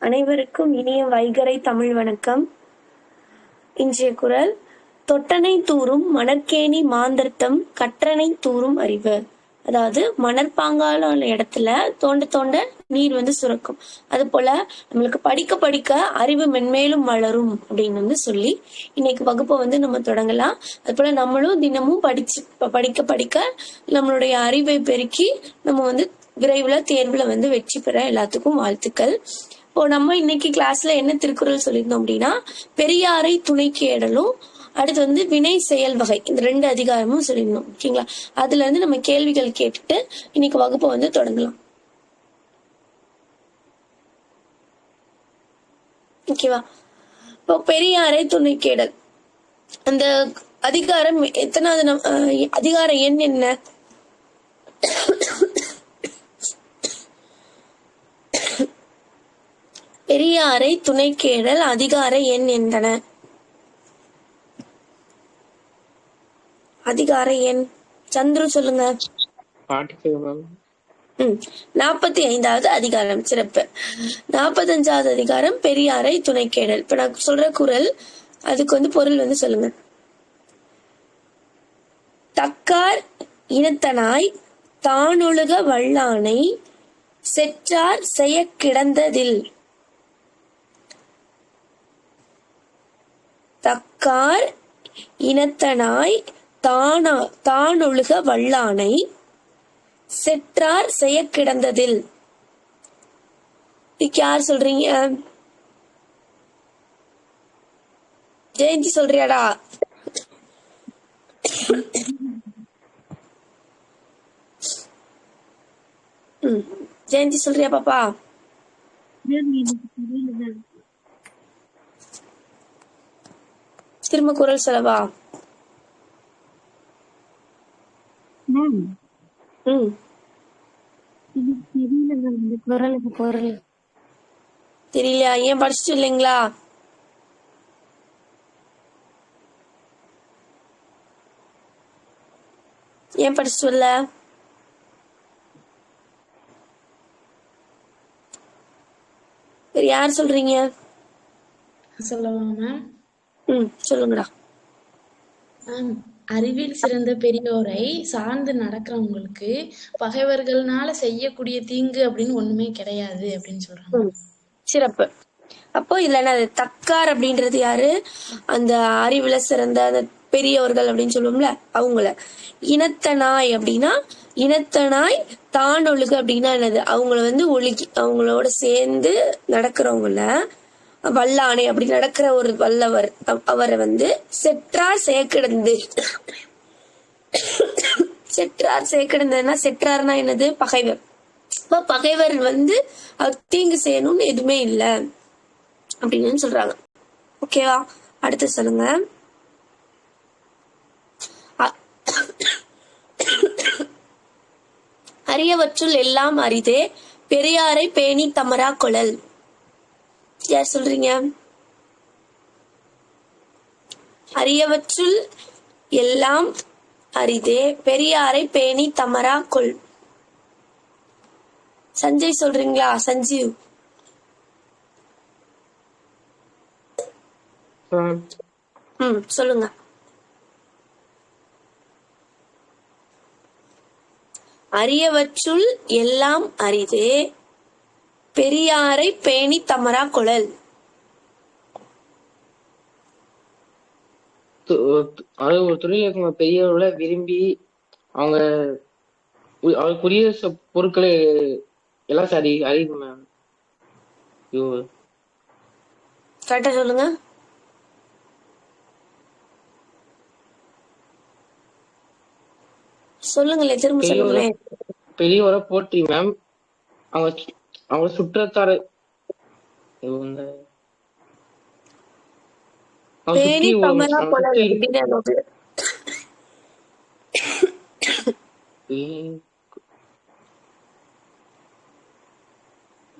அனைவருக்கும் இனிய வைகறை தமிழ் வணக்கம். இன்றைய குறள், தொட்டனை தூறும் மணற்கேணி மாந்தர்த்தம் கற்றனை தூறும் அறிவு. அதாவது மணற்பாங்கான இடத்துல தோண்ட தோண்ட நீர் சுரக்கும். அது போல நம்மளுக்கு படிக்க படிக்க அறிவு மென்மேலும் வளரும் அப்படின்னு சொல்லி இன்னைக்கு வகுப்பை நம்ம தொடங்கலாம். அது போல நம்மளும் தினமும் படிக்க படிக்க நம்மளுடைய அறிவை பெருக்கி நம்ம விரைவுல தேர்வுல வெற்றி பெற எல்லாத்துக்கும் வாழ்த்துக்கள். இப்போ நம்ம இன்னைக்கு கிளாஸ்ல என்ன திருக்குறள் சொல்லியிருந்தோம் அப்படின்னா, பெரியாரை துணை கேடலும், அடுத்து வினை செயல் வகை, இந்த 2 அதிகாரமும் சொல்லியிருந்தோம். ஓகேங்களா? அதுல இருந்து நம்ம கேள்விகள் கேட்டுட்டு இன்னைக்கு வகுப்பை தொடங்கலாம். ஓகேவா? இப்போ பெரியாரை துணை கேடல், அந்த அதிகாரம் எத்தனாவது? அதிகார எண் என்ன? பெரியாரை துணை கேடல் அதிகார எண் என்றன. அதிகார எண் சந்துரு சொல்லுங்க. 45வது அதிகாரம். சிறப்பு. 45வது அதிகாரம் பெரியாரை துணை கேடல். இப்ப நான் சொல்ற குறள், அதுக்கு பொருள் சொல்லுங்க. தக்கார் இனத்தனாய் தானொழுக வல்லானை செற்றார் செய்ய கிடந்ததில். தக்கார் இனத்தனாய் தானொழுக வல்லானை செற்றார் செய்ய கிடந்ததில். இதுக்கு யார் சொல்றீங்க? ஜெயந்தி சொல்றியாடா? ஜெயந்தி சொல்றியா பாப்பா? திரும்ப குறள் சொல்லவா? தெரியலையா? ஏன் படிச்சுட்டு இல்லைங்களா? ஏன் படிச்சுட்டு இல்ல? யார் சொல்றீங்க? சொல்லவா மேம்? சொல்லுங்கடா. அறிவில் சிறந்த பெரியோரை சார்ந்து நடக்கிறவங்களுக்கு பகைவர்கள்னால செய்யக்கூடிய தீங்கு அப்படின்னு ஒண்ணுமே கிடையாது அப்படின்னு சொல்றாங்க. சிறப்பு. அப்போ இதுல என்ன, தக்கார் அப்படின்றது யாரு? அந்த அறிவுல சிறந்த அந்த பெரியவர்கள் அப்படின்னு சொல்லுவோம்ல, அவங்கள. இனத்தனாய் அப்படின்னா, இனத்தனாய் தானொழுகு அப்படின்னா என்னது? அவங்கள ஒழுகி அவங்களோட சேர்ந்து நடக்கிறவங்கள வல்லானை, அப்படி நடக்கிற ஒரு வல்லவர், அவரை செற்றார் செயக்கிடந்து. செற்றார் செயக்கிடந்ததுன்னா, செற்றார்னா என்னது? பகைவர். இப்ப பகைவர் தீங்கு செய்யணும்னு எதுவுமே இல்லை அப்படின்னு சொல்றாங்க. ஓகேவா? அடுத்து சொல்லுங்க. அரியவற்றுள் எல்லாம் அரிதே பெரியாரை பேணி தமரா கொளல். யார் சொல்றீங்க? அரியவற்றுள் எல்லாம் அரிதே பெரியாரை பேணி தமரா கொள். சஞ்சய் சொல்றீங்களா? சஞ்சீவ் சொல்லுங்க. அரியவற்றுள் எல்லாம் அரிதே பெரியாரை பேணி தமரா கொளல். அது ஒரு தொழில் பெரியவர்களை விரும்பி அவங்களுக்குரிய பொருட்களை எல்லாம் சரி அறிவு மேம். கரெக்டா சொல்லுங்க. சொல்லுங்களே, திரும்ப சொல்லுங்களேன். பெரியவரை போற்றி மேம். அவங்க சுற்றத்தாரு பேணி தமரா கொளல்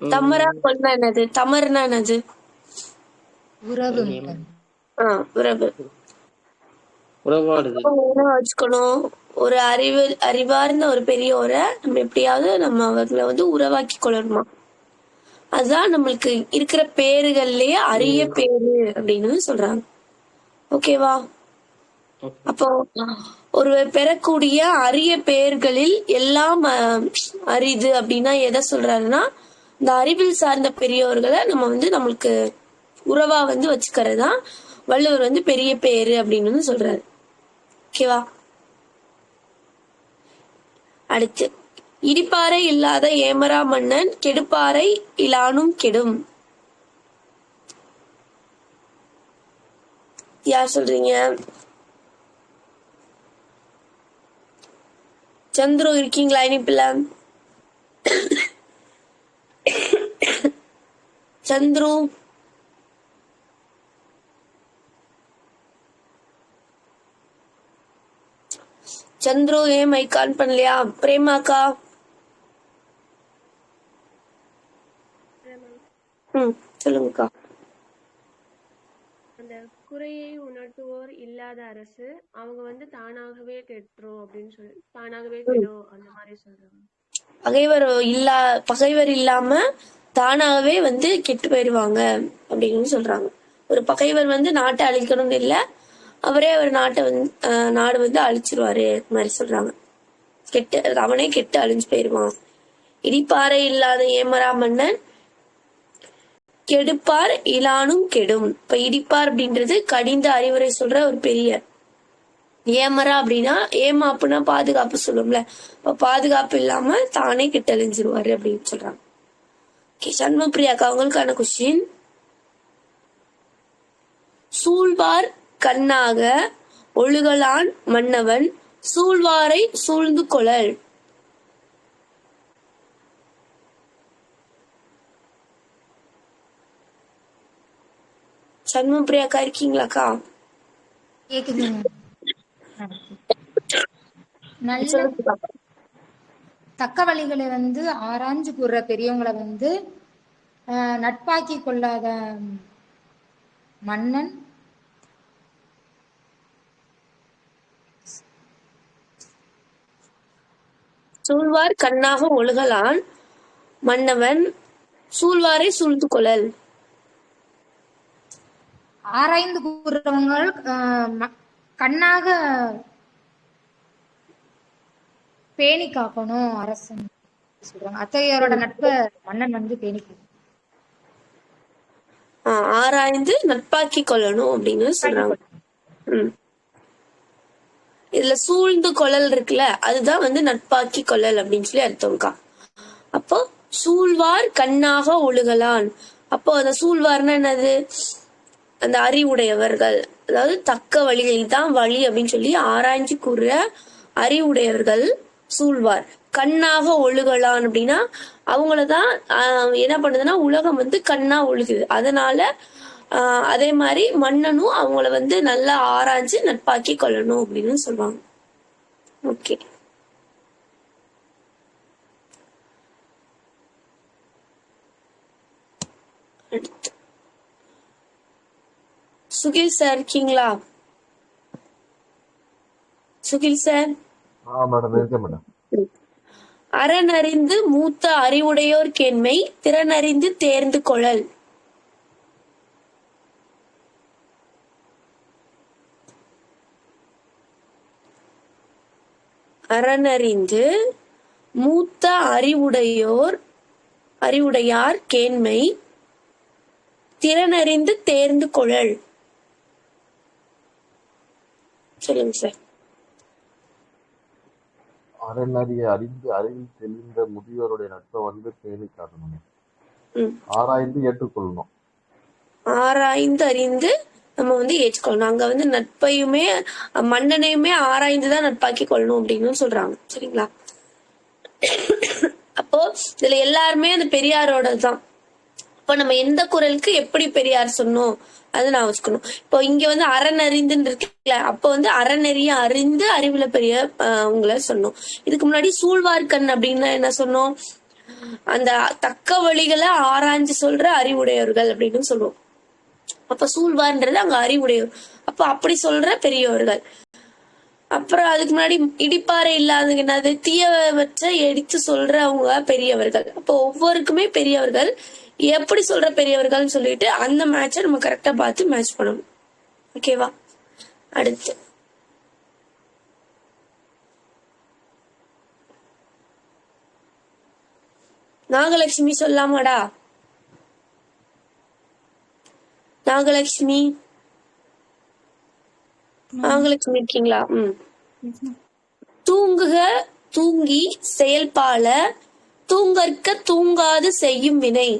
தமரா கொள்னா என்னது? தமர்னா என்னது? உறவு. உறவு. வச்சுக்கணும். ஒரு அறிவார்ந்த ஒரு பெரியோரை நம்ம எப்படியாவது நம்ம அவர்களை உறவாக்கி கொள்ளணுமா. அதுதான் நம்மளுக்கு இருக்கிற பேருகள்லயே அரிய பேரு அப்படின்னு சொல்றாங்க. ஓகேவா? அப்போ ஒருவர் பெறக்கூடிய அரிய பெயர்களில் எல்லாம் அரிது அப்படின்னா எதை சொல்றாருன்னா, இந்த அறிவில் சார்ந்த பெரியவர்களை நம்ம வந்து நம்மளுக்கு உறவா வந்து வச்சுக்கிறது தான் வள்ளுவர் வந்து பெரிய பேரு அப்படின்னு வந்து சொல்றாரு. ஓகேவா? அடுத்து, இடிப்பாறை இல்லாத ஏமரா மன்னன் கெடுப்பாறை இலானும் கெடும். யார் சொல்றீங்க? சந்துரு இருக்கீங்களா இனிப்புல? சந்துரு சந்துரு ஏன் மைக் ஆன் பண்ணலையா? பிரேமாக்கா சொல்லுங்கக்கா. அந்த குறையை உணர்த்துவோர் இல்லாத அரசு அவங்க வந்து தானாகவே கெட்டுரும் அப்படின்னு சொல்லி தானாகவே கெடும் அந்த மாதிரி சொல்றாங்க. பகைவர் இல்லாம தானாகவே வந்து கெட்டு போயிடுவாங்க அப்படின்னு சொல்றாங்க. ஒரு பகைவர் வந்து நாட்டை அழிக்கணும்னு இல்ல, அவரே அவர் நாட்டை வந்து நாடு வந்து அழிச்சிருவாரு மாதிரி சொல்றாங்க. அவனே கெட்டு அழிஞ்சு போயிருவான். இடிப்பாறை இல்லாத ஏமரா மன்னன் கெடுப்பார் இலானும் கெடும். இப்ப இடிப்பார் அப்படின்றது கடிந்த அறிவுரை சொல்ற ஒரு பெரிய. ஏமரா அப்படின்னா ஏமாப்புனா பாதுகாப்பு சொல்லும்ல, இப்ப பாதுகாப்பு இல்லாம தானே கெட்டழிஞ்சிருவாரு அப்படின்னு சொல்றாங்க. சண்முகப்பிரியாக்கா அவங்களுக்கான கொஸ்டின். சூழ்வார் கண்ணாக ஒழுகலான் மன்னவன் சூழ்வாரை சூழ்ந்து கொளல். சண்முகப்பிரியாக்கா இருக்கீங்களாக்கா? கேக்குதுங்க. நல்ல தக்க வழிகளை வந்து ஆராய்ஞ்சு கூறுற பெரியவங்களை வந்து நட்பாக்கி கொள்ளாத மன்னன் சூழ்வார் கண்ணாக ஒழுகலான் மன்னவன் சூழ்வாரை சூழ்ந்து கொள்ளல். ஆராய்ந்து கூறுறவங்க கண்ணாக பேணி காக்கணும் அரசன் சொல்றாங்க. அத்தகையோரோட நட்பை மன்னன் வந்து பேணி ஆராய்ந்து நட்பாக்கி கொள்ளணும் அப்படின்னு சொல்றாங்க. இதுல சூழ்ந்து கொள்ளல் இருக்குல்ல, அதுதான் வந்து நட்பாக்கி கொள்ளல் அப்படின்னு சொல்லி அர்த்தம்க்கா. அப்போ சூழ்வார் கண்ணாக ஒழுகலான். அப்போ அந்த சூழ்வார்னா என்னது? அந்த அறிவுடையவர்கள், அதாவது தக்க வழிகளில் தான் வழி அப்படின்னு சொல்லி ஆராய்ச்சி கூறுற அறிவுடையவர்கள் சூழ்வார். கண்ணாக ஒழுகலான் அப்படின்னா அவங்களதான் என்ன பண்ணுதுன்னா உலகம் வந்து கண்ணா ஒழுகுது. அதனால அதே மாதிரி மன்னனும் அவங்கள வந்து நல்லா ஆராய்ஞ்சு நட்பாக்கி கொள்ளணும் அப்படின்னு சொல்லுவாங்க. ஓகே, சுகில் சார் இருக்கீங்களா? சுகில் சார். அறனறிந்து மூத்த அறிவுடையோர் கேண்மை திறனறிந்து தேர்ந்து கொள்ளல். அறனறிந்து மூத்த அறிவுடையார் கேண்மை திறனறிந்து தேர்ந்து கொள்ளல். சொல்லுங்க சார். அறநறிய அறிந்து அறிவில் தெளிந்த முதியோருடைய நட்பை வந்து பேணி காக்கணும். ஆராய்ந்து ஏற்றுக்கொள்ளணும். ஆராய்ந்து அறிந்து நம்ம வந்து ஏற்றுக்கொள்ளணும். அங்க வந்து நட்பையுமே மன்னனையுமே ஆராய்ந்துதான் நட்பாக்கி கொள்ளணும் அப்படின்னு சொல்றாங்க. சரிங்களா? அப்போ இதுல எல்லாருமே அந்த பெரியாரோட தான். இப்ப நம்ம எந்த குரலுக்கு எப்படி பெரியார் சொன்னோம் அது நான் வச்சுக்கணும். இப்போ இங்க வந்து அறநறிந்துன்னு இருக்குல்ல, அப்ப வந்து அறநெறிய அறிந்து அறிவுல பெரிய உங்களை சொன்னோம். இதுக்கு முன்னாடி சூழ்வார்கண் அப்படின்னா என்ன சொன்னோம்? அந்த தக்க வழிகளை ஆராய்ஞ்சு சொல்ற அறிவுடையவர்கள் அப்படின்னு சொல்லுவோம். அப்ப சூழ்வார்ன்றது அங்க அறிவுடையவர், அப்ப அப்படி சொல்ற பெரியவர்கள். அப்புறம் அதுக்கு முன்னாடி இடிப்பாறை இல்லாதது என்னது? தீயவற்றை எடுத்து சொல்ற அவங்க பெரியவர்கள். அப்போ ஒவ்வொருக்குமே பெரியவர்கள் எப்படி சொல்ற பெரியவர்கள் சொல்லிட்டு அந்த மேட்சை நம்ம கரெக்டா பார்த்து மேட்ச் பண்ணணும். ஓகேவா? அடுத்து நாகலட்சுமி சொல்லாமாடா? நாகலட்சுமி நாகலட்சுமி இருக்கீங்களா? தூங்குக தூங்கி செயல்பால தூங்கற்க தூங்காது செய்யும் வினை.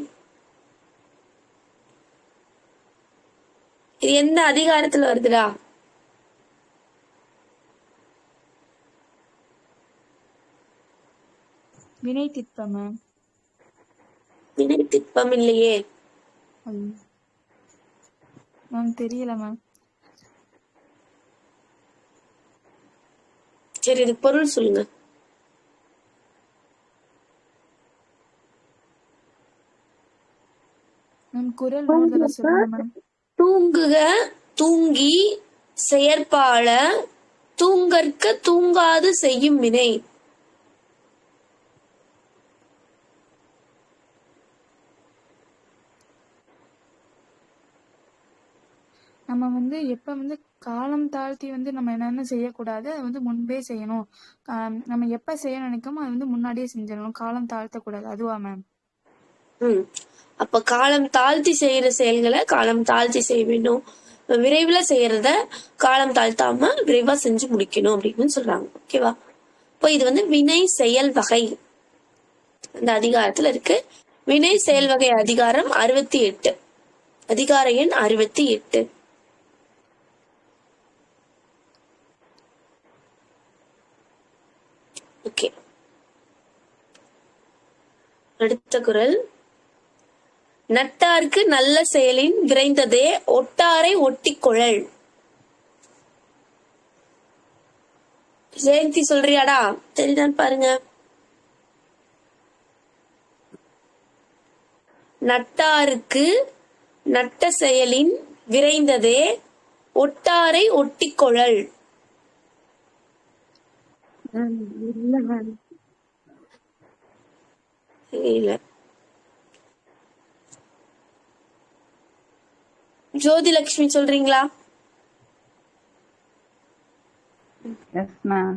இது எந்த அதிகாரத்துல வருதுடா? வினை திட்பம் மேம். வினை திட்பம் இல்லையே மேம், தெரியல மேம். சரி, இது பொருள் சொல்லுங்க. மேம் குரல் ஒரு தடவை சொல்லுங்க மேம். தூங்குக தூங்கி செயற்பால தூங்கற்க தூங்காது செய்யும் வினை. நம்ம வந்து எப்ப வந்து காலம் தாழ்த்தி வந்து நம்ம என்னென்ன செய்யக்கூடாது, அதை வந்து முன்பே செய்யணும். நம்ம எப்ப செய்ய நினைக்கோமோ அது வந்து முன்னாடியே செஞ்சிடணும். காலம் தாழ்த்தக்கூடாது. அதுவா மேம்? அப்ப காலம் தாழ்த்தி செய்யற செயல்களை காலம் தாழ்த்தி செய்ய வேண்டும், விரைவுல செய்யறத காலம் தாழ்த்தாம விரைவா செஞ்சு முடிக்கணும் அப்படின்னு சொல்றாங்க. ஓகேவா? இப்போ இது வந்து வினை செயல் வகை அந்த அதிகாரத்துல இருக்கு. வினை செயல் வகை அதிகாரம் 68, அதிகார எண் 68. ஓகே, அடுத்த குறள். நட்டார்க்கு நல்ல செயலின் விரைந்ததே ஒட்டாரை ஒட்டிக்கொழல். ஜெயந்தி சொல்றியாடா? தெரியுதான் பாருங்க. நட்டாருக்கு நட்ட செயலின் விரைந்ததே ஒட்டாரை ஒட்டிக்கொழல். இல்ல. ஜோதிலட்சுமி சொல்றீங்களா? Yes ma'am.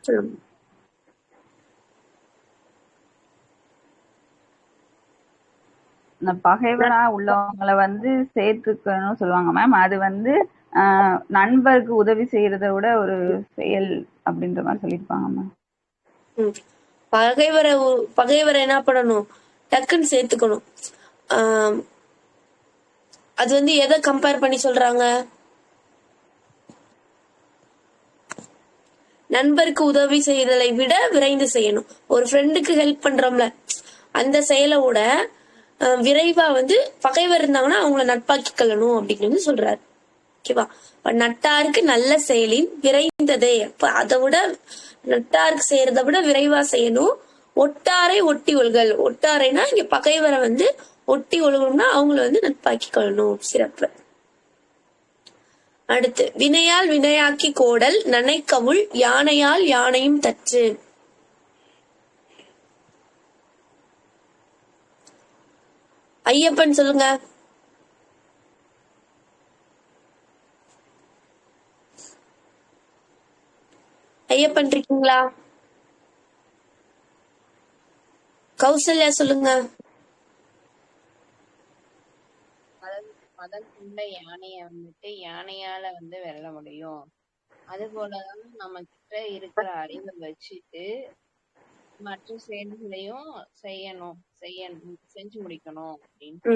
சொல்லுங்க. இந்த பகைவரா உள்ளவங்களை வந்து சேர்த்துக்கணும்னு சொல்லுவாங்க மேம். அது வந்து நண்பருக்கு உதவி செய்யறத விட ஒரு செயல் அப்படின்ற மாதிரி சொல்லியிருப்பாங்க மேம். பகைவரை என்ன பண்ணணும்? டக்குன்னு சேர்த்துக்கணும். அது வந்து எதை கம்பேர் பண்ணி சொல்றாங்க? நண்பருக்கு உதவி செய்தலை விட விரைந்து செய்யணும். ஒரு ஃப்ரெண்டுக்கு ஹெல்ப் பண்றோம்ல, அந்த செயலோட விரைவா வந்து பகைவர் இருந்தாங்கன்னா அவங்கள நட்பாக்கி கொள்ளணும் அப்படின்னு சொல்றாரு. ஓகேவா? நட்டாருக்கு நல்ல செயலின் விரைந்ததே, அதை விட நட்டாருக்கு செய்யறதை விட விரைவா செய்யணும். ஒட்டாரை ஒட்டி ஒழுகல். ஒட்டாரைனா இங்க பகைவரை வந்து ஒட்டி ஒழுகணும்னா அவங்கள வந்து நட்பாக்கி கொள்ளணும். சிறப்பு. அடுத்து, வினையால் வினையாக்கி கோடல் நனைக்கவுள் யானையால் யானையும் தற்று. ஐயப்பன் சொல்லுங்க. ஐயப்பன் இருக்கீங்களா? கௌசல்யா சொல்லுங்க. மதம் கொண்ட யானைய வந்துட்டு யானையால வந்து வெல்ல முடியும். அது போலதான் நம்ம கிட்ட இருக்கிற அறிவை வச்சுட்டு மற்ற செயல்களையும் செஞ்சு முடிக்கணும் அப்படின்னு.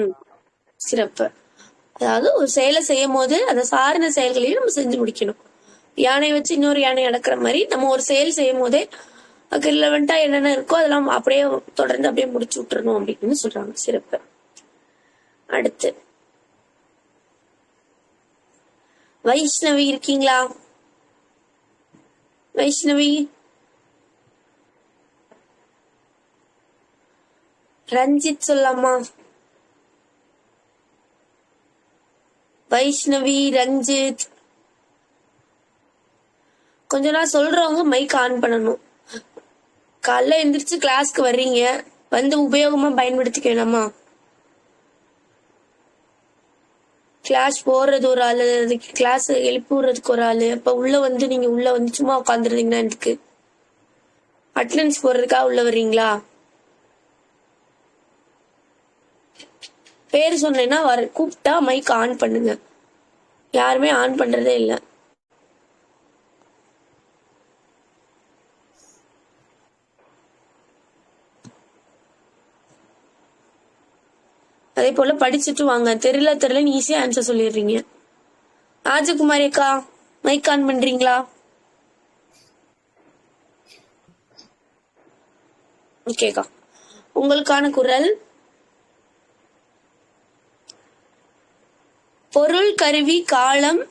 சிறப்பு. அதாவது ஒரு செயலை செய்யும் போது அதை சார்ந்த செயல்களையும் நம்ம செஞ்சு முடிக்கணும். யானை வச்சு இன்னொரு யானை அடக்குற மாதிரி நம்ம ஒரு செயல் செய்யும் போதே அதுக்கு ரிலவெண்டா என்னென்ன இருக்கோ அதெல்லாம் அப்படியே தொடர்ந்து அப்படியே முடிச்சு விட்டுறணும் அப்படின்னு சொல்றாங்க. சிறப்பு. அடுத்து, வைஷ்ணவி இருக்கீங்களா? வைஷ்ணவி, ரஞ்சித் சொல்லாமா? வைஷ்ணவி, ரஞ்சித், கொஞ்ச நாள் சொல்றவங்க மைக் ஆன் பண்ணணும். காலைல எந்திரிச்சு கிளாஸ்க்கு வர்றீங்க, வந்து உபயோகமா பயன்படுத்திக்க வேணாமா? கிளாஸ் போறது ஒரு ஆளு, கிளாஸ் எழுப்பி விடுறதுக்கு ஒரு ஆளு. அப்ப உள்ள வந்து நீங்க உள்ள வந்து சும்மா உட்காந்துருந்தீங்கன்னா எனக்கு அட்டெண்டன்ஸ் போடுறதுக்காக உள்ள வர்றீங்களா? பேர் சொன்னேன்னா கூப்பிட்டா மைக் ஆன் பண்ணுங்க. யாருமே ஆன் பண்றதே இல்ல. அதே போல படிச்சுட்டு வாங்க. தெரியலன்னு ஈஸியா ஆன்சர் சொல்லிடுறீங்க. ராஜகுமாரி அக்கா மைக் ஆன் பண்றீங்களா? ஓகேக்கா. உங்களுக்கான குரல். பொருள் கருவி காலம்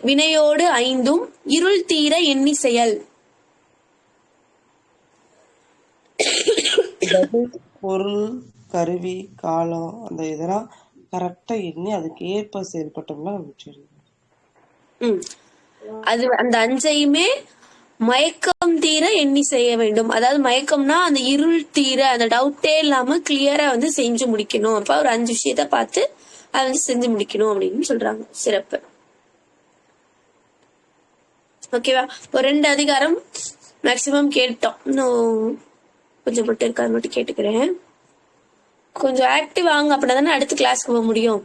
வினையோடு ஐந்தும் இருள் தீர எண்ணி செயல். பொருள் கருவி காலம் அந்த இதெல்லாம் கரெக்டா எண்ணி அதுக்கு ஏற்ப செயல்பட்டோம்னா அது அந்த அஞ்சையுமே மயக்கம் தீர எண்ணி செய்ய வேண்டும். அதாவது மயக்கம்னா அந்த இருள் தீர அந்த டவுட்டே இல்லாம கிளியரா வந்து செஞ்சு முடிக்கணும். அப்ப ஒரு 5 விஷயத்த பார்த்து அதை வந்து செஞ்சு முடிக்கணும் அப்படின்னு சொல்றாங்க. சிறப்பு. ஓகேவா? ஒரு 2 அதிகாரம் மேக்சிமம் கேட்டோம். இன்னும் கொஞ்சம் மட்டும் இருக்காது, மட்டும் கேட்டுக்கிறேன். கொஞ்சம் ஆக்டிவ் ஆகுங்க, அப்படின்னா அடுத்த கிளாஸ்க்கு போக முடியும்.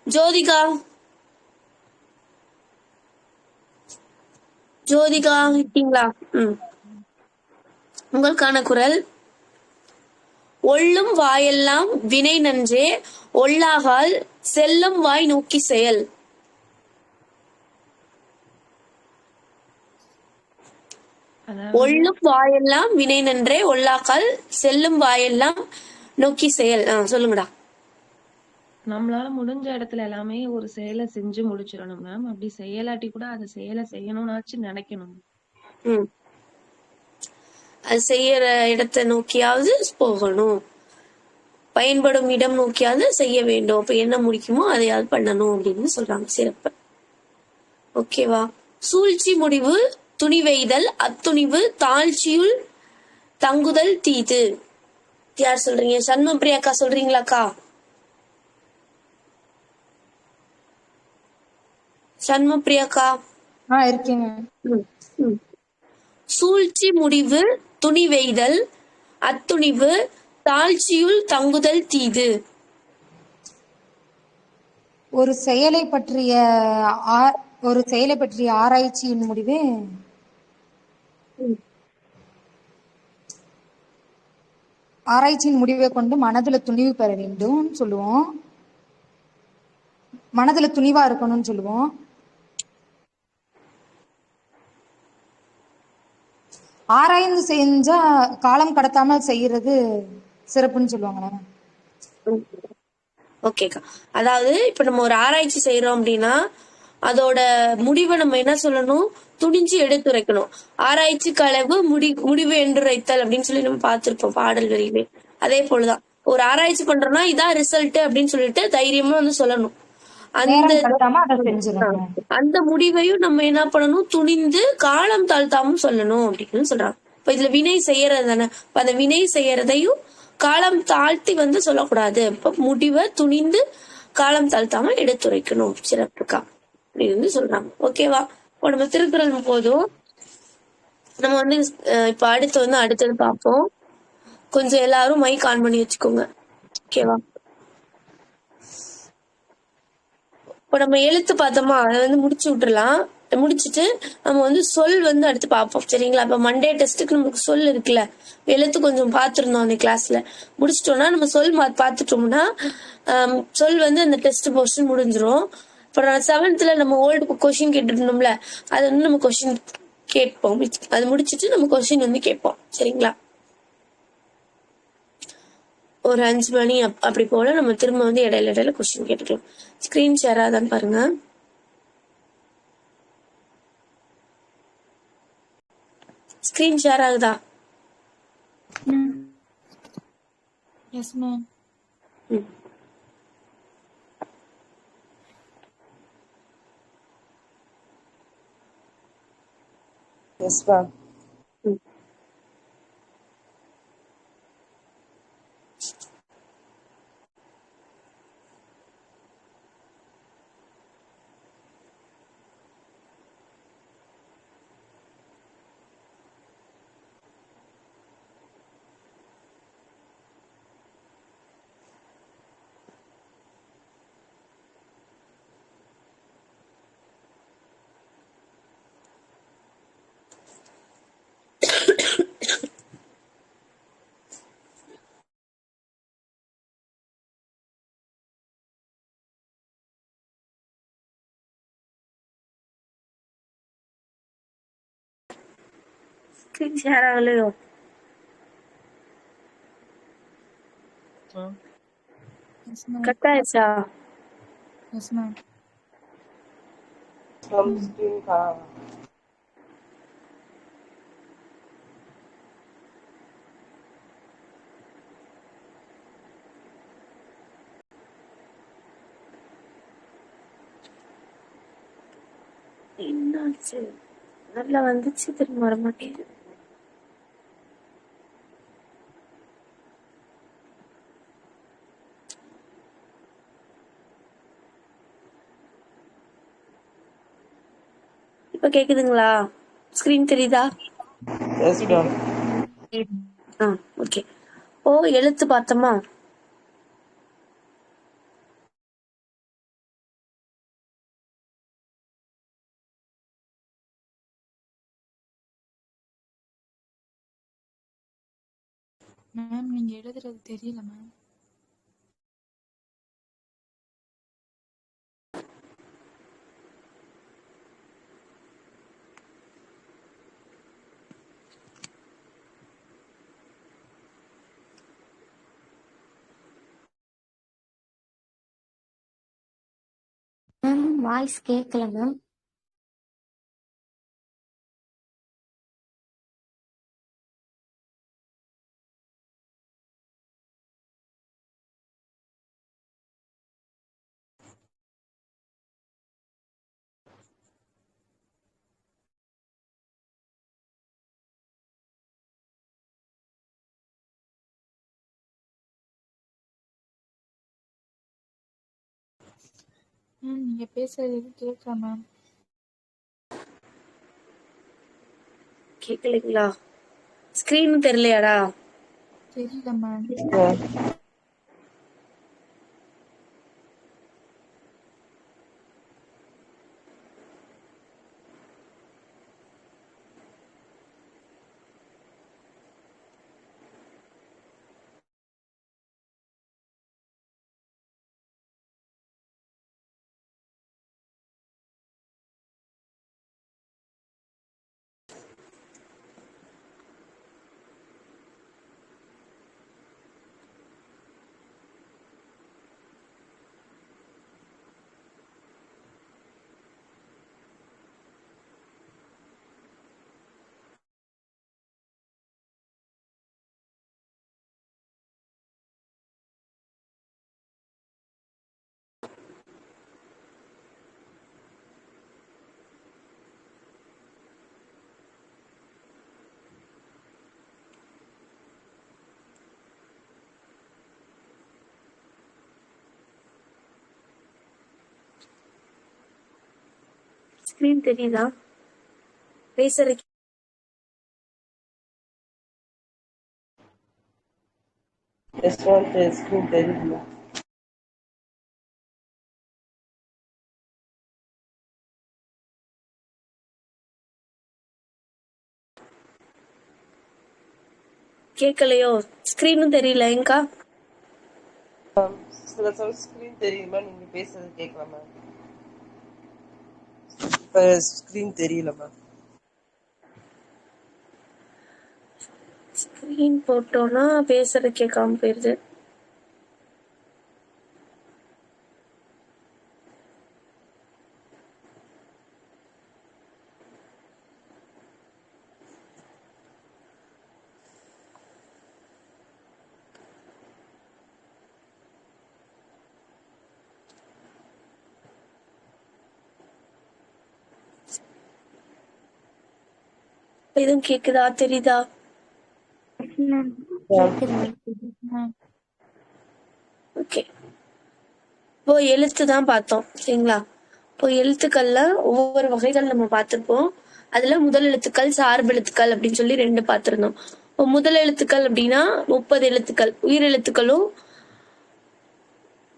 ஜோதிகா இருக்கீங்களா? உங்களுக்கான குரல். ஒள்ளும் வாயெல்லாம் வினை நன்றே ஒல்லாகால் செல்லும் வாய் நோக்கி செயல். ஒள்ளும் வாயெல்லாம் வினை நன்றே ஒல்லாகால் செல்லும் வாயெல்லாம் நோக்கி செயல். சொல்லுங்கடா. நம்மளால முடிஞ்ச இடத்துல எல்லாமே ஒரு செயலை செஞ்சு முடிச்சிடணும் மேம். அப்படி செயலாட்டி கூட அதை செயலை செய்யணும்னாச்சு நினைக்கணும். அது செய்யற இடத்தை நோக்கியாவது போகணும், பயன்படும் இடம் நோக்கியாவது செய்ய வேண்டும். அப்ப என்ன முடிக்குமோ அதையாவது பண்ணணும் அப்படின்னு சொல்றாங்க. சிறப்பு. ஓகேவா? சூழ்ச்சி முடிவு துணிவெய்தல் அத்துணிவு தாழ்ச்சியுள் தங்குதல் தீது. யார் சொல்றீங்க? சண்முகப்பிரியாக்கா சொல்றீங்களாக்கா? சண்முகப்பிரியாக்கா இருக்கீங்க. சூழ்ச்சி முடிவு துணிவெய்தல் அத்துணிவு தாழ்ச்சியுள் தங்குதல் தீது. ஒரு செயலை பற்றிய ஆராய்ச்சியின் முடிவே ஆராய்ச்சியின் முடிவை கொண்டு மனதுல துணிவு பெற வேண்டும் சொல்லுவோம். மனதுல துணிவா இருக்கணும்னு சொல்லுவோம். ஆராய்ந்து செஞ்சா காலம் கடத்தாமல் செய்யறது சிறப்புன்னு சொல்லுவாங்க. ஓகேக்கா. அதாவது இப்ப நம்ம ஒரு ஆராய்ச்சி செய்யறோம் அப்படின்னா அதோட முடிவை நம்ம என்ன சொல்லணும்? துணிஞ்சு எடுத்துரைக்கணும். ஆராய்ச்சி களவு முடிவு என்றுரைத்தல் அப்படின்னு சொல்லி நம்ம பார்த்திருப்போம் பாடல் வரியிலே. அதே போலதான் ஒரு ஆராய்ச்சி பண்றோம்னா இதான் ரிசல்ட் அப்படின்னு சொல்லிட்டு தைரியமா வந்து சொல்லணும். அந்த முடிவையும் நம்ம என்ன பண்ணணும்? துணிந்து காலம் தாழ்த்தாம சொல்லணும் அப்படின்னு சொல்றாங்க. இப்ப இதுல வினை செய்யறது தானே. அந்த வினை செய்யறதையும் காலம் தாழ்த்தி வந்து சொல்லக்கூடாது. இப்ப முடிவை துணிந்து காலம் தாழ்த்தாம எடுத்துரைக்கணும். சிறப்புக்கா அப்படின்னு சொல்றாங்க. ஓகேவா? இப்போ நம்ம திருக்குறள் போதும். நம்ம வந்து இப்ப அடுத்தது பார்ப்போம். கொஞ்சம் எல்லாரும் மைக் ஆன் பண்ணி வச்சுக்கோங்க. ஓகேவா? இப்போ நம்ம எழுத்து பார்த்தோமா, அதை வந்து முடிச்சு விட்டுறலாம். முடிச்சுட்டு நம்ம வந்து சொல் வந்து அடுத்து பார்ப்போம். சரிங்களா? இப்ப மண்டே டெஸ்ட்டுக்கு நமக்கு சொல் இருக்குல்ல, எழுத்து கொஞ்சம் பார்த்துருந்தோம் அந்த கிளாஸ்ல. முடிச்சிட்டோம்னா நம்ம சொல் பார்த்துட்டோம்னா சொல் வந்து அந்த டெஸ்ட் போர்ஷன் முடிஞ்சிரும். இப்போ 7th நம்ம ஓல்டு கொஸ்டின் கேட்டுட்டு இருந்தோம்ல, அது வந்து நம்ம கொஸ்டின் கேட்போம். அது முடிச்சுட்டு நம்ம கொஸ்டின் வந்து கேட்போம். சரிங்களா? ஒரு 5 மணி அப்படி போல நம்ம திரும்ப வந்து இடையில கொஸ்டின் கேட்டுக்கலாம். ஸ்கிரீன் ஷேர் ஆகுதான்னு பாருங்க. ஸ்கிரீன் ஷேர் ஆகுதா? Yes ma'am. Yes ma'am. Screen share ஆகலையோ? Yes ma'am. கட் ஆயிடுச்சா? Yes ma'am. ஸ்கிரீன் காணாம. என்னாச்சு? நல்லா வந்துச்சு, திரும்ப வர மாட்டேங்குது. இப்ப கேக்குதுங்களா? ஸ்கிரீன் தெரியுதா? Yes ma'am. ஓகே. ஓ எழுத்து பார்த்தோமா? மேம் நீங்க எழுதுறது தெரியல மேம். மேம் வாய்ஸ் கேட்கல மேம். மேம் நீங்க பேசுறது எதுவும் கேட்கல மேம். கேக்கலைங்களா? ஸ்கிரீன் தெரியலையாடா? தெரியல மேம். ஸ்கிரீன் தெரியுதா? பேசுறது எஸ் மேம். ஸ்கிரீன் தெரியல. கேட்கலையோ? ஸ்கிரீனும் தெரியல ஏங்கா? சில சமயம் ஸ்கிரீன் தெரியுமா, நீங்க பேசுறது கேட்கல மேம். இப்ப ஸ்கிரீன் தெரியல மேம். ஸ்கிரீன் போட்டோம்னா பேசுறது கேட்காம போயிருது. எதுவும் கேக்குதா? தெரியுதா? ஓகே. இப்போ எழுத்து தான் பார்த்தோம் சரிங்களா? இப்போ எழுத்துக்கள்ல ஒவ்வொரு வகைகள் நம்ம பார்த்திருப்போம். அதுல முதல் எழுத்துக்கள், சார்பு எழுத்துக்கள் அப்படின்னு சொல்லி 2 பார்த்திருந்தோம். இப்போ முதல் எழுத்துக்கள் அப்படின்னா 30 எழுத்துக்கள். உயிரெழுத்துக்களும்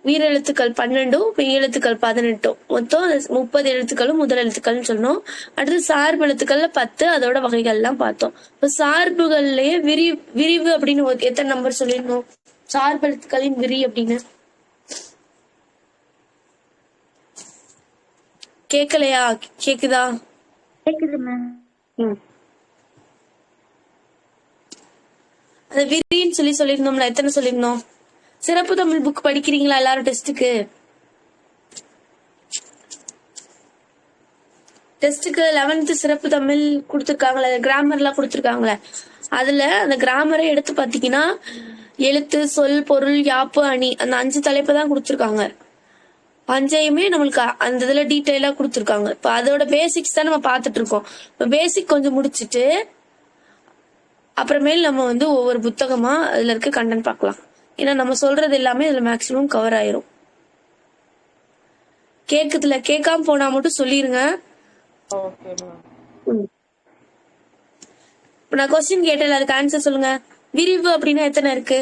உயிரெழுத்துக்கள் 12, மெய்யெழுத்துக்கள் 18. மொத்தம் 30 எழுத்துக்களும் முதல் எழுத்துக்கள்னு சொன்னோம். அடுத்து சார்பு எழுத்துக்கள்ல 10, அதோட வகைகள்லாம் பார்த்தோம். இப்போ சார்புகள்லயே விரிவு அப்படின்னு எத்தனை நம்பர் சொல்லிருந்தோம்? சார்பு எழுத்துக்களின் விரி அப்படின்னு கேட்கலையா? கேக்குதா? கேக்குது மேம். அந்த விரின்னு சொல்லியிருந்தோம்ல, எத்தனை சொல்லியிருந்தோம்? சிறப்பு தமிழ் புக் படிக்கிறீங்களா எல்லாரும்? டெஸ்ட்டுக்கு 11th சிறப்பு தமிழ் கொடுத்துருக்காங்களே, கிராமர் எல்லாம் கொடுத்துருக்காங்களே, அதுல அந்த கிராமரை எடுத்து பாத்தீங்கன்னா எழுத்து, சொல், பொருள், யாப்பு, அணி, அந்த 5 தலைப்பை தான் கொடுத்துருக்காங்க. 5ஐயுமே நம்மளுக்கு அந்த இதுல டீட்டெயிலா கொடுத்துருக்காங்க. இப்ப அதோட பேசிக்ஸ் தான் நம்ம பாத்துட்டு இருக்கோம். இப்ப பேசிக் கொஞ்சம் முடிச்சுட்டு அப்புறமேல் நம்ம வந்து ஒவ்வொரு புத்தகமா அதுல இருக்க கண்டென்ட் பார்க்கலாம். ஏன்னா நம்ம சொல்றது எல்லாமே இதுல மேக்சிமம் கவர் ஆயிரும். கேட்காம போனா மட்டும் சொல்லிருங்க. இப்ப நான் கொஸ்டின் கேட்டேன், அதுக்கு ஆன்சர் சொல்லுங்க. விரிவு அப்படின்னா எத்தனை இருக்கு?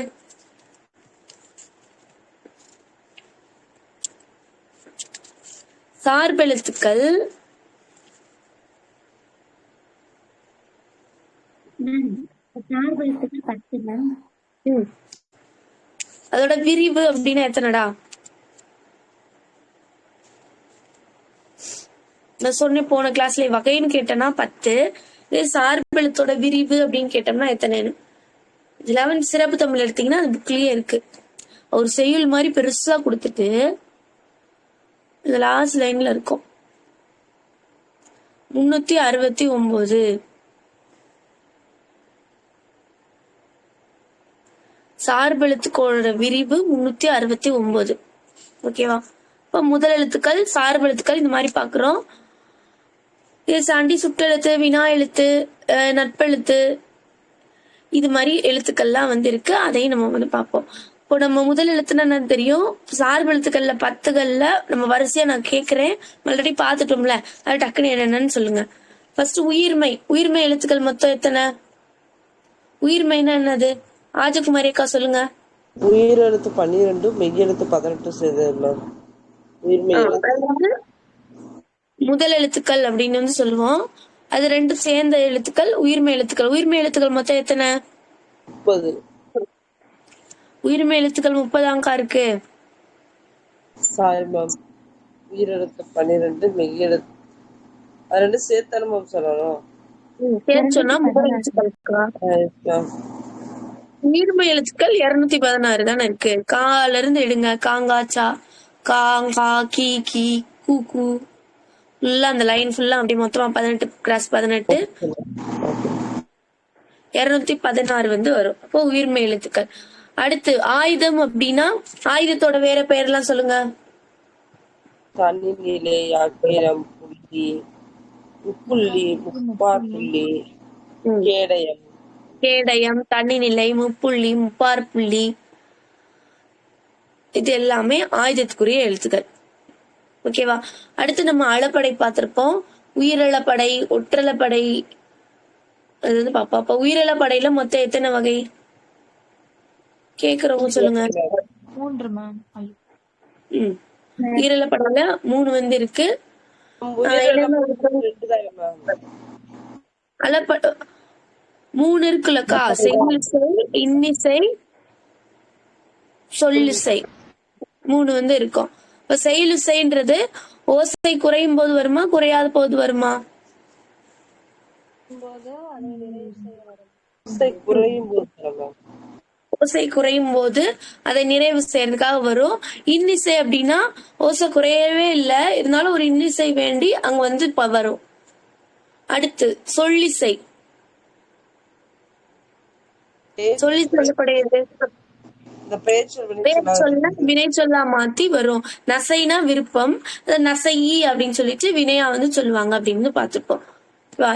சார்பெழுத்துக்கள் அதோட விரிவு அப்படின்னா எத்தனைடா? நான் சொன்னேன் போன கிளாஸ்ல வகைன்னு கேட்டேன்னா 10. இதே சார்பெழுத்தோட விரிவு அப்படின்னு கேட்டோம்னா எத்தனைன்னு. 11th சிறப்பு தமிழ் எடுத்தீங்கன்னா அது புக்லயே இருக்கு. ஒரு செய்யுள் மாதிரி பெருசா கொடுத்துட்டு இந்த லாஸ்ட் லைன்ல இருக்கும் 369. சார்பெழுத்துக்களோட விரிவு 369. ஓகேவா? இப்ப முதல் எழுத்துக்கள், சார்பெழுத்துக்கள் இந்த மாதிரி பாக்குறோம். இதை தாண்டி சுட்டெழுத்து, வினா எழுத்து, நட்பெழுத்து, இது மாதிரி எழுத்துக்கள்லாம் வந்து இருக்கு. அதையும் நம்ம வந்து பார்ப்போம். இப்போ நம்ம முதல் எழுத்துன்னா தெரியும். சார்பெழுத்துக்கள்ல 10கள்ல நம்ம வரிசையா நான் கேட்கிறேன், ஆல்ரெடி பாத்துட்டோம்ல, அது டக்குன்னு என்னன்னு சொல்லுங்க. ஃபர்ஸ்ட் உயிர்மை. உயிர்மை எழுத்துக்கள் மொத்தம் எத்தனை? உயிர்மைன்னா என்னது? ஆஜகுமாரி அக்கா சொல்லுங்க. உயிரெழுத்து 12, மெய்யெழுத்து 18 சேர்ந்தது. உயிர்மை முதல் எழுத்துக்கள் அப்படின்னு வந்து சொல்லுவோம். அது 2 சேர்ந்த எழுத்துக்கள் உயிர்மை எழுத்துக்கள். உயிர்மை எழுத்துக்கள் மொத்தம் எத்தனை? 30. உயிர்மை எழுத்துக்கள் 30 இருக்கு. Sorry ma'am. உயிரெழுத்து 12, மெய்யெழுத்து அது 2 சேர்த்தாலும் மேம் சொல்லணும். சேர்த்து சொன்னா முதல் எழுத்துக்கள். உயிர்மை எழுத்துக்கள் 216 தானே இருக்கு. கால இருந்து எடுங்க. காங்காச்சா, காங்கா, கீ கீ, கூ கூ, ஃபுல்லா அந்த லைன் ஃபுல்லா அப்படி மொத்தமா 18 கிராஸ் 18 216 வந்து வரும். அப்போ உயிர்மை எழுத்துக்கள். அடுத்து ஆயுதம் அப்படின்னா ஆயுதத்தோட வேற பெயர் எல்லாம் சொல்லுங்க. தனிநிலை, அக்கிரம், புள்ளி, முப்புள்ளி, முப்பாற்புள்ளி, கேடயம். கேடயம், தனிநிலை, முப்புள்ளி, முப்பாற்புள்ளி, இது எல்லாமே ஆயுதத்துக்குரிய எழுத்துக்கள். ஓகேவா? அடுத்து நம்ம அளப்படை பார்த்திருப்போம். உயிரிழப்படை, ஒற்றளப்படை, அது வந்து பாப்பா. அப்ப உயிரிழப்படையில மொத்தம் எத்தனை வகை கேக்குறவங்க சொல்லுங்க. 3 மேம். உயிரிழப்படையில 3 வந்து இருக்கு. அளப்பட 3 இருக்குல்லக்கா. செய்யுளிசை, இன்னிசை, சொல்லிசை 3 வந்து இருக்கும். இப்ப செய்யுளிசைன்றது ஓசை குறையும் போது வருமா, குறையாத போது வருமா? ஓசை குறையும் போது அதை நிறைவு செய்யறதுக்காக வரும். இன்னிசை அப்படின்னா ஓசை குறையவே இல்லை, இருந்தாலும் ஒரு இன்னிசை வேண்டி அங்க வந்து வரும். அடுத்து சொல்லிசை. சொல்லிசைப்படையது சொல்ல வினை சொல்லா மாத்தி வரும். நசைனா விருப்பம், நசையி அப்படின்னு சொல்லிட்டு வினையா வந்து சொல்லுவாங்க அப்படின்னு பாத்திருப்போம்.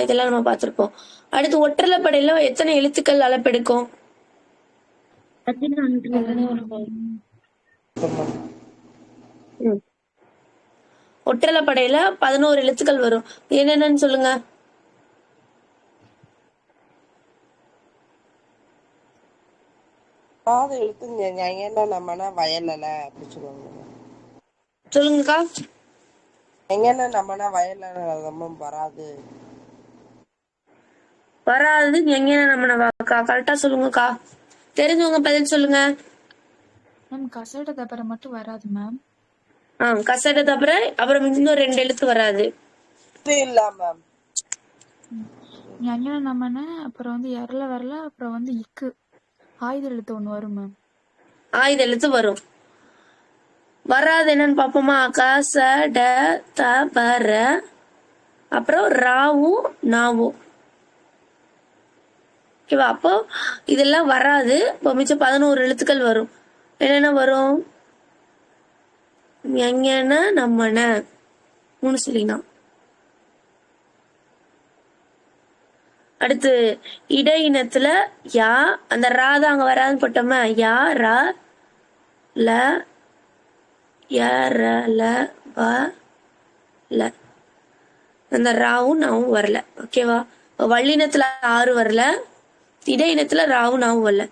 இதெல்லாம் நம்ம பாத்திருப்போம். அடுத்து ஒற்றளப்படையில எத்தனை எழுத்துக்கள் அளப்பெடுக்கும்? ஒற்றளப்படையில 11 எழுத்துக்கள் வரும். என்னென்னு சொல்லுங்க. சொல்லுங்கக்கா. வராது. கரெக்டா சொல்லுங்கக்கா. தெரிஞ்சவங்க பதில் சொல்லுங்க. மேம் கசட தவிர மட்டும் வராது மேம். கசட தவிர அப்புறம் இன்னும் 2 எழுத்து வராது. நம்மன அப்புறம் வந்து எரல வரல, அப்புறம் வந்து இக்கு ஆயுத எழுத்து ஒண்ணு வரும் மேம். ஆயுத எழுத்து வரும். வராது என்னன்னு பாப்போமா? க ச ட த ப ர, அப்புறம் ராவும் நாவும். ஓகேவா? அப்போ இதெல்லாம் வராது. இப்போ மிச்சம் 11 எழுத்துக்கள் வரும். என்னென்ன வரும்? எங்கன நம்மன 3 சொல்லினா. அடுத்து இடை இனத்துல யா, அந்த ரா தான் அங்க வராதுன்னு போட்டோமா? யா ரா ல ய ர ல வ ல, அந்த ராவும் நாவும் வரல. ஓகேவா? வல்லினத்துல 6 வரல, இடை இனத்துல ராவும் நாவும் வரல.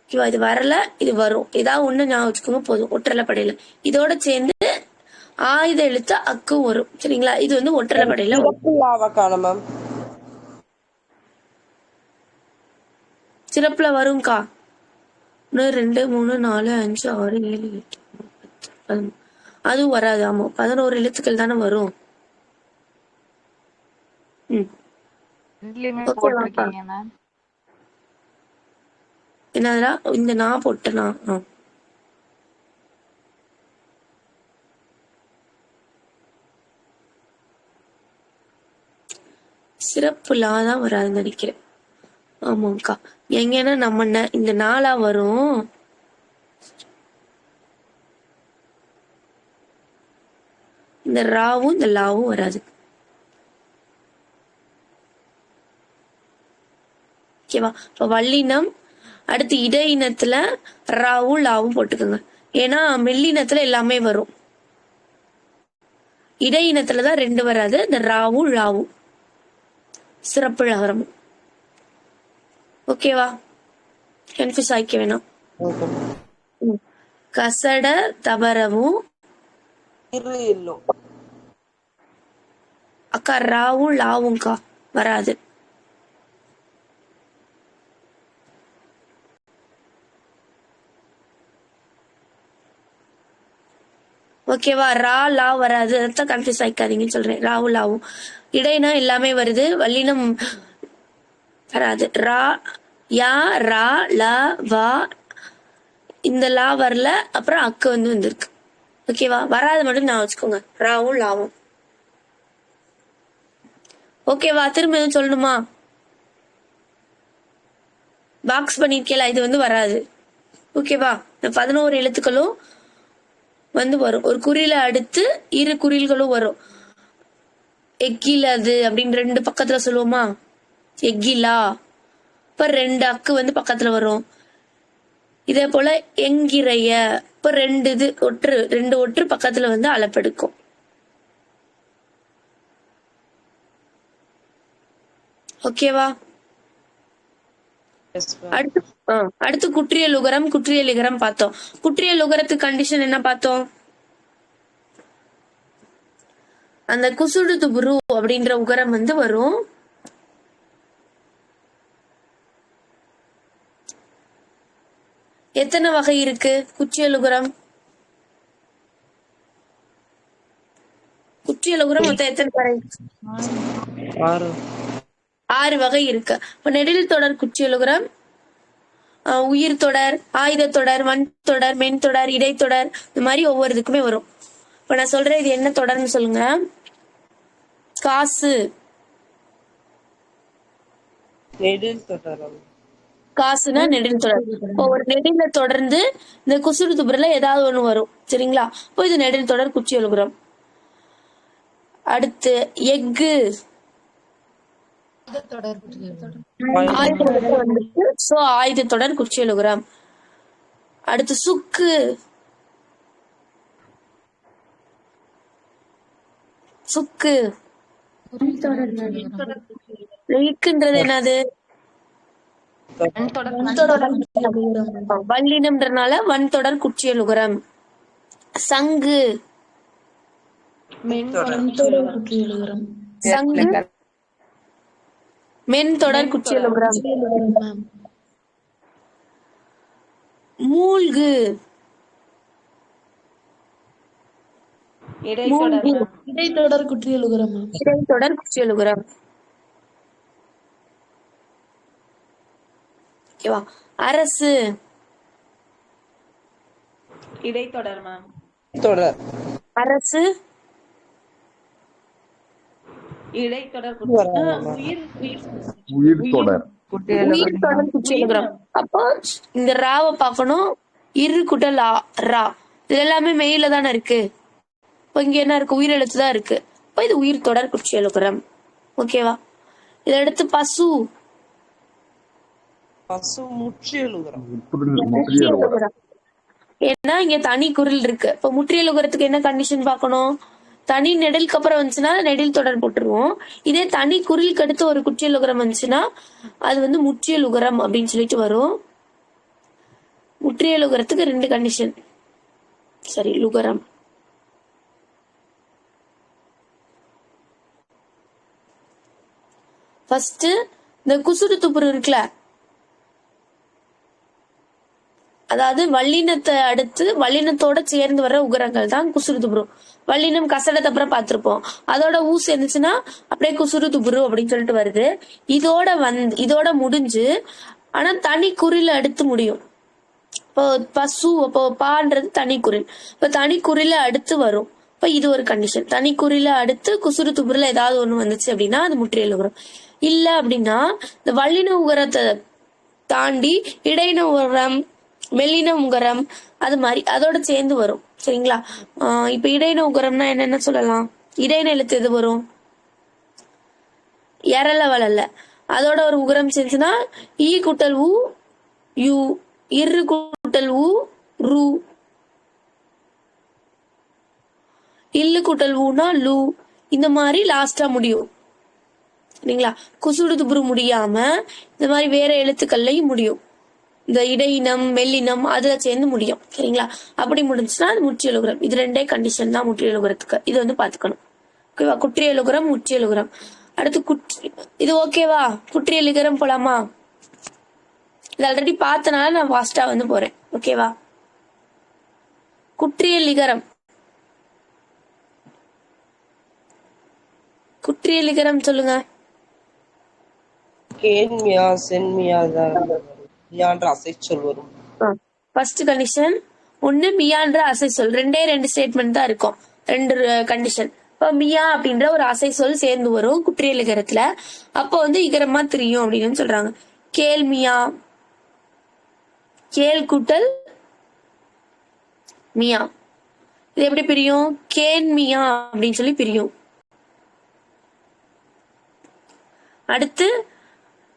ஓகேவா? இது வரல, இது வரும். ஏதாவது ஒண்ணு ஞாபகம் வச்சுக்கோங்க போதும். ஒற்றலை படையில இதோட சேர்ந்து ஆயுத எழுத்து அக்கு வரும். சரிங்களா? இது வந்து ஒற்றலை படையில வரும். சிறப்புல வரும்க்கா. 1 2 3 4 5 6 7 8 10 அதுவும் வராது. ஆமா, 11 எழுத்துக்கள் தானே வரும். என்னதுடா இந்த நான் போட்டனா? சிறப்புலா தான் வராதுன்னு நினைக்கிறேன். ஆமாக்கா. எங்கன்னா நம்ம இந்த நாளா வரும். இந்த ராவும் இந்த லாவும் வராது. ஓகேவா? இப்ப வல்லினம். அடுத்து இடை இனத்துல ராவும் லாவும் போட்டுக்கோங்க. ஏன்னா மெல்லினத்துல எல்லாமே வரும். இடை இனத்துலதான் 2 வராது, இந்த ராவும் லாவும். சிறப்பு ழகரமும். ஓகேவா? கன்ஃபியூஸ் ஆயிக்க வேணாம். கசட தபரவும் அக்கா ராவும் லாவும்க்கா வராது. ஓகேவா? ரா லா வராது. அதான் கன்ஃபியூஸ் ஆயிக்காதீங்கன்னு சொல்றேன். ராவும் லாவும். இடைனா எல்லாமே வருது, வல்லினம் வராது. ரா யா ரா ல வா, இந்த லா வரல, அப்புறம் அக்கு வந்து வந்திருக்கு. ஓகேவா? வராது மட்டும் நான் வச்சுக்கோங்க, ராவும் லாவும். ஓகேவா? திரும்ப எதுவும் சொல்லணுமா? பாக்ஸ் பண்ணிருக்கல, இது வந்து வராது. ஓகேவா? 11 எழுத்துக்களும் வந்து வரும். ஒரு குறியில அடுத்து 2 குறில்களும் வரும். எக்கிலது அப்படின்னு 2 பக்கத்துல சொல்லுவோமா? எக்கிலா. இப்ப 2 அக்கு வந்து பக்கத்துல வரும். இதே போல எங்கிறைய, இப்ப 2 ஒற்று பக்கத்துல வந்து அளப்பெடுக்கும். ஓகேவா? அடுத்து குற்றியல் உகரம், குற்றியல் இகரம் பார்த்தோம். குற்றியல் உகரத்துக்கு கண்டிஷன் என்ன பார்த்தோம்? அந்த குசுடு துபுரு அப்படின்ற உகரம் வந்து வரும். எத்தனை வகை இருக்கு குற்றியல் உகரம்? குற்றியல் உகரம் மொத்தம் எத்தனை வகை? 6 வகை இருக்கு. இப்ப நெடில் தொடர் குற்றியல் உகரம், உயிர் தொடர், ஆயுத தொடர், வன் தொடர், மென் தொடர், இடைத்தொடர், இந்த மாதிரி ஒவ்வொரு இதுக்குமே வரும். இப்ப நான் சொல்றேன், இது என்ன தொடர்னு சொல்லுங்க. காசு, காசுனா நெடில் தொடர். இப்போ ஒரு நெடில தொடர்ந்து இந்த குசுடு துபுரல ஏதாவது ஒண்ணு வரும். சரிங்களா? இப்போ இது நெடில் தொடர் குற்றியல் உகரம். அடுத்து எஃகு, ஆயுத தொடர் குற்றியல் உகரம். அடுத்து சுக்கு, சுக்கு. இக்குன்றது என்னது? வல்லினம்ன்றனால வன் தொடர் குற்றியல் உகரம். சங்கு, சங்கு மென் தொடர் குற்றியல் உகரம். மூழ்கு, இடைத்தொடர் குற்றியல் உகரம். இடைத்தொடர் குற்றியல் உகரம். ஓகேவா? அரசு இடைத்தொடர் மேம். தொடர். அரசு இடைத்தொடர் உயிர் தொடர். உயிர் தொடர் குற்றியலுகரம். அப்போ இந்த ராவை பார்க்கணும். இரு குட்டல் ரா இது எல்லாமே மெயில தானே இருக்கு. இப்போ இங்க என்ன இருக்கு? உயிரெழுத்து தான் இருக்கு. இப்போ இது உயிர் தொடர் குற்றியலுகரம். ஓகேவா? இதை அடுத்து பசு. பசு முற்றியலுகரம். ஏன்னா இங்க தனி குரில் இருக்கு. இப்ப முற்றியலுகரத்துக்கு என்ன கண்டிஷன் பார்க்கணும்? தனி நெடிலுக்கு அப்புறம் வந்துச்சுன்னா நெடில் தொடர் போட்டுருவோம். இதே தனி குரிலுக்கு அடுத்து ஒரு குற்றியலுகரம் வந்துச்சுன்னா அது வந்து முற்றியலுகரம் அப்படின்னு சொல்லிட்டு வரும். முற்றியலுகரத்துக்கு 2 கண்டிஷன். சரி, லுகரம். ஃபர்ஸ்ட் இந்த குசுறு துப்புரு இருக்குல்ல, அதாவது வல்லினத்தை அடுத்து வல்லினத்தோட சேர்ந்து வர்ற உகரங்கள் தான் குசுறு துப்புரு. வல்லினம் கசடத்தை அப்புறம் பார்த்திருப்போம். அதோட ஊ சேர்ந்துச்சுன்னா அப்படியே குசுறு துப்புரு அப்படின்னு சொல்லிட்டு வருது. இதோட முடிஞ்சு ஆனா தனி குறில அடுத்து முடியும். இப்போ பசு, அப்போ பான்றது தனி குரில். இப்ப தனி குறில அடுத்து வரும். இப்ப இது ஒரு கண்டிஷன். தனி குறில அடுத்து குசுறு துப்புருல ஏதாவது ஒண்ணு வந்துச்சு அப்படின்னா அது முற்றியல் உகரம். இல்ல அப்படின்னா இந்த வல்லின உகரத்தை தாண்டி இடையின உகரம், மெல்லின உகரம் அது மாதிரி அதோட சேர்ந்து வரும். சரிங்களா? இப்ப இடையின உகரம்னா என்னென்ன சொல்லலாம்? இடையின எழுத்து எது வரும்? எரல வளல்ல. அதோட ஒரு உகரம் சேர்ந்துச்சுன்னா ஈ குட்டல் ஊ யூ, இரு கூட்டல் ஊ ரு, இல்லு கூட்டல் ஊனா லூ. இந்த மாதிரி லாஸ்டா முடியும். சரிங்களா? குசுடு துப்புரு முடியாம இந்த மாதிரி வேற எழுத்துக்கள்லையும் முடியும். இந்த இடையினம் மெல்லினம் அதுல சேர்ந்து முடியும். சரிங்களா? அப்படி முடிஞ்சுன்னா அது முற்றியலுகரம். இது 2 கண்டிஷன் தான் முற்றியலுகரத்துக்கு. இது வந்து பாத்துக்கணும். ஓகேவா? குற்றியலுகரம், முற்றியலுகரம். அடுத்து இது ஓகேவா? குற்றியலுகரம் போலாமா? இது ஆல்ரெடி பார்த்தனால நான் ஃபாஸ்டா வந்து போறேன். ஓகேவா? குற்றியலிகரம். குற்றியலிகரம் சொல்லுங்க. கேன்மியா சென்மியா மியான்ற அசைச்சொல் வரும். ஃபர்ஸ்ட் கண்டிஷன் ஒண்ணு மியான்ற அசைச்சொல். 2 ஸ்டேட்மெண்ட் தான் இருக்கும். 2 கண்டிஷன். இப்ப மியா அப்படின்ற ஒரு அசைச்சொல் சேர்ந்து வரும் குற்றியலிகரத்துல. அப்போ வந்து இகரமா தெரியும் அப்படின்னு சொல்றாங்க. கேள்மியா, கேள் கூட்டல் மியா. இது எப்படி பிரியும்? கேன்மியா அப்படின்னு சொல்லி பிரியும். அடுத்து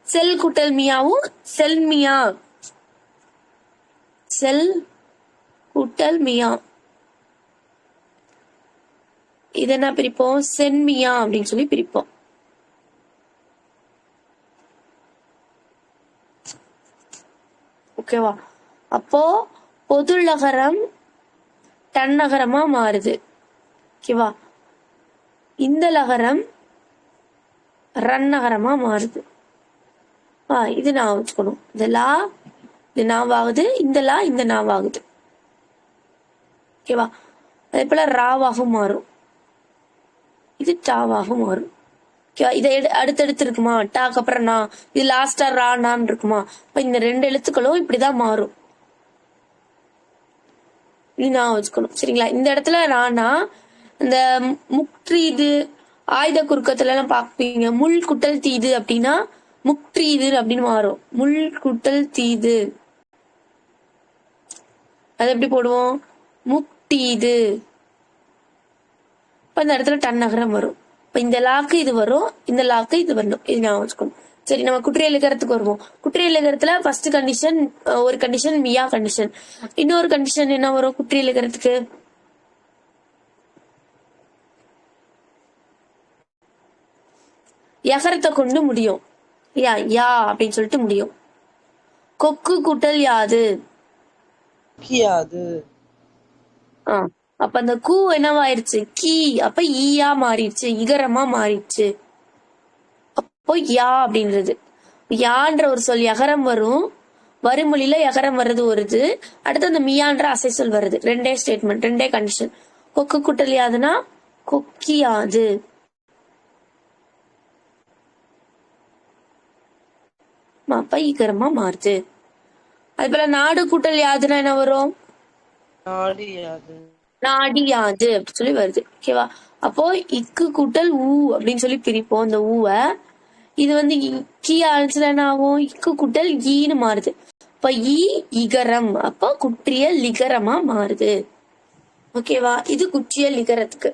செல் கூட்டல் மியாவும் செல்மியா, செல் கூட்டல் மியா. இது என்ன பிரிப்போம்? சென்மியா அப்படின்னு சொல்லி பிரிப்போம். ஓகேவா? அப்போ பொதுளகரம் தன்னகரமா மாறுது. ஓகேவா? இந்த லகரம் ரன்னகரமா மாறுது. இது நான் வச்சுக்கணும். இந்த லா இது நாவாகுது, இந்த லா இந்த நாவாகுது. ஓகேவா? அதே போல ராவாக மாறும், இது டாவாக மாறும். ஓகேவா? இதை அடுத்தடுத்து இருக்குமா? டாக்கு அப்புறம் நான், இது லாஸ்டா ரா நான் இருக்குமா? இப்ப இந்த 2 எழுத்துக்களும் இப்படிதான் மாறும். இது நான் வச்சுக்கணும். சரிங்களா? இந்த இடத்துல ரானா இந்த முக்ரீது ஆயுத குறுக்கத்துல எல்லாம் பாப்பீங்க. முள் குட்டல் தீது அப்படின்னா முக்ரீது அப்படின்னு மாறும். முள் குட்டல் தீது அது எப்படி போடுவோம்? முக்டீது. இப்ப இந்த இடத்துல டன்னகரம் வரும். இப்ப இந்த லாக்கு இது வரும், இந்த லாக்கு இது வரணும். இது நான் வச்சுக்கணும். சரி, நம்ம குற்றியலிகரத்துக்கு வருவோம். குற்றியலிகரத்துல ஃபர்ஸ்ட் கண்டிஷன் ஒரு கண்டிஷன் மியா கண்டிஷன். இன்னொரு கண்டிஷன் என்ன வரும் குற்றியலிகரத்துக்கு? யகரத்தை கொண்டு முடியும். யா அப்படின்னு சொல்லிட்டு முடியும். கொக்கு கூட்டல் யாது. அப்ப அந்த கூ என்னவாயிருச்சு? கீ. அப்ப ஈயா மாறிடுச்சு, இகரமா மாறிடுச்சு. அப்போ யா அப்படின்றது யான்ற ஒரு சொல் யகரம் வரும். வருமொழியில யகரம் வர்றது வருது. அடுத்து அந்த மியான்ற அசை சொல் வருது. 2 ஸ்டேட்மெண்ட், 2 கண்டிஷன். கொக்கு கூட்டல் யாதுன்னா கொக்கியாது. அப்ப இகரமா மாறுது. அது போல நாடு கூட்டல் யாதுன்னா என்ன வரும்? நாடியாது. நாடியாது அப்படி சொல்லி வருது. ஓகேவா? அப்போ இக்கு கூட்டல் ஊ அப்படின்னு சொல்லி பிரிப்போம் இந்த ஊவ. இது வந்து கீ ஆன்சர் என்ன ஆகும்? இக்கு கூட்டல் ஈன்னு மாறுது. அப்ப ஈ இகரம், அப்போ குற்றிய லிகரமா மாறுது. ஓகேவா? இது குற்றிய லிகரத்துக்கு.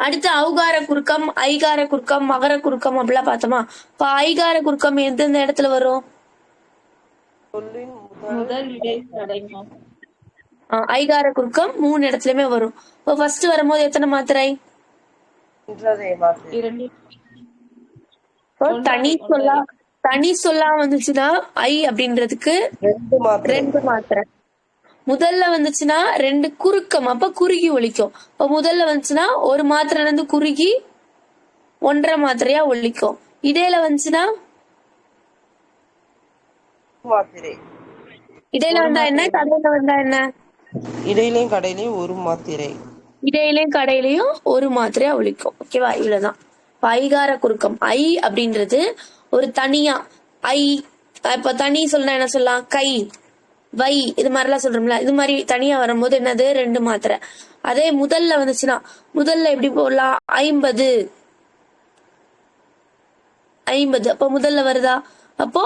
அடுத்து ஔகார குறுக்கம், ஐகார குறுக்கம், மகர குறுக்கம் அப்படிலாம் பார்த்தோமா? இப்ப ஐகார குறுக்கம் எந்தெந்த இடத்துல வரும்? சொல்லின் முதல் இடை கடை மேம். ஐகார குறுக்கம் 3 இடத்துலயுமே வரும். இப்போ ஃபர்ஸ்ட் வரும்போது எத்தனை மாத்திரை? இன்றதே மாத்திரை. இரண்டு இப்போ தனி சொல்லா வந்துச்சுன்னா ஐ அப்படின்றதுக்கு 2 மாத்திரை. முதல்ல வந்துச்சுன்னா 2 குறுக்கம், அப்ப குறுகி ஒலிக்கும். இப்போ முதல்ல வந்துச்சுன்னா 1 மாத்திரை இருந்து குறுகி 1.5 மாத்திரையா ஒலிக்கும். இடையில வந்துச்சுன்னா மாத்திரை. இடையில வந்தா என்ன, கடையில வந்தா என்ன? இடையிலையும் கடையிலையும் 1 மாத்திரை. இடையிலையும் கடையிலையும் 1 மாத்திரையா ஒலிக்கும். ஓகேவா? இவ்வளவுதான் ஐகார குறுக்கம். ஐ அப்படின்றது ஒரு தனியா ஐ, இப்ப தனி சொல்லலாம் என்ன சொல்லலாம்? கை, வை, இது மாதிரிலாம் சொல்றோம்ல, இது மாதிரி தனியா வரும்போது என்னது? 2 மாத்திரை. அதே முதல்ல வந்துச்சுன்னா முதல்ல எப்படி போடலாம்? 50 50, அப்ப முதல்ல வருதா? அப்போ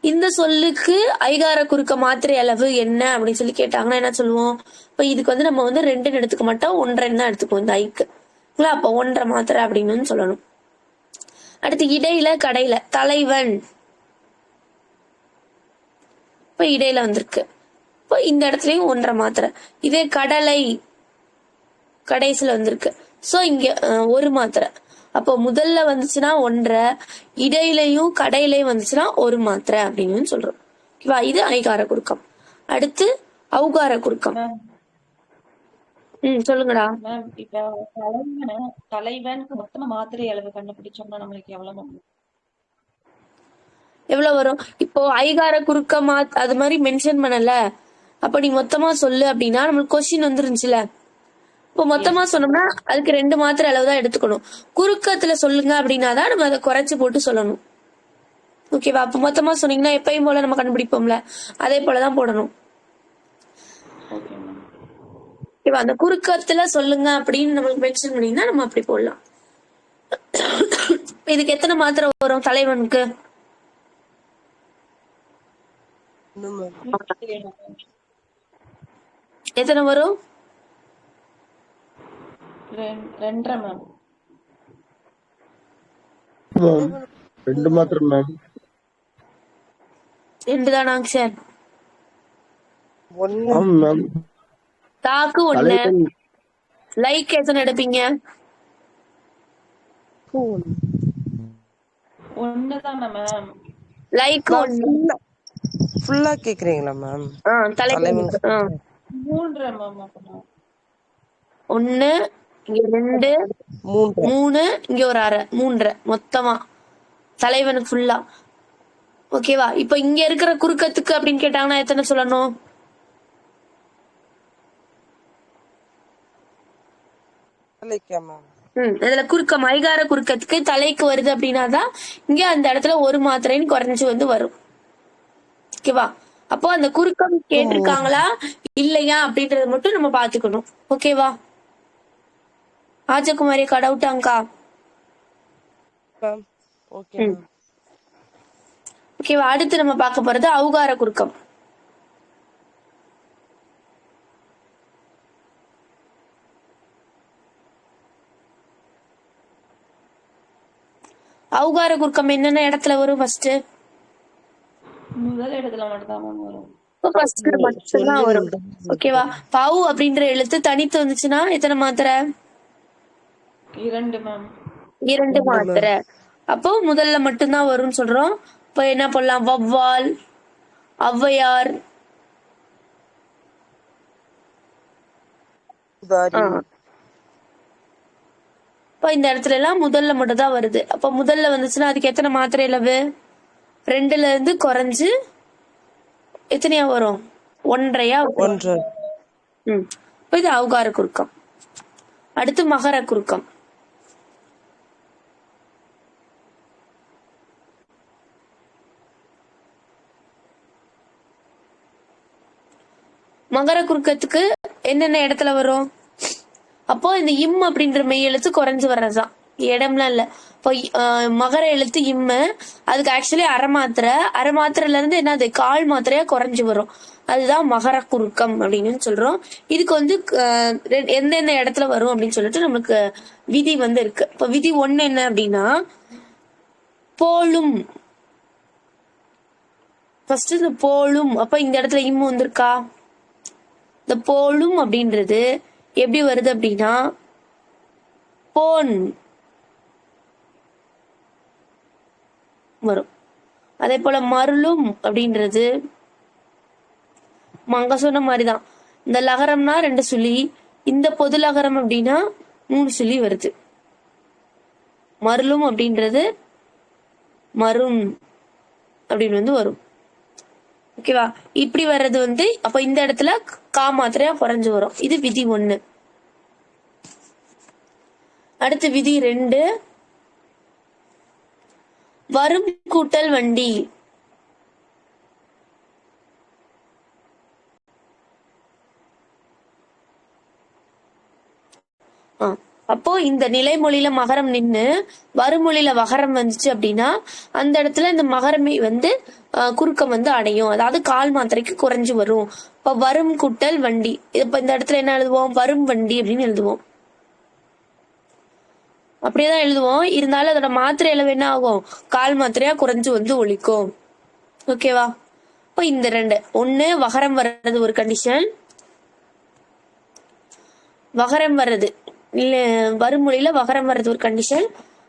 இந்த சொல்லுக்கு ஐகார குறுக்க மாத்திரை அளவு என்ன அப்படின்னு சொல்லி கேட்டாங்கன்னா என்ன சொல்லுவோம்? இப்ப இதுக்கு வந்து நம்ம வந்து 2 எடுத்துக்க மாட்டோம், 1.5 தான் எடுத்துக்குவோம் இந்த ஐக்கு. அப்ப 1.5 மாத்திரை அப்படின்னு சொல்லணும். அடுத்து இடையில கடையில தலைவன், இப்ப இடையில வந்திருக்கு. இப்போ இந்த இடத்துலயும் 1.5 மாத்திரை. இதே கடலை கடைசியில வந்திருக்கு. சோ இங்க 1 மாத்திரை. அப்போ முதல்ல வந்துச்சுன்னா 1.5, இடையிலையும் கடையிலையும் வந்துச்சுன்னா 1 மாத்திரை அப்படின்னு சொல்றோம். ஓகேவா? இது ஐகார குறுக்கம். அடுத்து ஔகார குறுக்கம். சொல்லுங்கடா மேம். இப்ப தலைவனுக்கு மொத்தமா மாத்திரை அளவு கண்டுபிடிச்சோம்னா நம்மளுக்கு எவ்வளவு வரும்? இப்போ ஐகார குறுக்கம் அது மாதிரி மென்ஷன் பண்ணல, அப்ப நீ மொத்தமா சொல்லு அப்படின்னா நம்மளுக்கு கொஸ்டின் வந்துருந்துச்சுல. இப்போ மொத்தமா சொன்னோம்னா அதுக்கு 2 மாத்திரை அளவுதான் எடுத்துக்கணும். குறுக்கத்துல சொல்லுங்க அப்படின்னாதான் நம்ம அதை குறைச்சு போட்டு சொல்லணும். ஓகேவா? அப்ப மொத்தமா சொன்னீங்கன்னா எப்பயும் போல நம்ம கண்டுபிடிப்போம்ல, அதே போலதான் போடணும். ஓகேவா? அந்த குறுக்கத்துல சொல்லுங்க அப்படின்னு நம்மளுக்கு மென்ஷன் பண்ணீங்கன்னா நம்ம அப்படி போடலாம். இதுக்கு எத்தனை மாத்திரை வரும் தலைவனுக்கு? எத்தனை வரும்? 2.5 மேம். 2 மாத்திரை மேம். 2 தானா சார்? 1 மேம். தாக்கு 1, லைக் எத்தனை எடுப்பீங்க? 1 தானே மேம். லைக் 1 ஃபுல்லா கேக்குறீங்களா மேம்? தலைவன் 3 மேம். 1, இங்க 2, 3, இங்க ஒரு அரை, 3.5 மொத்தமா தலைவனுக்கு ஃபுல்லா. ஓகேவா? இப்ப இங்க இருக்கிற குறுக்கத்துக்கு அப்படின்னு கேட்டாங்கன்னா எத்தனை சொல்லணும்? இதுல குறுக்கம் ஐகார குறுக்கத்துக்கு தலைக்கு வருது அப்படின்னாதான் இங்க அந்த இடத்துல 1 மாத்திரைன்னு குறைஞ்சு வந்து வரும். ஓகேவா? அப்போ அந்த குறுக்கம் கேட்டிருக்காங்களா இல்லையா அப்படின்றத மட்டும் நம்ம பாத்துக்கணும். ஓகேவா? ராஜகுமாரி கடவுட்டாங்கா? ஓகேவா? அடுத்து நம்ம பார்க்க போறது ஔகார குறுக்கம். ஔகார குறுக்கம் என்னென்ன இடத்துல வரும்? ஃபர்ஸ்ட் முதல் இடத்துல மட்டும்தான் வரும். மட்டும்தான் வரும். ஓகேவா? பவு அப்படின்ற எழுத்து தனித்து வந்துச்சுன்னா எத்தனை மாத்திரை? 2 மேம். 2 மாத்திரை. அப்போ முதல்ல மட்டும்தான் வரும்னு சொல்றோம். இப்ப என்ன பண்ணலாம்? வவ்வால், ஔவையார், இப்ப இந்த இடத்துல எல்லாம் முதல்ல மட்டும் தான் வருது. அப்ப முதல்ல வந்துச்சுன்னா அதுக்கு எத்தனை மாத்திரை அளவு? 2ல இருந்து குறைஞ்சு எத்தனையா வரும்? 1.5. இப்ப இது ஔகார குறுக்கம். அடுத்து மகர குறுக்கம். மகர குறுக்கத்துக்கு என்னென்ன இடத்துல வரும்? அப்போ இந்த இம் அப்படின்ற மெய் எழுத்து குறைஞ்சு வர்றதுதான், இடம்லாம் இல்ல. இப்போ மகர எழுத்து இம்மு, அதுக்கு ஆக்சுவலி அரை மாத்திரைல இருந்து என்னது கால் மாத்திரையா குறைஞ்சு வரும், அதுதான் மகர குறுக்கம் அப்படின்னு சொல்றோம். இதுக்கு வந்து எந்தெந்த இடத்துல வரும் அப்படின்னு சொல்லிட்டு நம்மளுக்கு விதி வந்து இருக்கு. இப்ப விதி 1 என்ன அப்படின்னா, போலும். ஃபர்ஸ்ட் இந்த போலும், அப்ப இந்த இடத்துல இம்மு வந்திருக்கா? இந்த போலும் அப்படின்றது எப்படி வருது அப்படின்னா, போன் வரும். அதே போல மருளும் அப்படின்றது அங்க சொன்ன மாதிரிதான், இந்த லகரம்னா 2 சுழி, இந்த பொது லகரம் அப்படின்னா 3 சுழி வருது. மருளும் அப்படின்றது மரும் அப்படின்னு வந்து வரும். ஓகேவா? இப்படி வர்றது வந்து அப்ப இந்த இடத்துல கா மாத்திரையா குறைஞ்சு வரும். இது விதி 1. அடுத்து விதி 2, வரும் கூட்டல் வண்டி. அப்போ இந்த நிலைமொழியில மகரம் நின்னு வருமொழியில வகரம் வந்துச்சு அப்படின்னா அந்த இடத்துல இந்த மகரமை வந்து குறுக்கம் வந்து அடையும், அதாவது கால் மாத்திரைக்கு குறைஞ்சு வரும். இப்ப வரும் கூட்டல் வண்டி, இப்ப இந்த இடத்துல என்ன எழுதுவோம்? வரும் வண்டி அப்படின்னு எழுதுவோம். அப்படியேதான் எழுதுவோம். இருந்தாலும் அதோட மாத்திரை அளவு என்ன ஆகும்? கால் மாத்திரையா குறைஞ்சு வந்து ஒலிக்கும். ஓகேவா? இப்போ இந்த 2, 1 வகரம் வர்றது ஒரு கண்டிஷன், வகரம் வர்றது இல்ல வருமொழியில வகரம் வர்றது ஒரு கண்டிஷன்.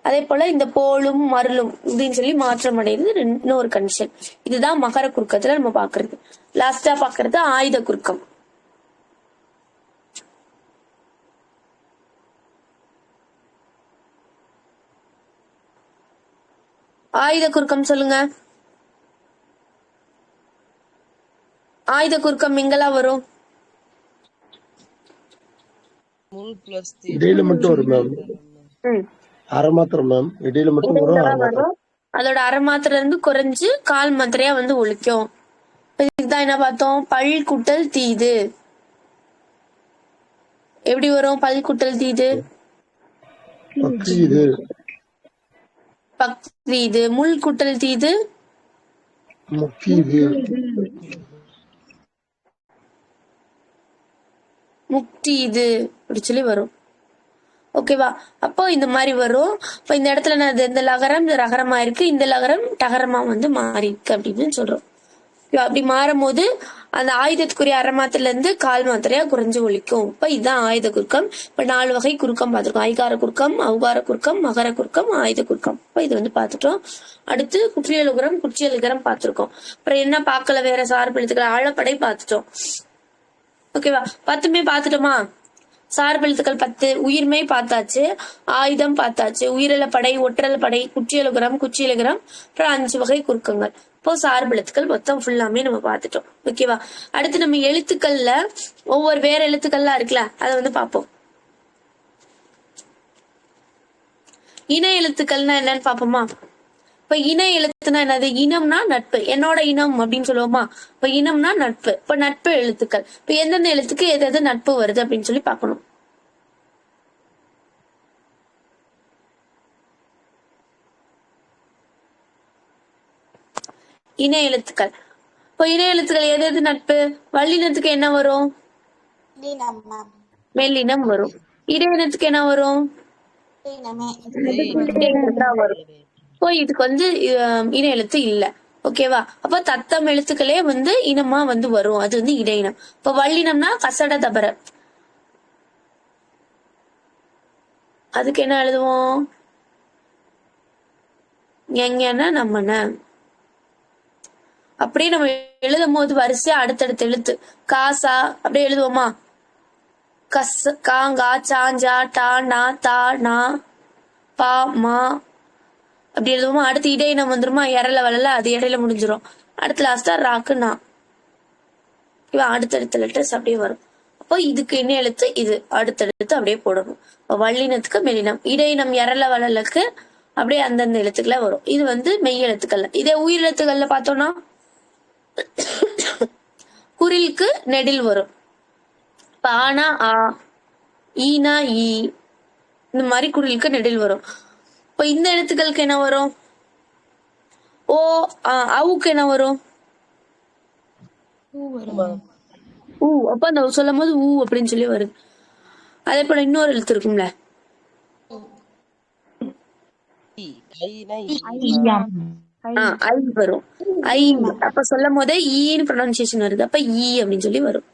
அதே போல இந்த போலும் மருளும் அப்படின்னு சொல்லி மாற்றம் அடைகிறது இன்னொரு கண்டிஷன். இதுதான் மகர குறுக்கத்துல நம்ம பாக்குறது. லாஸ்டா பாக்குறது ஆயுத குறுக்கம். ஆயுத குறுக்கம் சொல்லுங்க. ஆயுத குறுக்கம் எங்கெல்லாம் வரும்? இடையில மட்டும் வரும் மேம், அரை மாத்திரம் மேம், இடையில மட்டும் வரும். அதோட அரை மாத்திரை இருந்து குறைஞ்சு கால் மாத்திரையா வந்து ஒழிக்கும். இதுதான் என்ன பார்த்தோம்? பல் குட்டல் தீது. எப்படி வரும் பல் குட்டல் தீது? பக்ரீது. முள் குட்டல் தீது முக்தீது அப்படி சொல்லி வரும். ஓகேவா? அப்போ இந்த மாதிரி வரும். இப்ப இந்த இடத்துல நான் இந்த லகரம் இந்த ரகரமா இருக்கு, இந்த லகரம் டகரமா வந்து மாறி இருக்கு அப்படின்னு சொல்றோம். அப்படி மாறும் போது அந்த ஆயுதத்துக்குரிய அரை மாத்திரைல இருந்து கால் மாத்திரையா குறைஞ்சு ஒழிக்கும். இப்ப இதுதான் ஆயுத குறுக்கம். இப்ப 4 வகை குறுக்கம் பார்த்திருக்கோம். ஐகார குறுக்கம், ஔகார குறுக்கம், மகர குறுக்கம், ஆயுத குறுக்கம். இப்ப இது வந்து பார்த்துட்டோம். அடுத்து குற்றியலுகரம் குற்றியலுகரம் பார்த்திருக்கோம். அப்புறம் என்ன பார்க்கல வேற சார்பு எழுத்துக்கள்? ஆழப்படை பார்த்துட்டோம். ஓகேவா? 10மே பார்த்துட்டோமா? சார்பு எழுத்துக்கள் 10, உயிர்மை பார்த்தாச்சு, ஆயுதம் பார்த்தாச்சு, உயிரிழ படை, ஒற்றல் படை, குற்றியலுகரம், குற்றியலுகரம், அப்புறம் 5 வகை குறுக்கங்கள். இப்போ சார்பு எழுத்துக்கள் மொத்தம் ஃபுல்லாமே நம்ம பார்த்துட்டோம். ஓகேவா? அடுத்து நம்ம எழுத்துக்கள்ல ஒவ்வொரு வேற எழுத்துக்கள்லாம் இருக்குல்ல, அதை வந்து பார்ப்போம். இணை எழுத்துக்கள்னா என்னன்னு பாப்போமா? இப்ப இணை எழுத்துனா என்னது? இனம்னா நட்பு, என்னோட இனம் அப்படின்னு சொல்லுவோமா? இப்ப இனம்னா நட்பு. இப்ப நட்பு எழுத்துக்கள், இப்ப எந்தெந்த எழுத்துக்கு எது எது நட்பு வருது அப்படின்னு சொல்லி பார்க்கணும். இணை எழுத்துக்கள். இப்ப இணை எழுத்துக்கள் எது எது நட்பு? வல்லினத்துக்கு என்ன வரும்? மெல்லினம் வரும். இடையினத்துக்கு என்ன வரும்? வரும். இப்போ இதுக்கு வந்து இணை எழுத்து இல்ல. ஓகேவா? அப்ப தத்தம் எழுத்துக்களே வந்து இனமா வந்து வரும், அது வந்து இடையினம். இப்ப வல்லினம்னா கசட தபர, அதுக்கு என்ன எழுதுவோம்? எங்கன்னா நம்மன. அப்படியே நம்ம எழுதும் போது வரிசையா அடுத்தடுத்த எழுத்து காசா அப்படியே எழுதுவோமா? கஸ், காங்கா, சாஞ்சா, டா, நா, தா, நா, பா, மா அப்படி எழுதுவோமா? அடுத்து இடையினம் வந்துருமா? இறல வளல, அது இடையில முடிஞ்சிரும். அடுத்து லாஸ்டா ராக்கு, நா. அடுத்தடுத்த லெட்டர்ஸ் அப்படியே வரும். அப்போ இதுக்கு என்ன எழுத்து? இது அடுத்தடுத்து அப்படியே போடணும். வல்லினத்துக்கு மெல்லினம், இடையினம் இறல வளலுக்கு அப்படியே அந்தந்த எழுத்துக்கள வரும். இது வந்து மெய் எழுத்துக்கள்ல. இதே உயிர் எழுத்துக்கள்ல பார்த்தோம்னா குறிலுக்கு நெடில் வரும். இப்ப ஆனா ஆ, ஈனா ஈ, இந்த மாதிரி குரிலுக்கு நெடில் வரும். இப்ப இந்த எழுத்துக்களுக்கு என்ன வரும்? ஓ அவுக்கு என்ன வரும்? ஊ. அப்ப அந்த சொல்லும் போது ஊ அப்படின்னு சொல்லி வருது. அதே போல இன்னொரு எழுத்து இருக்கும்ல, ஐ வரும். ஐ. அப்ப சொல்லும் போதே ஈன்னு ப்ரொனன்சியேஷன் வருது. அப்ப ஈ அப்படின்னு சொல்லி வரும்.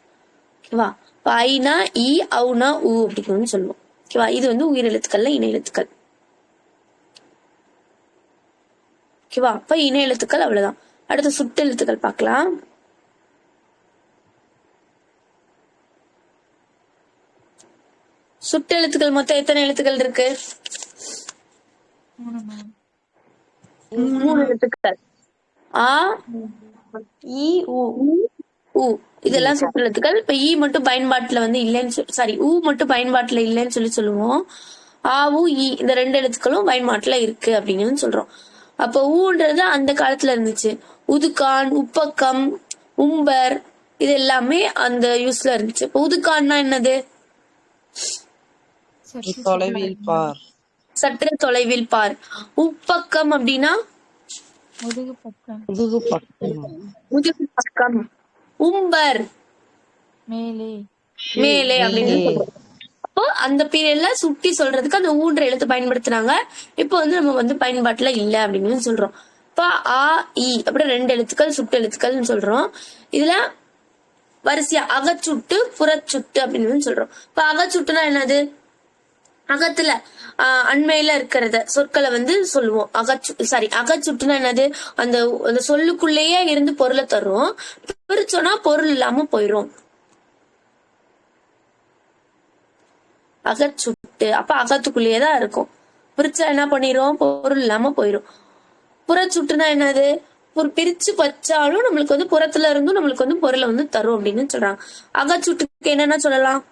ஓகேவா? இப்ப ஐனா ஈ, அவுனா ஊ அப்படின்னு சொல்லுவோம். ஓகேவா? இது வந்து உயிர் எழுத்துக்கள்ல இணை எழுத்துக்கள். ஓகேவா? அப்ப இணை எழுத்துக்கள் அவ்வளவுதான். அடுத்து சுட்டு எழுத்துக்கள் பார்க்கலாம். சுட்டு எழுத்துக்கள் மொத்தம் எத்தனை எழுத்துக்கள் இருக்கு? 3 எழுத்துக்கள். ஆ, ஈ, ஊ. ஊ. இதெல்லாம் சுட்டு எழுத்துக்கள். இப்ப ஈ மட்டும் பயன்பாட்டுல வந்து இல்லைன்னு சாரி, ஊ மட்டும் பயன்பாட்டுல இல்லைன்னு சொல்லி சொல்லுவோம். ஆ, ஊ, ஈ இந்த 2 எழுத்துக்களும் பயன்பாட்டுல இருக்கு அப்படின்னு சொல்றோம். அப்ப ஊன்றது அந்த காலத்துல இருந்துச்சு. உதுக்கான், உப்பக்கம், உம்பர் இது எல்லாமே அந்த யூஸ்ல இருந்துச்சு. இப்ப உதுக்கான்னா என்னது? தொலைவில் பார். சற்று தொலைவில் பார். உப்பக்கம் அப்படின்னா முதுகு பக்கம். முதுகு பக்கம். உம்பர் மேலே. மேலே அப்படின்னு சொல்றோம். அப்போ அந்த பீரியட்ல சுட்டி சொல்றதுக்கு அந்த ஊன்ற எழுத்து பயன்படுத்தினாங்க. இப்போ வந்து நம்ம வந்து பயன்பாட்டுல இல்ல அப்படின்னு சொல்றோம். இப்ப ஆ, ஈ அப்படி 2 எழுத்துக்கள் சுட்டு எழுத்துக்கள்னு சொல்றோம். இதுல வரிசையா அகச்சுட்டு புறச்சுட்டு அப்படின்னு சொல்றோம். இப்ப அகச்சுட்டுனா என்னது? அகத்துல அண்மையில இருக்கிறத சொற்களை வந்து சொல்லுவோம். அகச்சுட்டுனா என்னது? அந்த அந்த சொல்லுக்குள்ளேயே இருந்து பொருளை தரும். பிரிச்சோன்னா பொருள் இல்லாம போயிரும். அகச்சுட்டு அப்ப அகத்துக்குள்ளேயேதான் இருக்கும். பிரிச்சா என்ன பண்ணிரும்? பொருள் இல்லாம போயிரும். புறச்சுட்டுனா என்னது? பிரிச்சு வச்சாலும் நம்மளுக்கு வந்து புறத்துல இருந்தும் நம்மளுக்கு வந்து பொருளை வந்து தரும் அப்படின்னு சொல்றாங்க. அகச்சுட்டுக்கு என்னன்னா சொல்லலாம்?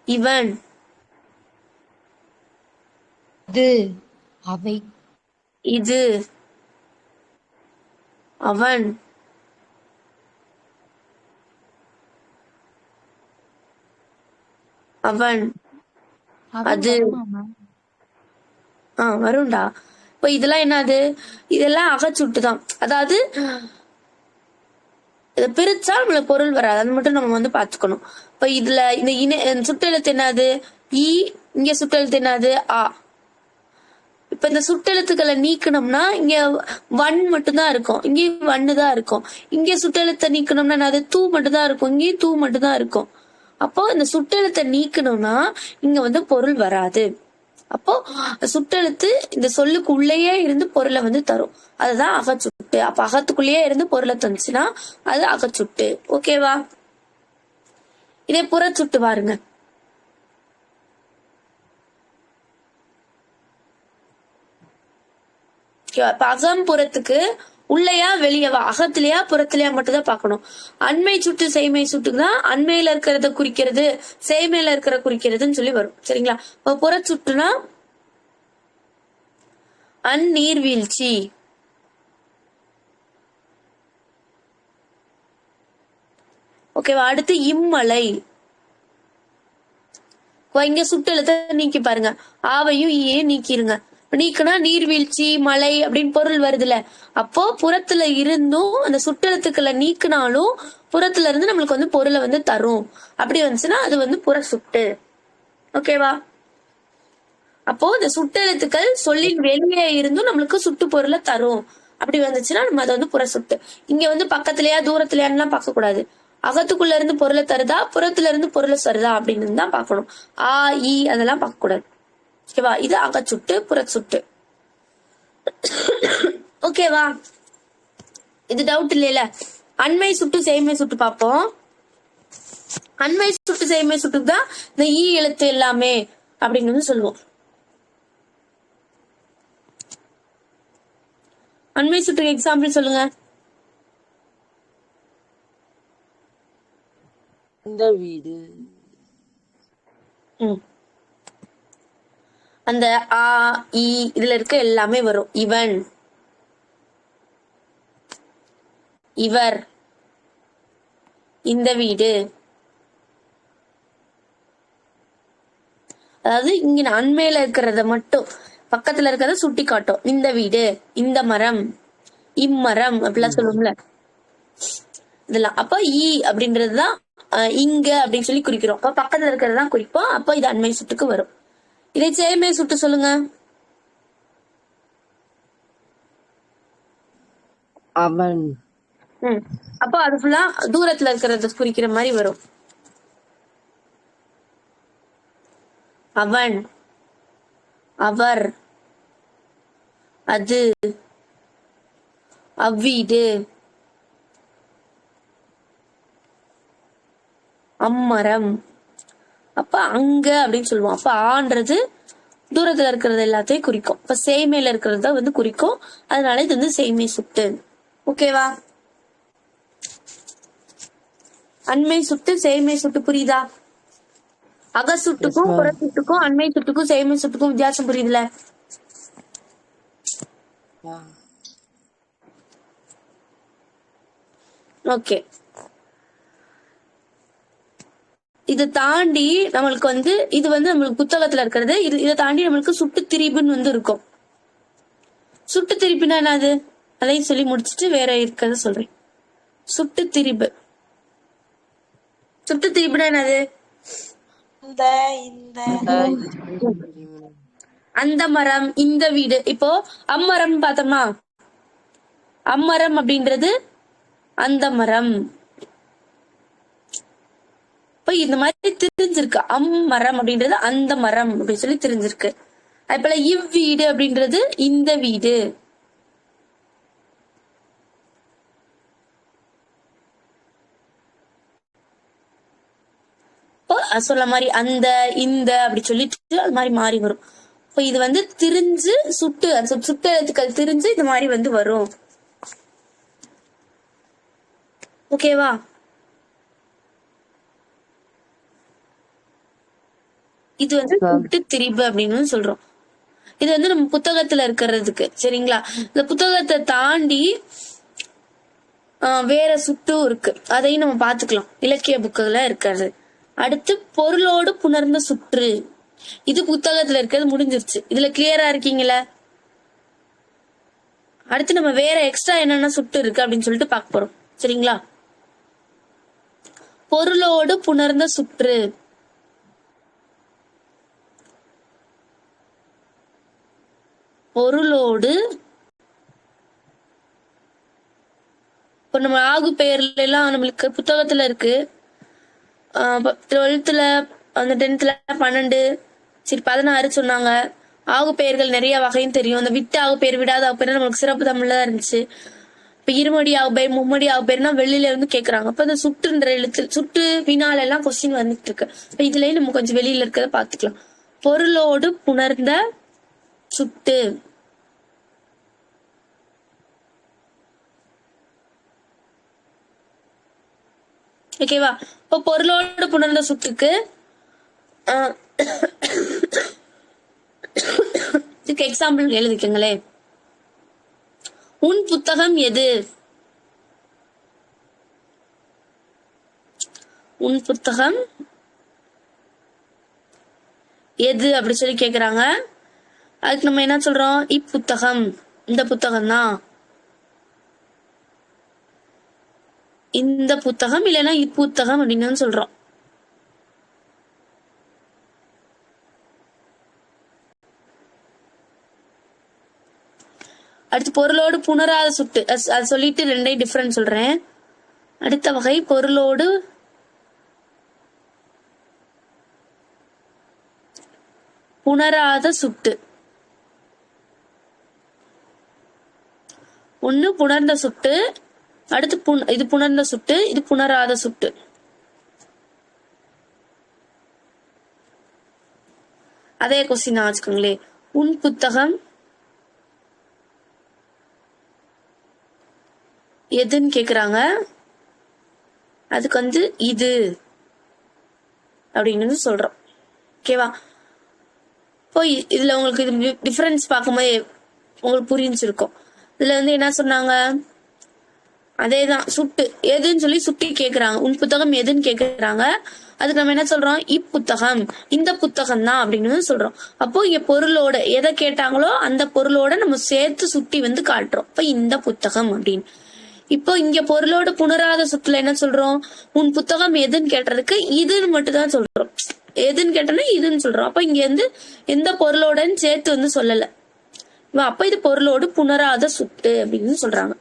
இவன், இது, அவை, இது, அவன், அவன், அது. வரும்டா. இப்ப இதெல்லாம் என்னது? இதெல்லாம் அகச்சுட்டுதான். அதாவது இதை பிரிச்சா நம்மளுக்கு பொருள் வராது. அது மட்டும் நம்ம வந்து பாத்துக்கணும். இப்ப இதுல இந்த சுட்டெழுத்து என்னது? ஈ. இங்க சுட்டெழுத்து என்னது? ஆ. இப்ப இந்த சுட்டெழுத்துக்களை நீக்கணும்னா இங்க வன் மட்டும்தான் இருக்கும், இங்கேயும் வன்னு தான் இருக்கும். இங்க சுட்டெழுத்தை நீக்கணும்னா என்னது? தூ மட்டும்தான் இருக்கும், இங்கேயும் தூ மட்டும்தான் இருக்கும். அப்போ இந்த சுட்டெழுத்தை நீக்கணும்னா இங்க வந்து பொருள் வராது. அப்போ சுட்டெழுத்து இந்த சொல்லுக்கு உள்ளேயே இருந்து பொருளை வந்து தரும். அதுதான் அகச்சுட்டு. அப்ப அகத்துக்குள்ளேயே இருந்து பொருளை தந்துச்சுன்னா அது அகச்சுட்டு. ஓகேவா? இதே புறச்சுட்டு பாருங்க. இப்ப அகம்புறத்துக்கு உள்ளையா வெளியவா, அகத்திலையா புறத்திலையா மட்டும் தான் பாக்கணும். அண்மை சுட்டு செய்மை சுட்டுதான் அண்மையில இருக்கிறத குறிக்கிறது, செய்மையில இருக்கிற குறிக்கிறதுன்னு சொல்லி வரும். சரிங்களா? இப்ப புறச்சுட்டுனா அந்நீர்வீழ்ச்சி, ஓகேவா? அடுத்து இம்மலை. இங்க சுட்டெழுத்த நீக்கி பாருங்க, ஆவையும் ஈயையும் நீக்கிருங்க. நீக்குனா நீர்வீழ்ச்சி, மலை அப்படின்னு பொருள் வருதுல. அப்போ புறத்துல இருந்தும் அந்த சுட்டெழுத்துக்களை நீக்கினாலும் புறத்துல இருந்து நம்மளுக்கு வந்து பொருளை வந்து தரும். அப்படி வந்துச்சுன்னா அது வந்து புற சுட்டு. ஓகேவா? அப்போ இந்த சுட்டெழுத்துக்கள் சொல்லின் வெளியே இருந்தும் நம்மளுக்கு சுட்டு பொருளை தரும். அப்படி வந்துச்சுன்னா நம்ம அதை வந்து புற சுட்டு. இங்க வந்து பக்கத்துலயா தூரத்துலயான்லாம் பார்க்க கூடாது. அகத்துக்குள்ள இருந்து பொருளை தருதா, புறத்துல இருந்து பொருளை தருதா அப்படின்னு தான் பார்க்கணும். ஆ, ஈ அதெல்லாம் பார்க்க கூடாது. ஓகேவா? இது அகச்சுட்டு புறச்சுட்டு. ஓகேவா? இது டவுட் இல்லையில. அண்மை சுட்டு செய்மை சுட்டு பார்ப்போம். அண்மை சுட்டு செய்மை சுட்டுக்கு தான் இந்த ஈ எழுத்து எல்லாமே அப்படின்னு சொல்லுவோம். அண்மை சுட்டுக்கு எக்ஸாம்பிள் சொல்லுங்க. இந்த வீடு. அந்த ஆ, ஈ இதுல இருக்க எல்லாமே வரும். இவன், இவர், இந்த வீடு, அதாவது இங்க அண்மையில இருக்கிறத மட்டும் பக்கத்துல இருக்கிறத சுட்டி காட்டும். இந்த வீடு, இந்த மரம், இம்மரம் அப்படிலாம் சொல்லுவோம்ல இதெல்லாம். அப்ப ஈ அப்படின்றதுதான் இங்க அப்படின்னு சொல்லி குறிக்கிறோம். அப்ப பக்கத்துல இருக்கிறதான் குறிப்போம். அப்ப இது அண்மை சுட்டுக்கு வரும். இதை சேமை சுட்டு சொல்லுங்க. அவன். அப்ப அது ஃபுல்லா தூரத்துல இருக்கிறத குறிக்கிற மாதிரி வரும். அவன், அவர், அது, அவ்வீடு, அம்மரம். அப்ப அங்க அப்படின்னு சொல்லுவோம். அப்ப ஆன்றது தூரத்துல இருக்கிறது எல்லாத்தையும் குறிக்கும். இப்ப சேமையில இருக்கிறத வந்து குறிக்கும். அதனால இது வந்து சேமை சுட்டு. ஓகேவா? அண்மை சுட்டு சேமை சுட்டு புரியுதா? அக சுட்டுக்கும் புற சுட்டுக்கும் அண்மை சுட்டுக்கும் சேமை சுட்டுக்கும் வித்தியாசம் புரியுதுல? ஓகே. இதை தாண்டி நம்மளுக்கு வந்து இது வந்து நம்மளுக்கு புத்தகத்துல இருக்கிறது. இதை தாண்டி நம்மளுக்கு சுட்டு திரிபுன்னு வந்து இருக்கும். சுட்டு திரிப்புனா என்னது அதையும் சொல்லி முடிச்சுட்டு வேற இருக்கிறத சொல்றேன். சுட்டு திரிபு. சுட்டு திரிபுனா என்னது? அந்த மரம், இந்த வீடு. இப்போ அம்மரம் பார்த்தோமா, அம்மரம் அப்படின்றது அந்த மரம். இப்ப இந்த மாதிரி தெரிஞ்சிருக்கு. அம்மரம் அப்படின்றது அந்த மரம் அப்படின்னு சொல்லி தெரிஞ்சிருக்கு. அதுபோல இவ்வீடு அப்படின்றது இந்த வீடு. சொல்ல மாதிரி அந்த இந்த அப்படி சொல்லிட்டு அது மாதிரி மாறி வரும். இப்ப இது வந்து திரிஞ்சு சுட்டு சுட்டு எழுத்துக்கள் திரிஞ்சு இது மாதிரி வந்து வரும். ஓகேவா? இது வந்து சுட்டு திரிபு அப்படின்னு சொல்றோம். இது வந்து நம்ம புத்தகத்துல இருக்கிறதுக்கு சரிங்களா. இந்த புத்தகத்தை தாண்டி வேற சுட்டும் இருக்கு. அதையும் நம்ம பாத்துக்கலாம். இலக்கிய புக்குல இருக்கிறது. அடுத்து பொருளோடு புணர்ந்த சுற்று. இது புத்தகத்துல இருக்கிறது முடிஞ்சிருச்சு. இதுல கிளியரா இருக்கீங்களா? அடுத்து நம்ம வேற எக்ஸ்ட்ரா என்னென்ன சுட்டு இருக்கு அப்படின்னு சொல்லிட்டு பார்க்க போறோம். சரிங்களா? பொருளோடு புணர்ந்த சுற்று. பொருளோடு இப்ப நம்ம ஆகு பெயர்ல எல்லாம் நம்மளுக்கு புத்தகத்துல இருக்கு. 12th அந்த 10th 12 சரி 16 சொன்னாங்க. ஆகு பெயர்கள் நிறைய வகையும் தெரியும். அந்த விட்டு ஆகு பெயர் விடாத ஆகு பெயர் நமக்கு சிறப்பு தமிழ்ல தான் இருந்துச்சு. இப்ப இருமடி ஆகு பெயர் மும்மடி ஆகு பெயர்னா வெளியில இருந்து கேக்குறாங்க. அப்ப அந்த சுட்டுன்ற எழுத்து சுட்டு வினால எல்லாம் கொஸ்டின் வந்துட்டு இருக்கு. இப்ப இதுலயே நம்ம கொஞ்சம் வெளியில இருக்கிறத பாத்துக்கலாம். பொருளோடு புணர்ந்த சுட்டு. ஓகேவா? இப்போ பொருளோடு புணர்ந்த சுட்டுக்கு இதுக்கு எக்ஸாம்பிள் எழுதிக்கங்களே. உன் புத்தகம் எது? உன் புத்தகம் எது அப்படி சொல்லி கேக்குறாங்க. அதுக்கு நம்ம என்ன சொல்றோம்? இப்புத்தகம், இந்த புத்தகம் தான். இந்த புத்தகம் இல்லைன்னா இப்புத்தகம் அப்படின்னு சொல்றோம். அடுத்து பொருளோடு புணராத சுட்டு. அது சொல்லிட்டு ரெண்டையும் டிஃபரன்ஸ் சொல்றேன். அடுத்த வகை பொருளோடு புணராத சுட்டு. ஒண்ணு புணர்ந்த சுட்டு, அடுத்து இது புணர்ந்த சுட்டு, இது புணராத சுட்டு. அதே கொஸ்டின் வச்சுக்கோங்களே. உன் புத்தகம் எதுன்னு கேக்குறாங்க. அதுக்கு வந்து இது அப்படின்னு சொல்றோம். ஓகேவா? இப்போ இதுல உங்களுக்கு இது டிஃபரன்ஸ் பார்க்கும்போது உங்களுக்கு புரிஞ்சிருக்கும். இதுல வந்து என்ன சொன்னாங்க? அதேதான் சுட்டு எதுன்னு சொல்லி சுட்டி கேக்குறாங்க. உன் புத்தகம் எதுன்னு கேக்குறாங்க. அதுக்கு நம்ம என்ன சொல்றோம்? இப்புத்தகம், இந்த புத்தகம் தான் அப்படின்னு சொல்றோம். அப்போ இங்க பொருளோட எதை கேட்டாங்களோ அந்த பொருளோட நம்ம சேர்த்து சுட்டி வந்து காட்டுறோம். இப்ப இந்த புத்தகம் அப்படின்னு. இப்போ இங்க பொருளோட புணராத சுட்டுல என்ன சொல்றோம்? உன் புத்தகம் எதுன்னு கேட்டதுக்கு இதுன்னு மட்டும் தான் சொல்றோம். எதுன்னு கேட்டோம்னா இதுன்னு சொல்றோம். அப்ப இங்க வந்து எந்த பொருளோடன்னு சேர்த்து வந்து சொல்லல. அப்ப இது பொருளோடு புணராத சுட்டு அப்படின்னு சொல்றாங்க.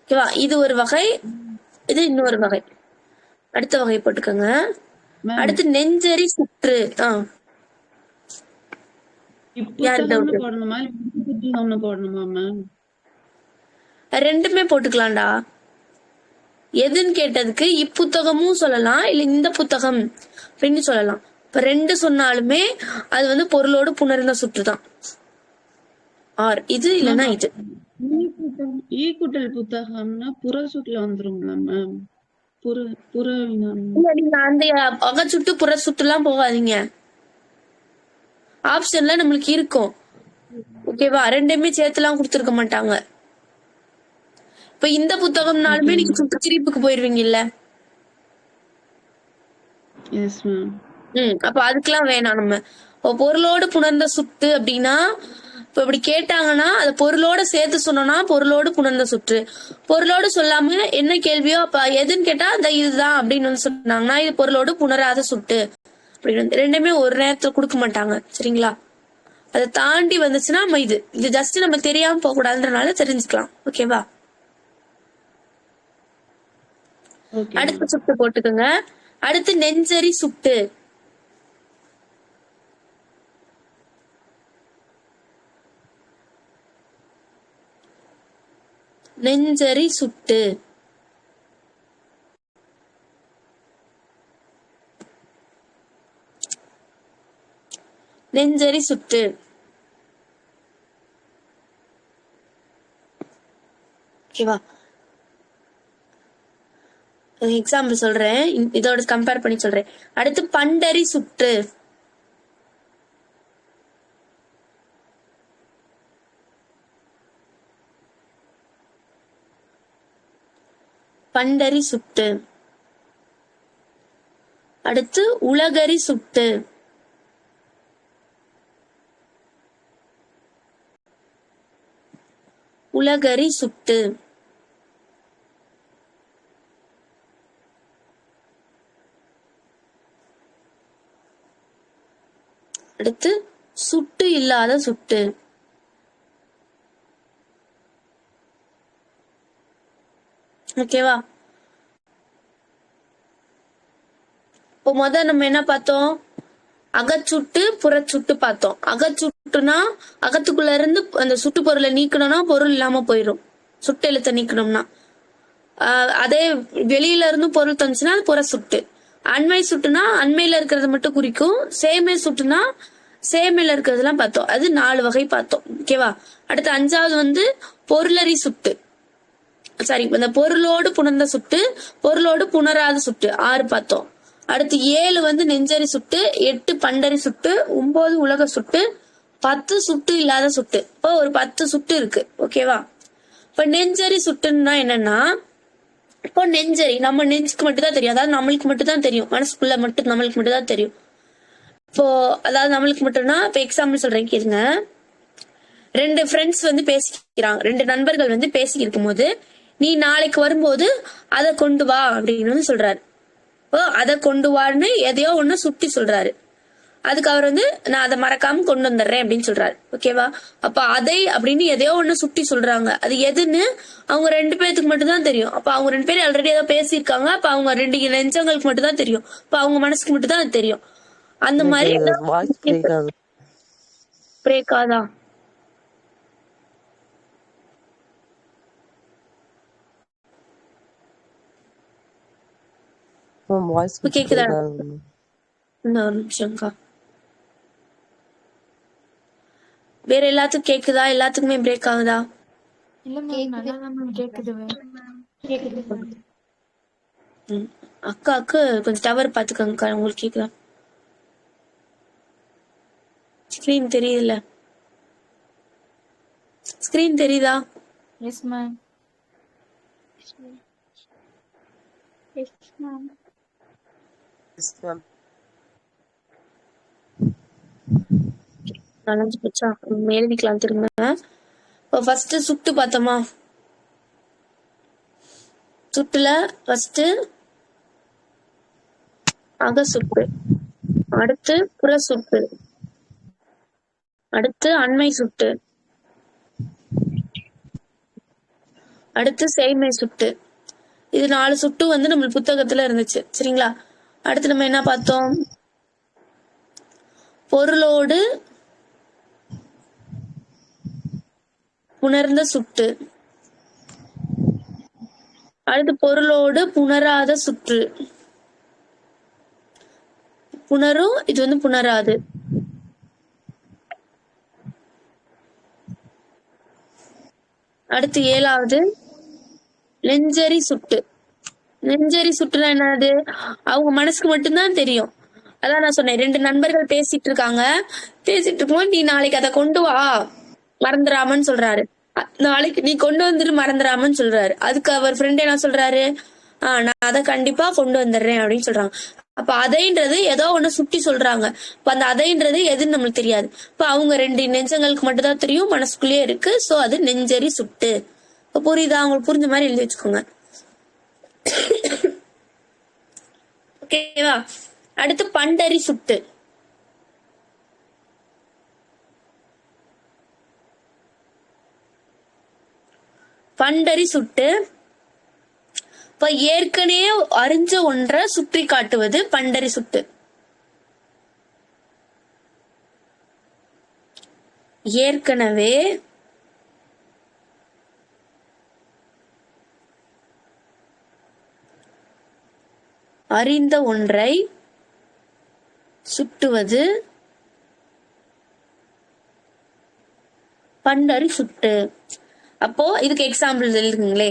ஓகேவா? இது ஒரு வகை, இது இன்னொரு வகை. அடுத்த வகை போட்டுக்கோங்க. அடுத்து நெஞ்சரி சுற்று. ரெண்டுமே போட்டுக்கலாம்டா. எதுன்னு கேட்டதுக்கு இப்புத்தகமும் சொல்லலாம், இல்ல இந்த புத்தகம் அப்படின்னு சொல்லலாம். இப்ப ரெண்டு சொன்னாலுமே அது வந்து பொருளோடு புணர்ந்த சுற்றுதான். ஆர் இது இல்லைன்னா இது. ஈக்குட்டல் புத்தகம்னா புற சுற்றுல வந்துருங்களா மேம்? நீங்க அந்த அகச்சுட்டு புற சுற்றுலாம் போகாதீங்க. ஆப்ஷன்ல நம்மளுக்கு இருக்கும். ஓகேவா? ரெண்டுமே சேர்த்துலாம் கொடுத்துருக்க மாட்டாங்க. இப்ப இந்த புத்தகம்னாலுமே நீங்க சுட்டு திரிப்புக்கு போயிருவீங்கல்ல. அப்ப அதுக்கெல்லாம் வேணாம். நம்ம பொருளோடு புணர்ந்த சுட்டு அப்படின்னா இப்ப இப்படி கேட்டாங்கன்னா அது பொருளோட சேர்த்து சொன்னோம்னா பொருளோடு புணர்ந்த சுற்று. பொருளோடு சொல்லாம என்ன கேள்வியோ அப்ப எதுன்னு கேட்டா அந்த இதுதான் அப்படின்னு வந்து சொன்னாங்கன்னா இது பொருளோடு புணராத சுட்டு அப்படின்னு. ரெண்டுமே ஒரு நேரத்துல கொடுக்க மாட்டாங்க. சரிங்களா? அதை தாண்டி வந்துச்சுன்னா நம்ம இது ஜஸ்ட் நம்ம தெரியாம போக கூடாதுன்றனால தெரிஞ்சுக்கலாம். ஓகேவா? அடுத்த சுட்டு போட்டுக்கோங்க. அடுத்து நெஞ்சரி சுட்டு. நெஞ்சரி சுட்டு. நெஞ்சரி சுட்டு. ஓகேவா? எக்ஸாம்பிள் சொல்றேன், இதோட கம்பேர் பண்ணி சொல்றேன். அடுத்து பண்டரி சுட்டு. பண்டரி சுட்டு. அடுத்து உலகரி சுட்டு. உலகரி சுட்டு. அடுத்து சுட்டு இல்லாத சுட்டு. ஓகேவா? இப்போ நம்ம என்ன பார்த்தோம்? அகச்சுட்டு புறச்சுட்டு பார்த்தோம். அகச்சுட்டுனா அகத்துக்குள்ள இருந்து அந்த சுட்டு பொருளை நீக்கணும்னா பொருள் இல்லாம போயிடும். சுட்டு எழுத்த நீக்கணும்னா. அதே வெளியில இருந்து பொருள் தந்துச்சுன்னா அது புற சுட்டு. அண்மை சுட்டுனா அண்மையில இருக்கிறத மட்டும் குறிக்கும். சேமை சுட்டுனா சேமையில இருக்கிறதெல்லாம் பார்த்தோம். அது 4 வகை பார்த்தோம். ஓகேவா? அடுத்து 5வது வந்து பொருளரி சுட்டு. சாரி, இந்த பொருளோடு புணர்ந்த சுட்டு, பொருளோடு புணராத சுட்டு 6 பார்த்தோம். அடுத்து 7 வந்து நெஞ்சரி சுட்டு, 8 பண்டரி சுட்டு, 9 உலக சுட்டு, 10 சுட்டு இல்லாத சுட்டு. இப்போ ஒரு 10 சுட்டு இருக்கு. ஓகேவா? இப்ப நெஞ்சரி சுட்டுன்னா என்னன்னா, இப்போ நெஞ்சரி நம்ம நெஞ்சுக்கு மட்டும் தான் தெரியும். அதாவது நம்மளுக்கு மட்டும் தான் தெரியும். மனசுக்குள்ள மட்டும் நம்மளுக்கு மட்டும் தான் தெரியும். இப்போ அதாவது நம்மளுக்கு மட்டும்னா இப்ப எக்ஸாம்பிள் சொல்றேன் கேளுங்க. 2 ஃப்ரெண்ட்ஸ் வந்து பேசிக்கிறாங்க. 2 நண்பர்கள் வந்து பேசி இருக்கும் போது நீ நாளைக்கு வரும்போது அதை கொண்டு வா அப்படின்னு வந்து சொல்றாரு. இப்போ அதை கொண்டு வான்னு எதையோ ஒண்ணு சுட்டி சொல்றாரு. அதுக்கு அவர் வந்து நான் அதை மறக்காம கொண்டு வந்துடுறேன் அப்படின்னு சொல்றாரு. ஓகேவா? அப்ப அதை அப்படின்னு எதையோ ஒண்ணு சுட்டி சொல்றாங்க. அது எதுன்னு அவங்க 2 பேருக்கு மட்டும் தான் தெரியும். அப்ப அவங்க 2 பேரும் ஆல்ரெடி ஏதோ பேசியிருக்காங்க. அப்ப அவங்க 2 நெஞ்சங்களுக்கு மட்டும் தான் தெரியும். அப்ப அவங்க மனசுக்கு மட்டும் தான் அது தெரியும். அந்த மாதிரி பிரேக் ஆதா? கேக்குதா? ஒரு நிமிஷம்க்கா. வேற எல்லாத்துக்கும் கேக்குதா? எல்லாத்துக்குமே பிரேக் ஆகுதா? இல்ல மேம், நல்லா தான் மேம் கேக்குது. அக்காக்கு கொஞ்சம் டவர் பாத்துக்கோங்க. உங்களுக்கு கேக்குதா? ஸ்கிரீன் தெரியுதுல்ல? ஸ்கிரீன் தெரியுதா? S ma'am. Yes ma'am. Yes ma'am. நனைஞ்சு போச்சா? எழுதிக்கலாம் திரும்ப. இப்போ ஃபர்ஸ்ட் சுட்டு பார்த்தோமா? சுட்டுல ஃபர்ஸ்ட் அக சுட்டு, அடுத்து புற சுட்டு, அடுத்து அண்மை சுட்டு, அடுத்து செய்மை சுட்டு. இது 4 சுட்டு வந்து நம்ம புத்தகத்துல இருந்துச்சு. சரிங்களா? அடுத்து நம்ம என்ன பார்த்தோம்? பொருளோடு புணர்ந்த சுட்டு, அடுத்து பொருளோடு புணராத சுற்று. புணரும், இது வந்து புணராது. அடுத்து 7வது நெஞ்சரி சுட்டு. நெஞ்சரி சுட்டுனா என்னது? அவங்க மனசுக்கு மட்டும்தான் தெரியும். அதான் நான் சொன்னேன், 2 நண்பர்கள் பேசிட்டு இருக்காங்க. பேசிட்டு இருக்கும்போது நீ நாளைக்கு அதை கொண்டு வா மறந்துடாமன்னு சொல்றாரு. நாளைக்கு நீ கொண்டு வந்துட்டு மறந்துடாமன்னு சொல்றாரு. அதுக்கு அவர் ஃப்ரெண்ட் என்ன சொல்றாரு? நான் அதை கண்டிப்பா கொண்டு வந்துடுறேன் அப்படின்னு சொல்றாங்க. அப்ப அதைன்றது ஏதோ ஒண்ணு சுட்டி சொல்றாங்க. இப்ப அந்த அதைன்றது எதுன்னு நம்மளுக்கு தெரியாது. இப்ப அவங்க 2 நெஞ்சங்களுக்கு மட்டும் தான் தெரியும், மனசுக்குள்ளேயே இருக்கு. சோ அது நெஞ்சரி சுட்டு. இப்ப புரியுதா? அவங்களுக்கு புரிஞ்ச மாதிரி எழுதி வச்சுக்கோங்க. ஓகேவா? அடுத்து பண்டரி சுட்டு. பண்டரி சுட்டு இப்ப ஏற்கனவே அறிஞ்ச ஒன்றை சுற்றி காட்டுவது பண்டரி சுட்டு. ஏற்கனவே அறிந்த ஒன்றை சுட்டுவது பண்டரி சுட்டு. அப்போ இதுக்கு எக்ஸாம்பிள் எழுதுங்களே.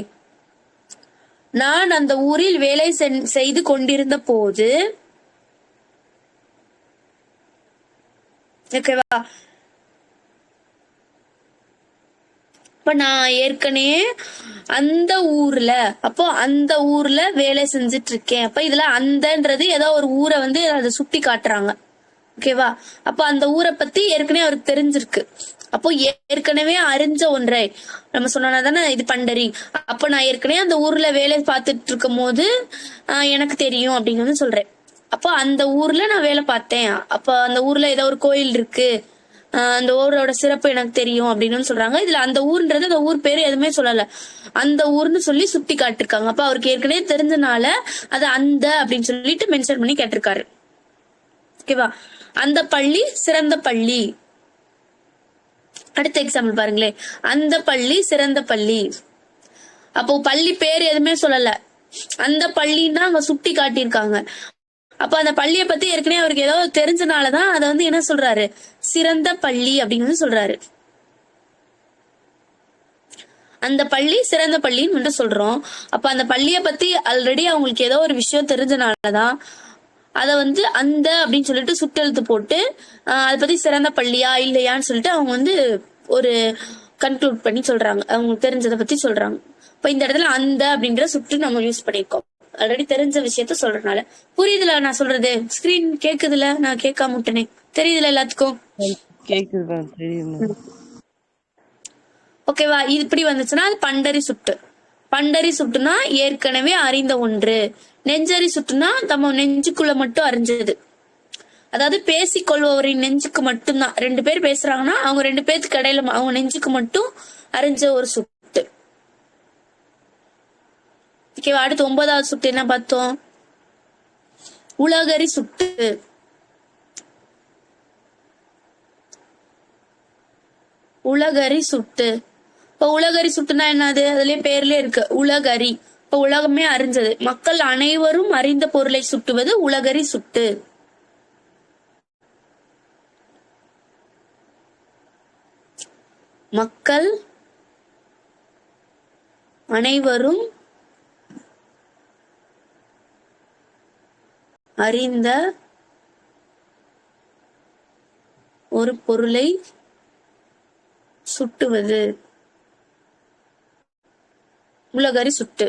நான் அந்த ஊரில் வேலை செய்து கொண்டிருந்த போது, ஓகேவா? இப்ப நான் ஏற்கனவே அந்த ஊர்ல, அப்போ அந்த ஊர்ல வேலை செஞ்சுட்டு இருக்கேன். அப்ப இதுல அந்தன்றது ஏதோ ஒரு ஊரை வந்து அதை சுட்டி காட்டுறாங்க. ஓகேவா? அப்ப அந்த ஊரை பத்தி ஏற்கனவே அவருக்கு தெரிஞ்சிருக்கு. அப்போ ஏற்கனவே அறிஞ்ச ஒன்றை நம்ம சொன்னா தானே இது பண்டரி. அப்ப நான் ஏற்கனவே அந்த ஊர்ல வேலை பார்த்துட்டு இருக்கும் போது எனக்கு தெரியும் அப்படின்னு வந்து சொல்றேன். அப்போ அந்த ஊர்ல நான் வேலை பார்த்தேன். அப்ப அந்த ஊர்ல ஏதோ ஒரு கோயில் இருக்கு, அந்த ஊரோட சிறப்பு எனக்கு தெரியும் அப்படின்னு சொல்றாங்க. இதுல அந்த ஊர்ன்றது அந்த ஊர் பேரு எதுவுமே சொல்லல, அந்த ஊர்னு சொல்லி சுட்டி காட்டிருக்காங்க. அப்ப அவருக்கு ஏற்கனவே தெரிஞ்சனால அது அந்த அப்படின்னு சொல்லிட்டு மென்ஷன் பண்ணி கேட்டிருக்காரு. ஓகேவா? அந்த பள்ளி சிறந்த பள்ளி. அடுத்த எக்ஸாம்பிள் பாருங்களே. அந்த பள்ளி சிறந்த பள்ளி. அப்போ பள்ளி பேர் எதுவுமே சொல்லல, அந்த பள்ளின்னா அங்க சுட்டி காட்டியிருக்காங்க. அப்ப அந்த பள்ளியை பத்தி ஏற்கனவே அவருக்கு ஏதோ தெரிஞ்சனாலதான் அதை வந்து என்ன சொல்றாரு? சிறந்த பள்ளி அப்படின்னு சொல்றாரு. அந்த பள்ளி சிறந்த பள்ளின்னு வந்து சொல்றோம். அப்ப அந்த பள்ளியை பத்தி ஆல்ரெடி அவங்களுக்கு ஏதோ ஒரு விஷயம் தெரிஞ்சனாலதான் அத வந்து அந்த அப்படின்னு சொல்லிட்டு சுட்டெழுத்து போட்டு அதை பத்தி சிறந்த பள்ளியா இல்லையான்னு சொல்லிட்டு அவங்க வந்து ஒரு கன்க்ளூட் பண்ணி சொல்றாங்க, அவங்களுக்கு தெரிஞ்சதை பத்தி சொல்றாங்க. இப்ப இந்த இடத்துல அந்த அப்படின்ற சுட்டு நம்ம யூஸ் பண்ணிருக்கோம், ஆல்ரெடி தெரிஞ்ச விஷயத்த சொல்றதுனால. புரியுதுல நான் சொல்றது? ஸ்கிரீன் கேக்குதுல? நான் கேட்காம விட்டனே. தெரியுதுல எல்லாத்துக்கும்? கேக்குது. ஓகேவா? இது இப்படி வந்துச்சுன்னா அது பண்டரி சுட்டு. பண்டரி சுட்டுனா ஏற்கனவே அறிந்த ஒன்று. நெஞ்சரி சுட்டுனா நம்ம நெஞ்சுக்குள்ள மட்டும் அறிஞ்சது. அதாவது பேசிக்கொள்பவரின் நெஞ்சுக்கு மட்டும்தான். 2 பேர் பேசுறாங்கன்னா அவங்க 2 பேருக்கு இடையில அவங்க நெஞ்சுக்கு மட்டும் அறிஞ்ச ஒரு சுட்டு. ஓகேவா? அடுத்து 9வது சுட்டு என்ன பார்த்தோம்? உலகரி சுட்டு. உலகரி சுட்டு. இப்ப உலகரி சுட்டுனா என்னது? அதுலயே பேர்லயே இருக்கு, உலகரி. இப்ப உலகமே அறிஞ்சது, மக்கள் அனைவரும் அறிந்த பொருளை சுட்டுவது உலகரி சுட்டு. மக்கள் அனைவரும் அறிந்த ஒரு பொருளை சுட்டுவது உலகரி சுட்டு.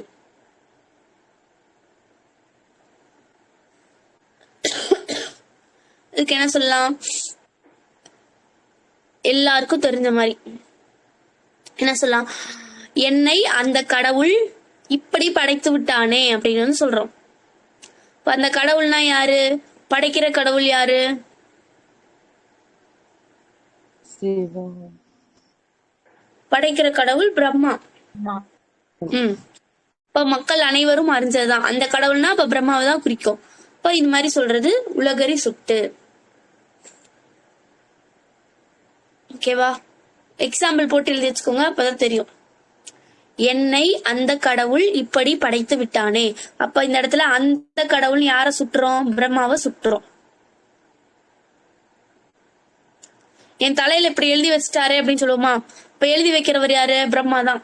இதுக்கு என்ன சொல்லலாம்? எல்லாருக்கும் தெரிஞ்ச மாதிரி என்ன சொல்லலாம்? என்னை அந்த கடவுள் இப்படி படைத்து விட்டானே அப்படின்னு வந்து சொல்றோம். இப்ப அந்த கடவுள்னா யாரு? படைக்கிற கடவுள் யாரு? படைக்கிற கடவுள் பிரம்மா. இப்ப மக்கள் அனைவரும் அறிஞ்சதுதான் அந்த கடவுள்னா இப்ப பிரம்மாவை தான் குறிக்கும். இப்ப இந்த மாதிரி சொல்றது உலகறி சுட்டு. ஓகேவா? எக்ஸாம்பிள் போட்டு எழுதி வச்சுக்கோங்க, அப்பதான் தெரியும். என்னை அந்த கடவுள் இப்படி படைத்து விட்டானே. அப்ப இந்த இடத்துல அந்த கடவுள் யார சுட்டுறோம்? பிரம்மாவை சுட்டுறோம். என் தலையில இப்படி எழுதி வச்சுட்டாரு அப்படின்னு சொல்லுவோமா? இப்ப எழுதி வைக்கிறவர் யாரு? பிரம்மா தான்.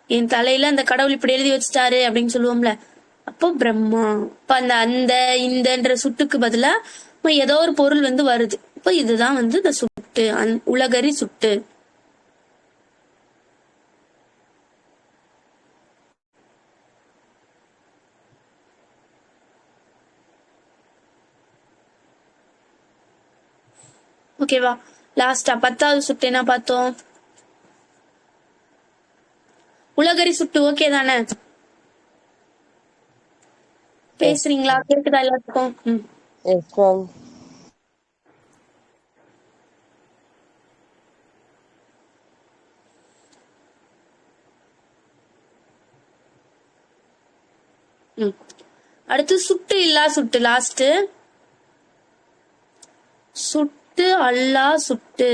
என் தலையில அந்த கடவுள் இப்படி எழுதி வச்சுட்டாரு அப்படின்னு சொல்லுவோம்ல, அப்போ பிரம்மா. இப்ப அந்த இந்தன்ற சுட்டுக்கு பதிலா ஏதோ ஒரு பொருள் வந்து வருது. இப்ப இதுதான் வந்து இந்த சுட்டு, உலகறி சுட்டு. ஓகேவா? லாஸ்டா 10வது சுட்டு என்ன பார்த்தோம்? உலகறி சுட்டு. ஓகே தானே? பேசுறீங்களா? கேக்குதா எல்லாத்துக்கும்? அடுத்து சுட்டு இல்லா சுட்டு. லாஸ்ட் சுட்டு அல்லா சுட்டு.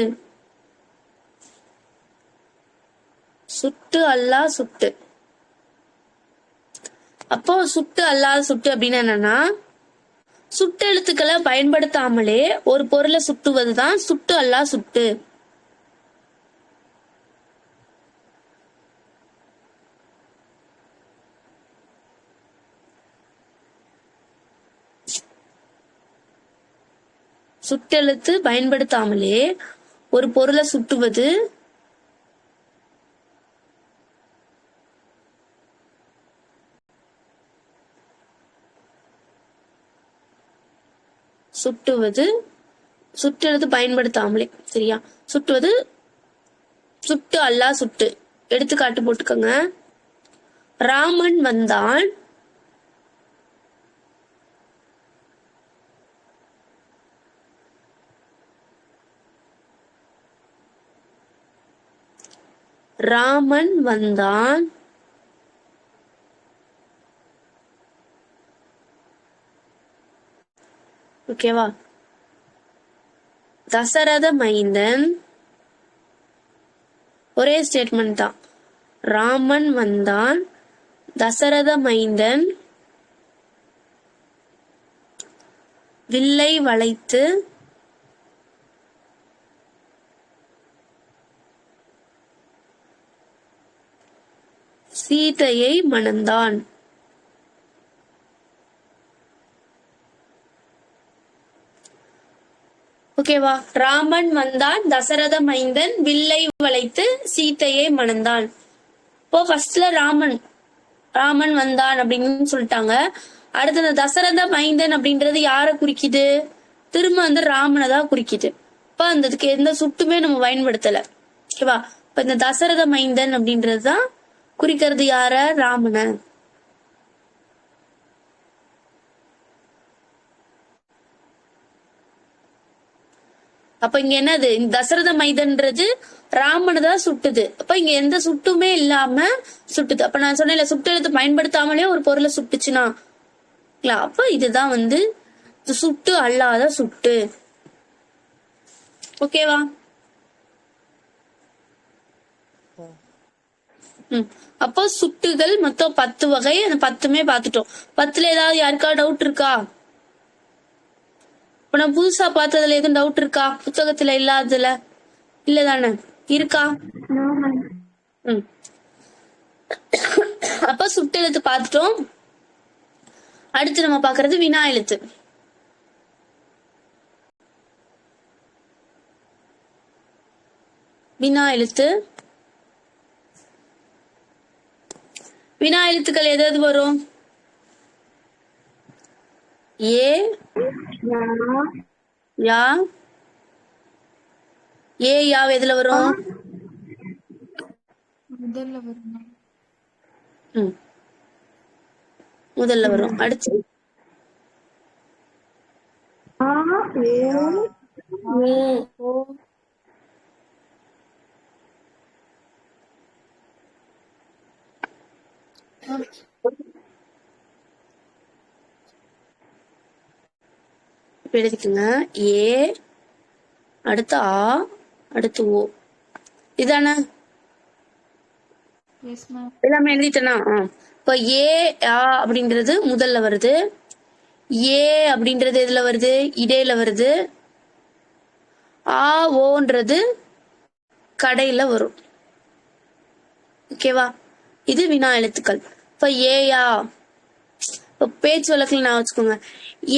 சுட்டு அல்லா சுட்டு. அப்போ சுட்டு அல்லாத சுட்டு அப்படின்னு என்னன்னா, சுட்டு எழுத்துக்களை பயன்படுத்தாமலே ஒரு பொருளை சுட்டுவதுதான் சுட்டு அல்லா சுட்டு. சுட்டெழுத்து பயன்படுத்தாமலே ஒரு பொருளை சுட்டுவது சுட்டெழுத்து பயன்படுத்தாமலே. சரியா? சுட்டுவது சுட்டு அல்லா சுட்டு. எடுத்துக்காட்டு போட்டுக்கோங்க. ராமன் வந்தான், ராமன் வந்தான், ஓகேவா? தசரத மைந்தன், ஒரே ஸ்டேட்மெண்ட் தான். ராமன் வந்தான், தசரத மைந்தன் வில்லை வளைத்து சீதையை மணந்தான். ஓகேவா? ராமன் வந்தான், தசரத மைந்தன் வில்லை வளைத்து சீதையை மணந்தான். இப்போ ஃபர்ஸ்ட்ல ராமன் வந்தான் அப்படின்னு சொல்லிட்டாங்க. அடுத்து இந்த தசரத மைந்தன் அப்படின்றது யார குறிக்குது? திரும்ப வந்து ராமனை தான் குறிக்குது. இப்ப அதுக்கு எந்த சுட்டுமே நம்ம பயன்படுத்தல. ஓகேவா? இப்ப இந்த தசரத மைந்தன் அப்படின்றதுதான் குறிக்கிறது யார? ராமனை. அப்ப இங்க என்னது? இந்த தசரத மைந்தன்றது ராமனை தான் சுட்டுது. அப்ப இங்க எந்த சுட்டுமே இல்லாம சுட்டுது. அப்ப நான் சொன்னேன்ல, சுட்டு எழுத்து பயன்படுத்தாமலே ஒரு பொருளை சுட்டுச்சுன்னா, அப்ப இதுதான் வந்து சுட்டு அல்லாத சுட்டு. ஓகேவா? அப்போ சுட்டுகள் மொத்தம் 10 வகை. அந்த 10மே பார்த்துட்டோம். 10ல ஏதாவது யாருக்கா டவுட் இருக்கா? இப்ப நான் புதுசா பார்த்ததுல எதுவும் டவுட் இருக்கா? புத்தகத்துல இல்லாததுல இல்லதானே? இருக்கா? அப்ப சுட்டெழுத்து பார்த்துட்டோம். அடுத்து நம்ம பாக்குறது வினா எழுத்து. வினா எழுத்து. வினா எழுத்துக்கள் எதாவது வரும்? ஏ யா ஏ யா எதுல வரும்? முதல்ல வரும் மேம். முதல்ல வரும். அடுத்து எழுதிக்குங்க. ஏ அடுத்து ஆ அடுத்து ஓ. இதானே எஸ் மேம். எல்லாமே எழுதிட்டேனா? இப்ப ஏ ஆ அப்படின்றது முதல்ல வருது. ஏ அப்படின்றது எதுல வருது? இடையில வருது. ஆ ஓன்றது கடையில வரும். ஓகேவா? இது வினா எழுத்துக்கள். இப்ப ஏயா, இப்ப பேச்சு வழக்குல நான் வச்சுக்கோங்க.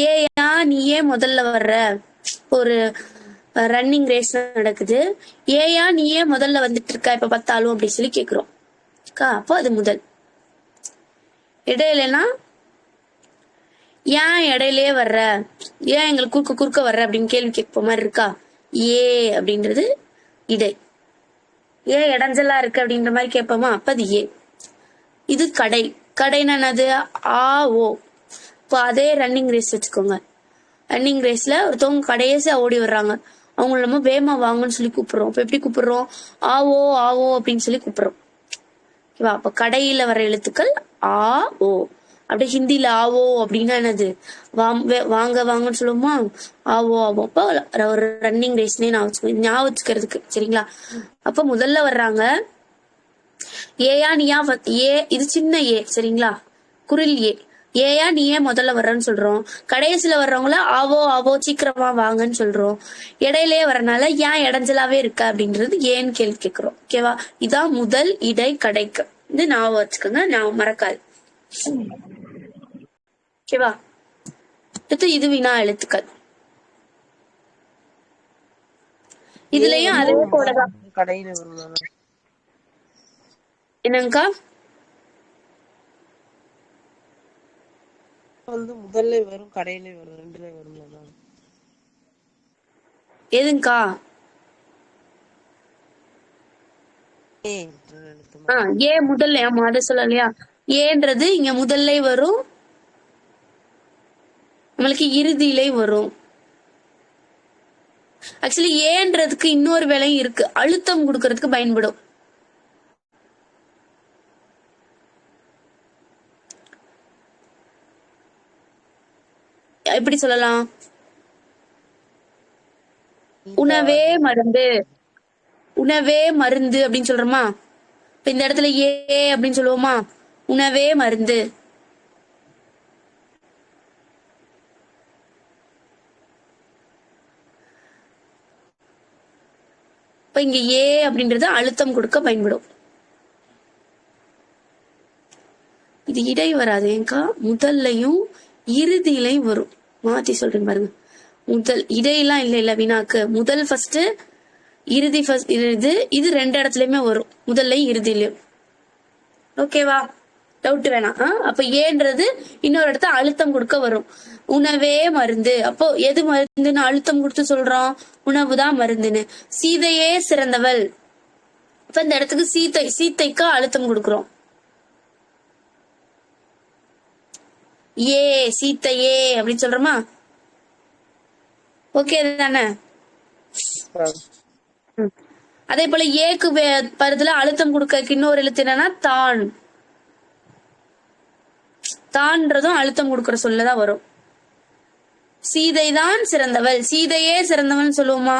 ஏயா நீ ஏன் முதல்ல வர்ற? ஒரு ரன்னிங் ரேஸ் நடக்குது. ஏயா நீ ஏன் முதல்ல வந்துட்டு இருக்க இப்ப பார்த்தாலும் அப்படின்னு சொல்லி கேக்குறோம். அப்போ அது முதல். இடையிலனா ஏன் இடையிலேயே வர்ற, ஏன் எங்களுக்கு குறுக்க குறுக்க வர்ற அப்படின்னு கேள்வி கேட்ப மாதிரி இருக்கா? ஏ அப்படின்றது இடை. ஏன் இடைஞ்சலா இருக்கு அப்படின்ற மாதிரி கேட்போமா? அப்ப அது ஏ. இது கடை. கடைன்னா என்னது? ஆ ஓ. இப்போ அதே ரன்னிங் ரேஸ் வச்சுக்கோங்க. ரன்னிங் ரேஸ்ல ஒருத்தவங்க கடைசியா ஓடி வர்றாங்க. அவங்க நம்ம வேமா வாங்கன்னு சொல்லி கூப்பிடுறோம். அப்ப எப்படி கூப்பிடுறோம்? ஆவோ ஆவோ அப்படின்னு சொல்லி கூப்பிடுறோம். ஓகேவா? அப்ப கடையில வர எழுத்துக்கள் ஆ ஓ. அப்படியே ஹிந்தில ஆவோ அப்படின்னா என்னது? வாங்க வாங்கன்னு சொல்லுவோமா? ஆவோ ஆவோ. அப்ப ஒரு ரன்னிங் ரேஸ்னே ஞாபகம் வச்சுக்கிறதுக்கு. சரிங்களா? அப்ப முதல்ல வர்றாங்க. ஏயா நீயா ஏ, இது சின்ன ஏ. சரிங்களா? குரில் ஏ. ஏயா நீ ஏன் முதல்ல வர்றன்னு சொல்றோம். கடைசியில வர்றவங்கள ஆவோ ஆவோ சீக்கிரமா வாங்கன்னு சொல்றோம். இடையிலேயே வரனால ஏன் இடைஞ்சலாவே இருக்க அப்படின்றது ஏன்னு கேள்வி கேட்கிறோம். ஓகேவா? இதான் முதல் இடை கடைக்கு. இது ஞாபகம் வச்சுக்கோங்க. ஞாபகம் மறக்காது. ஓகேவா? அடுத்து இது வினா எழுத்துக்கள். இதுலயும் அதே போலதான். கடையில வரும். என்னங்கக்கா? வந்து முதல்ல வரும் கடையில வரும் ரெண்டுல வரும். எதுங்கக்கா? ஏ முதல்ல. ஆமா அதை சொல்லலையா? ஏன்றது இங்க முதல்ல வரும், நம்மளுக்கு இறுதியிலே வரும். ஆக்சுவலி ஏன்றதுக்கு இன்னொரு வேலையும் இருக்கு. அழுத்தம் கொடுக்கறதுக்கு பயன்படும். எப்படி சொல்லலாம்? உணவே மருந்து, உணவே மருந்து அப்படின்னு சொல்றோமா? இப்ப இந்த இடத்துல ஏ அப்படின்னு சொல்லுவோமா? உணவே மருந்து. இப்ப இங்க ஏ அப்படின்றது அழுத்தம் கொடுக்க பயன்படும். இது இடை வராது ஏங்கா, முதல்லையும் இறுதியிலையும் வரும். மாத்தி சொல்றேன் பாருங்க. முதல் இடையெல்லாம் இல்ல வினாக்கு. முதல் ஃபர்ஸ்ட், இறுதி ஃபர்ஸ்ட். இது ரெண்டு இடத்துலயுமே வரும், முதல்லையும் இறுதியிலையும். ஓகேவா? டவுட் வேணாம். அப்ப ஏன்றது இன்னொரு இடத்த அழுத்தம் கொடுக்க வரும். உணவே மருந்து. அப்போ எது மருந்துன்னு அழுத்தம் கொடுத்து சொல்றோம்? உணவுதான் மருந்துன்னு. சீதையே சிறந்தவள். இப்ப இந்த இடத்துக்கு சீத்தை, சீத்தைக்கு அழுத்தம் கொடுக்கிறோம். ஏ சீத்தையே அப்படின்னு சொல்றோமா? ஓகே தானே? அதே போல ஏக்கு பருதுல அழுத்தம் கொடுக்க இன்னொரு எழுத்து என்னன்னா தான். தான்றதும் அழுத்தம் கொடுக்கற சொல்லதான் வரும். சீதை தான் சிறந்தவள், சீதையே சிறந்தவள் சொல்லுவோமா?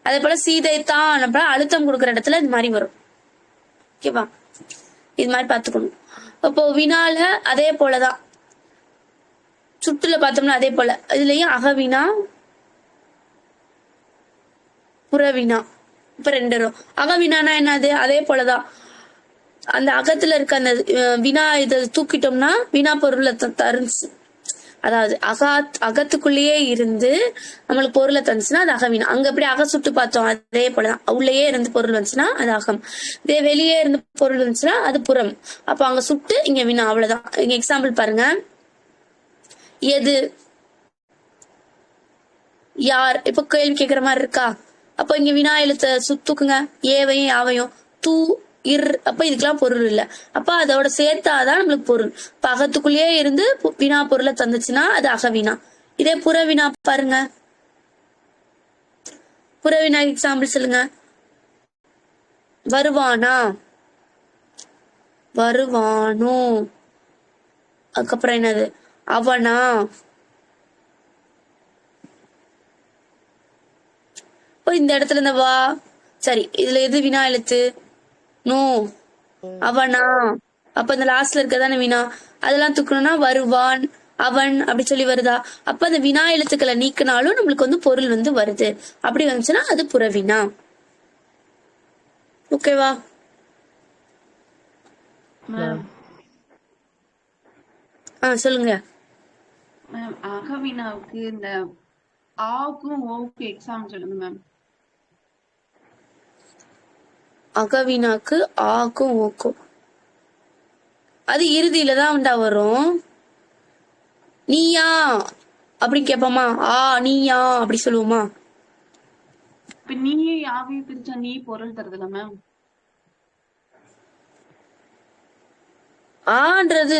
அதே போல சீதை தான் அப்புறம் அழுத்தம் கொடுக்கற இடத்துல இது மாதிரி வரும். ஓகேவா? இது மாதிரி பாத்துக்கணும். அப்போ வினால அதே போலதான். சுட்டுல பார்த்தோம்னா அதே போல. இதுலயும் அகவினா புறவினா. இப்ப ரெண்டு வரும். அகவினானா என்னது? அதே போலதான். அந்த அகத்துல இருக்க அந்த வினா இதை தூக்கிட்டோம்னா வினா பொருளை தருச்சு. அதாவது அகத்துக்குள்ளேயே இருந்து நம்மளுக்கு பொருளை தந்துச்சுன்னா அது அகவினா. அங்க எப்படி அக சுட்டு பார்த்தோம், அதே போலதான். உள்ளேயே இருந்து பொருள் வந்துச்சுன்னா அது அகம். இதே வெளியே இருந்து பொருள் வந்துச்சுன்னா அது புறம். அப்ப அங்க சுட்டு இங்க வினா. அவ்வளவுதான். இங்க எக்ஸாம்பிள் பாருங்க. எது, யார். இப்ப கேள்வி கேட்கிற மாதிரி இருக்கா? அப்ப இங்க வினா எழுத்த தூக்குங்க, ஏவையும் யாவையும். தூ இர், அப்ப இதுக்கெல்லாம் பொருள் இல்ல. அப்ப அதோட சேர்த்தாதான் நம்மளுக்கு பொருள். இப்ப அகத்துக்குள்ளேயே இருந்து வினா பொருளை தந்துச்சுன்னா அது அகவினா. இதே புறவினா பாருங்க, புறவினா எக்ஸாம்பிள் சொல்லுங்க. வருவானா, வருவானோ, அதுக்கப்புறம் என்னது, அவனா. இப்போ இந்த இடத்துல இந்த வா, சரி, இதுல எது வினா எழுத்து? நோ, அவனா. அப்ப இந்த லாஸ்ட்ல இருக்கதானே வினா, அதெல்லாம் தூக்கணும்னா வருவான், அவன் அப்படி சொல்லி வருதா? அப்ப அந்த வினா எழுத்துக்களை நீக்கினாலும் நம்மளுக்கு வந்து பொருள் வந்து வருது. அப்படி வந்துச்சுன்னா அது புறவினா. ஓகேவா? மேம் சொல்லுங்க. மேம் அகவினாவுக்கு இந்த ஆவுக்கும் ஓவுக்கும் எக்ஸாம்பிள் சொல்லுங்க மேம். அகவினாக்கு ஆக்கும் ஓக்கும் அது இறுதியில தான் உண்டா வரும். நீயா அப்படின்னு கேட்போமா? நீயா அப்படி சொல்லுவோமா? இப்ப நீயே யாவையும் பிரிச்சா நீ பொருள் தருதுல மேம். ஆன்றது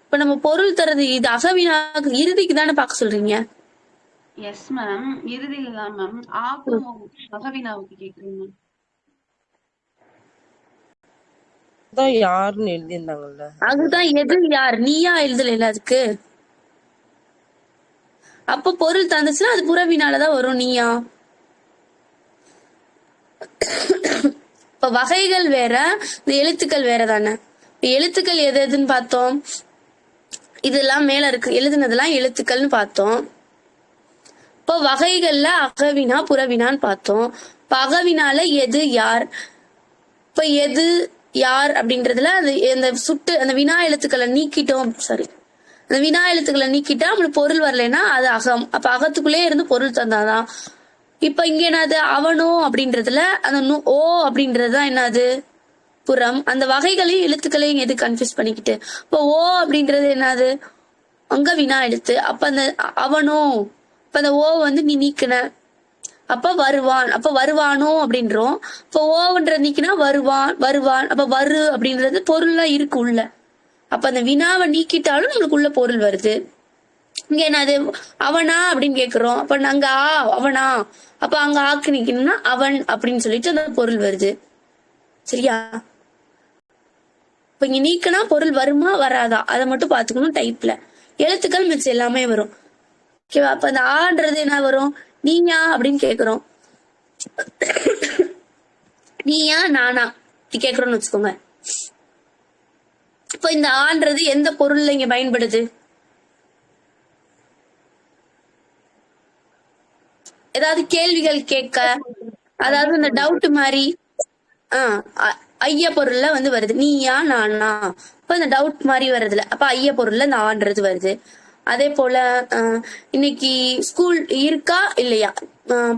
இப்ப நம்ம பொருள் தரது, இது அகவினாக்கு இறுதிக்கு தானே பார்க்க சொல்றீங்க? எஸ் மேம், இறுதியில தான் மேம். ஆக்கும் அகவினாவுக்கு கேக்குறேன் மேம். யாருன்னு எழுதியிருந்தாங்கல்ல, அதுதான் எது யார், நீயா எழுதல அதுக்கு. அப்ப பொருள் தந்துச்சுன்னா அது புறவினாலதான் வரும், நீயா. இப்ப வகைகள் வேற, இந்த எழுத்துக்கள் வேற தானே. இப்ப எழுத்துக்கள் எது எதுன்னு பார்த்தோம், இதெல்லாம் மேல இருக்கு எழுதுனதெல்லாம் எழுத்துக்கள்னு பார்த்தோம். இப்போ வகைகள்ல அகவினா புறவினான்னு பார்த்தோம். இப்ப அகவினால எது யார், இப்ப எது யார் அப்படின்றதுல அந்த அந்த வினா எழுத்துக்களை நீக்கிட்டோம். சரி, அந்த வினா எழுத்துக்களை நீக்கிட்டா நம்மளுக்கு பொருள் வரலைன்னா அது அகம். அப்ப அகத்துக்குள்ளே இருந்து பொருள் தந்தாதான். இப்ப இங்க என்னது, அவனோ அப்படின்றதுல அந்த ஓ அப்படின்றதுதான் என்னது, புறம். அந்த வகைகளையும் எழுத்துக்களையும் எது கன்ஃபியூஸ் பண்ணிக்கிட்டு. இப்போ ஓ அப்படின்றது என்னது, அங்க வினா எழுத்து. அப்ப அந்த அவனோ, இப்ப அந்த ஓ வந்து நீ நீக்கின, அப்ப வருவான், அப்ப வருவானோ அப்படின்றோம். இப்ப ஓவன்ற நீக்கினா வருவான், வருவான். அப்ப வரு அப்படின்றது பொருள்லாம் இருக்கு உள்ள. அப்ப அந்த வினாவை நீக்கிட்டாலும் நம்மளுக்கு உள்ள பொருள் வருது. இங்க என்னது, அவனா அப்படின்னு கேக்குறோம். அப்ப நாங்க அவனா, அப்ப அங்க ஆக்கு நிக்கணும்னா அவன் அப்படின்னு சொல்லிட்டு அந்த பொருள் வருது. சரியா? இப்ப இங்க நீக்கினா பொருள் வருமா வராதா அதை மட்டும் பாத்துக்கணும். டைப்ல எழுத்துக்கள் மிச்சம் எல்லாமே வரும். ஓகேவா? அப்ப அந்த ஆன்றது என்ன வரும், நீயா அப்படின்னு கேக்குறோம். நீயா நானா கேக்குறோம்னு வச்சுக்கோங்க. இப்ப இந்த ஆன்றது எந்த பொருள்ல இங்க பயன்படுது? ஏதாவது கேள்விகள் கேட்க, அதாவது இந்த டவுட் மாதிரி ஐய பொருள்ல வந்து வருது, நீயா நானா. இப்ப இந்த டவுட் மாதிரி வருதுல, அப்ப ஐய பொருள்ல இந்த ஆன்றது வருது. அதே போல இன்னைக்கு ஸ்கூல் இருக்கா இல்லையா,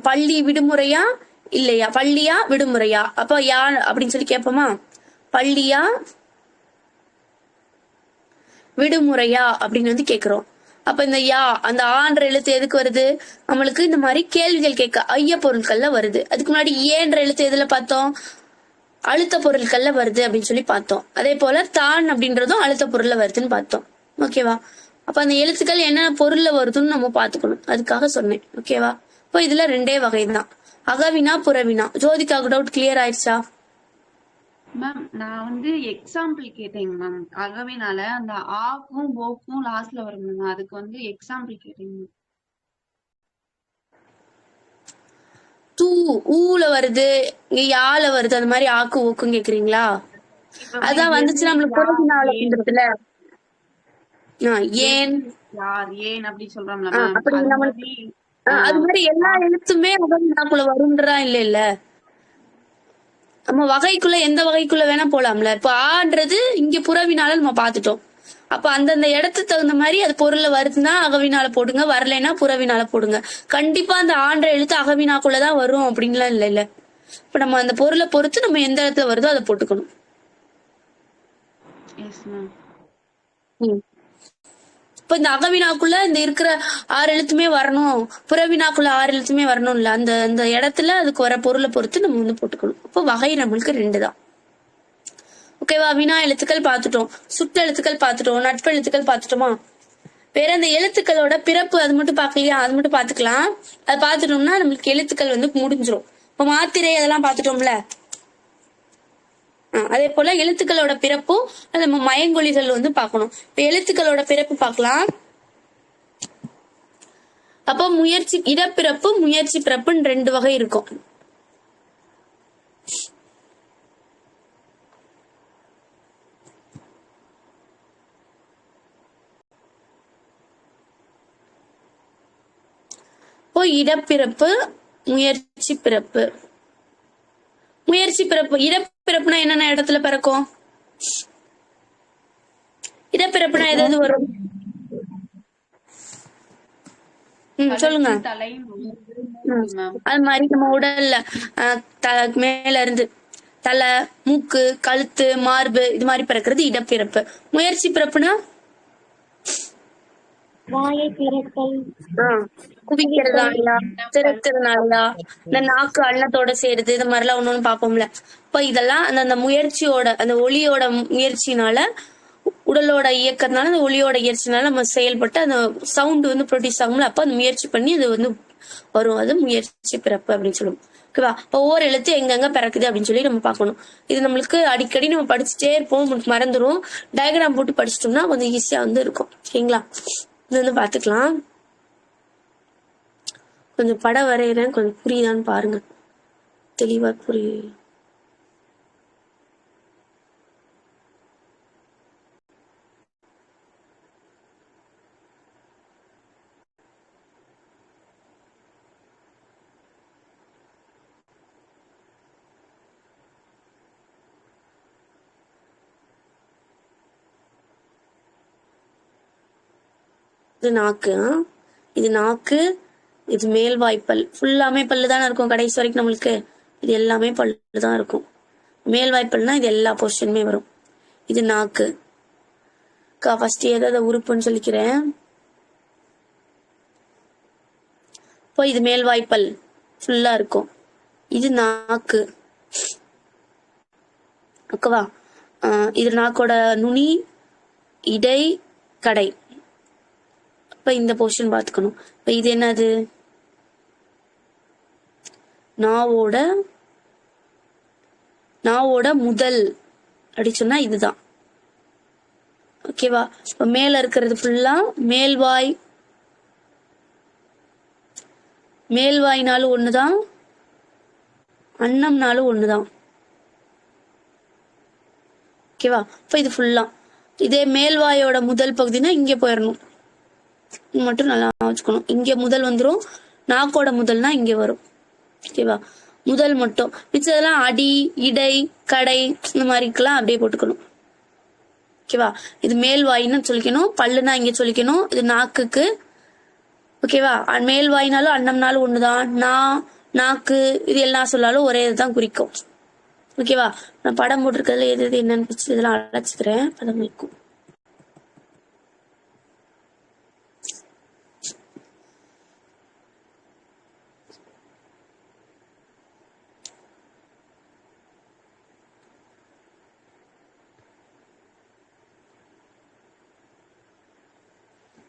பள்ளி விடுமுறையா இல்லையா, பள்ளியா விடுமுறையா, அப்ப யா அப்படின்னு சொல்லி கேட்போமா? பள்ளியா விடுமுறையா அப்படின்னு வந்து கேக்குறோம். அப்ப இந்த யா அந்த ஆன்ற எழுத்து எதுக்கு வருது, நம்மளுக்கு இந்த மாதிரி கேள்விகள் கேட்க ஐய பொருட்கள்ல வருது. அதுக்கு முன்னாடி ஏன்ற எழுத்து எதுல பார்த்தோம், அழுத்த பொருட்கள்ல வருது அப்படின்னு சொல்லி பார்த்தோம். அதே போல தான் அப்படின்றதும் அழுத்த பொருள்ல வருதுன்னு பார்த்தோம். ஓகேவா? அப்ப அந்த எழுத்துக்கள் என்ன பொருள்ல வருதுன்னு நம்ம பாத்துக்கணும், அதுக்காக சொன்னேன். ஓகேவா? இப்போ இதுல ரெண்டே வகைதான், அகவினா புறவினா. ஜோதிகாவுக்கு டவுட் கிளியர் ஆயிடுச்சா? மேம் நான் வந்து எக்ஸாம்பிள் கேட்டேங்க மேம். அகவினால அந்த ஆக்கும் போக்கும் லாஸ்ட்ல வரும், அதுக்கு வந்து எக்ஸாம்பிள் கேட்டேங்க. தூ ஊல வருது, இங்க யால வருது, அந்த மாதிரி ஆக்கு ஊக்கும் கேக்குறீங்களா? அதான் வந்துச்சு நம்மளுக்கு புறவினால அப்படின்றதுல ஏன் யார் ஏன் அப்படி சொல்றோம்ல அப்படி நம்மளுக்கு அது மாதிரி எல்லா எழுத்துமே அகவினாக்குள்ள வரும்ன்றா இல்ல. நம்ம வகைக்குள்ள எந்த வகைக்குள்ள வேணா போலாம்ல. இப்ப ஆன்றது இங்க புறவினால நம்ம பாத்துட்டோம். அப்ப அந்தந்த இடத்துக்கு தகுந்த மாதிரி அது பொருள்ல வருதுன்னா அகவினால போடுங்க, வரலைன்னா புறவினால போடுங்க. கண்டிப்பா அந்த ஆன்ற எழுத்து அகவினாக்குள்ளதான் வரும் அப்படின்லாம் இல்ல. இப்ப நம்ம அந்த பொருளை பொறுத்து நம்ம எந்த இடத்துல வருதோ அதை போட்டுக்கணும். இப்ப இந்த அகவினாக்குள்ள இந்த இருக்கிற 6 எழுத்துமே வரணும், புறவினாக்குள்ள 6 எழுத்துமே வரணும் இல்ல, அந்த அந்த இடத்துல அதுக்கு வர பொருளை பொறுத்து நம்ம வந்து போட்டுக்கணும். அப்போ வகை நம்மளுக்கு 2 தான். ஓகேவா? வினா எழுத்துக்கள் பார்த்துட்டோம், சுட்டு எழுத்துக்கள் பார்த்துட்டோம், நட்பு எழுத்துக்கள் பார்த்துட்டோமா? வேற அந்த எழுத்துக்களோட பிறப்பு அது மட்டும் பார்க்கலையா, அது மட்டும் பார்த்துக்கலாம். அது பார்த்துட்டோம்னா நம்மளுக்கு எழுத்துக்கள் வந்து முடிஞ்சிரும். இப்ப மாத்திரை அதெல்லாம் பார்த்துட்டோம்ல, அதே போல எழுத்துக்களோட பிறப்பும் நம்ம மயங்கொலிகள் வந்து பார்க்கணும். இப்ப எழுத்துக்களோட பிறப்பு பார்க்கலாம். அப்போ முயற்சி இடப்பிறப்பு, முயற்சி பிறப்புன்னு 2 வகை இருக்கும். இப்போ இடப்பிறப்பு, முயற்சி பிறப்பு. முயற்சி பிறப்பு, இடப்பிறப்புனா என்னென்ன இடத்துல பிறக்கும்? இடப்பிறப்புனா எதாவது வரும்? சொல்லுங்க. அது மாதிரி நம்ம உடல்ல மேல இருந்து தலை, மூக்கு, கழுத்து, மார்பு இது மாதிரி பிறக்கிறது இடப்பிறப்பு. முயற்சி பிறப்புனா வாயை திறத்தல், குவிக்கிறதுனாலயா, திறக்கிறதுனாலயா, இந்த நாக்கு அன்னத்தோட சேருது, இது மாதிரி எல்லாம் ஒண்ணு பாப்போம்ல. இப்ப இதெல்லாம் அந்த முயற்சியோட, அந்த ஒளியோட முயற்சினால, உடலோட இயக்கத்தினால, அந்த ஒளியோட இயற்சினால நம்ம செயல்பட்டு அந்த சவுண்ட் வந்து ப்ரொடியூஸ் ஆகும்ல, அப்ப அந்த முயற்சி பண்ணி அது வந்து வரும். அது முயற்சி பிறப்பு அப்படின்னு சொல்லுவோம். ஓகேவா? இப்போ ஒவ்வொரு எழுத்து எங்கெங்க பிறக்குது அப்படின்னு சொல்லி நம்ம பார்க்கணும். இது நம்மளுக்கு அடிக்கடி நம்ம படிச்சுட்டே இருப்போம், நம்மளுக்கு மறந்துடும். டயக்ராம் போட்டு படிச்சிட்டோம்னா கொஞ்சம் ஈஸியா வந்து இருக்கும். சரிங்களா? இது வந்து பாத்துக்கலாம். கொஞ்சம் படம் வரைகிறேன், கொஞ்சம் புரியுதான்னு பாருங்க, தெளிவா புரியும். இது நாக்கு, இது நாக்கு, இது மேல்வாய்ப்பல். ஃபுல்லாமே பல்லு தானே இருக்கும் கடைசி வரைக்கும் நம்மளுக்கு. இது எல்லாமே பல்லு தான் இருக்கும். மேல்வாய்ப்பல்னா இது எல்லா போர்ஷனுமே வரும். இது நாக்கு. ஃபர்ஸ்ட் ஏதாவது உறுப்புன்னு சொல்லிக்கிறேன். இப்போ இது மேல்வாய்ப்பல் ஃபுல்லா இருக்கும். இது நாக்கு. ஓகேவா? இது நாக்கோட நுனி, இடை, கடை. இப்ப இந்த போர்ஷன் பாத்துக்கணும். இப்ப இது என்னது? நாவோட முதல் அப்படி சொன்னா இதுதான். ஓகேவா? இப்ப மேல இருக்கிறது ஃபுல்லா மேல்வாய். மேல்வாய்னாலும் ஒண்ணுதான், அன்னம்னாலும் ஒண்ணுதான். ஓகேவா? இப்ப இது ஃபுல்லா இதே மேல்வாயோட முதல் பகுதினா இங்க போயிடணும் மட்டும் நல்லா வச்சுக்கணும். இங்க முதல் வந்துரும், நாக்கோட முதல்னா இங்க வரும். ஓகேவா? முதல் மட்டும், மிச்சதெல்லாம் அடி, இடை, கடை இந்த மாதிரிக்கெல்லாம் அப்படியே போட்டுக்கணும். ஓகேவா? இது மேல்வாயின்னு சொல்லிக்கணும், பல்லுனா இங்க சொல்லிக்கணும். இது நாக்குக்கு. ஓகேவா? மேல்வாயினாலும் அன்னம்னாலும் ஒண்ணுதான். நாக்கு இது எல்லாம் சொல்லாலும் ஒரே இதுதான் குறிக்கும். ஓகேவா? நான் படம் போட்டிருக்கிறதுல எது எது என்னன்னு பிடிச்சி இதெல்லாம் அழைச்சிக்கிறேன், பதம் வைக்கும்.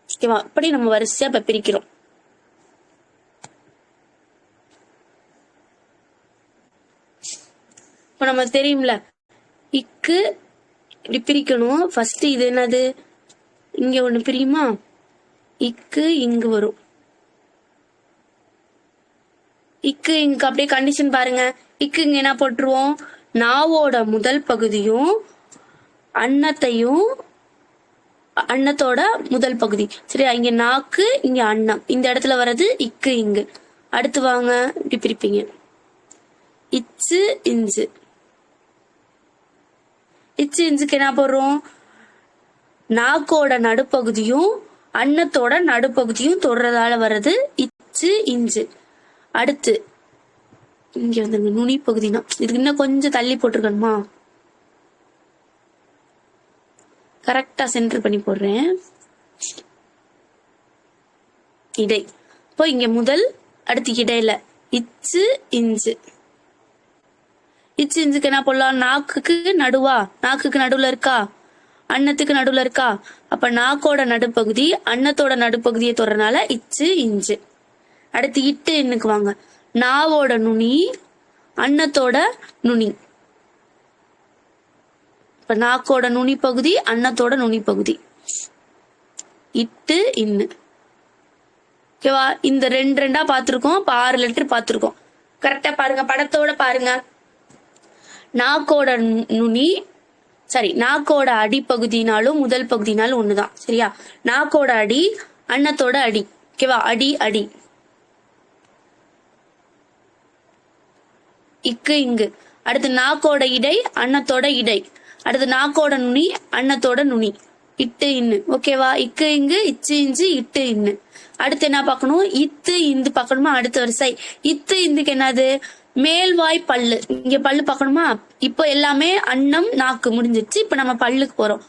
ஓகேவா? இப்படி நம்ம வரிசையா இப்ப பிரிக்கிறோம். இப்ப நம்ம தெரியும்ல, இக்கு இப்படி பிரிக்கணும். ஃபர்ஸ்ட் இது என்னது? இங்க ஒண்ணு பிரியுமா? இக்கு இங்கு வரும். இக்கு இங்க அப்படியே கண்டிஷன் பாருங்க. இக்கு இங்க என்ன போட்டுருவோம்? நாவோட முதல் பகுதியும் அன்னத்தோட முதல் பகுதி. சரியா? இங்க நாக்கு, இங்க அன்னம், இந்த இடத்துல வர்றது இக்கு இங்கு. அடுத்து வாங்க, இப்படி பிரிப்பீங்க. இச்சு இஞ்சு. இச்சு இஞ்சுக்கு என்ன போடுறோம்? நாக்கோட நடுப்பகுதியும் அன்னத்தோட நடுப்பகுதியும் தொடுறதால வர்றது இச்சு இஞ்சு. அடுத்து இங்க வந்து நுனி பகுதினா இதுக்கு இன்னும் கொஞ்சம் தள்ளி போட்டிருக்கணுமா? கரெக்டா சென்டர் பண்ணி போடுறேன். இடை. இப்போ இங்க முதல், அடுத்து இடையில இச்சு இஞ்சு. இச்சு இஞ்சுக்கு என்ன போடலாம்? நாக்குக்கு நடுவா, நாக்குக்கு நடுவுல இருக்கா, அன்னத்துக்கு நடுவுல இருக்கா. அப்ப நாக்கோட நடுப்பகுதி அன்னத்தோட நடுப்பகுதியை தொடறனால இச்சு இஞ்சு. அடுத்து இட்டு இன்னுக்கு வாங்க. நாவோட நுனி அன்னத்தோட நுனி. இப்ப நாக்கோட நுனி பகுதி அன்னத்தோட நுனி பகுதி. இட்டு இன்னு. ஓகேவா? இந்த ரெண்டா பாத்துருக்கோம். இப்ப 6 லெட்டர் பாத்துருக்கோம். கரெக்டா பாருங்க, படத்தோட பாருங்க. நாக்கோட நுனி, சரி, நாக்கோட அடிப்பகுதினாலும் முதல் பகுதினாலும் ஒண்ணுதான். சரியா? நாக்கோட அடி அன்னத்தோட அடி. ஓகேவா? அடி அடி. இக்கு இங்கு. அடுத்து நாக்கோட இடை அன்னத்தோட இடை. அடுத்து நாக்கோட நுனி அன்னத்தோட நுனி. இட்டு இன்னு. ஓகேவா? இக்கு இங்கு, இச்சு இஞ்சு, இட்டு இன்னு. அடுத்து என்ன பார்க்கணும்? இத்து இந்து பார்க்கணுமா? அடுத்த வரிசை. இத்து இந்துக்கு என்னது? மேல்வாய் பல்லு. இங்க பல்லு பார்க்கணுமா? இப்போ எல்லாமே அன்னம் நாக்கு முடிஞ்சிருச்சு. இப்ப நம்ம பல்லுக்கு போறோம்.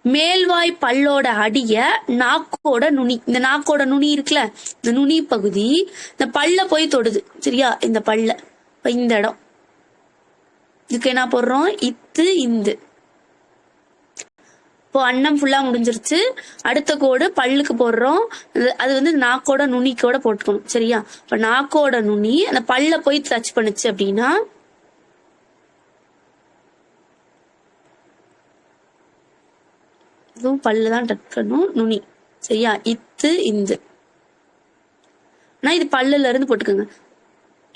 மேல்வாய் பல்லோட அடிய நாக்கோட நுனி, இந்த நாக்கோட நுனி இருக்குல்ல, இந்த நுனி பகுதி இந்த பல்ல போய் தொடுது. சரியா? இந்த பல்ல, இப்ப இந்த இடம். இதுக்கு என்ன போடுறோம்? இத்து இந்து. இப்போ அன்னம் ஃபுல்லா முடிஞ்சிருச்சு. அடுத்த கோடு பல்லுக்கு போடுறோம். அது வந்து நாக்கோட நுனிக்கோட போட்டுக்கணும். சரியா? இப்ப நாக்கோட நுனி அந்த பல்ல போய் டச் பண்ணுச்சு அப்படின்னா இதுவும் பல்லுதான் டச் பண்ணும், நுனி. சரியா? இத்து இந்து. ஆனா இது பல்லுல இருந்து போட்டுக்கோங்க.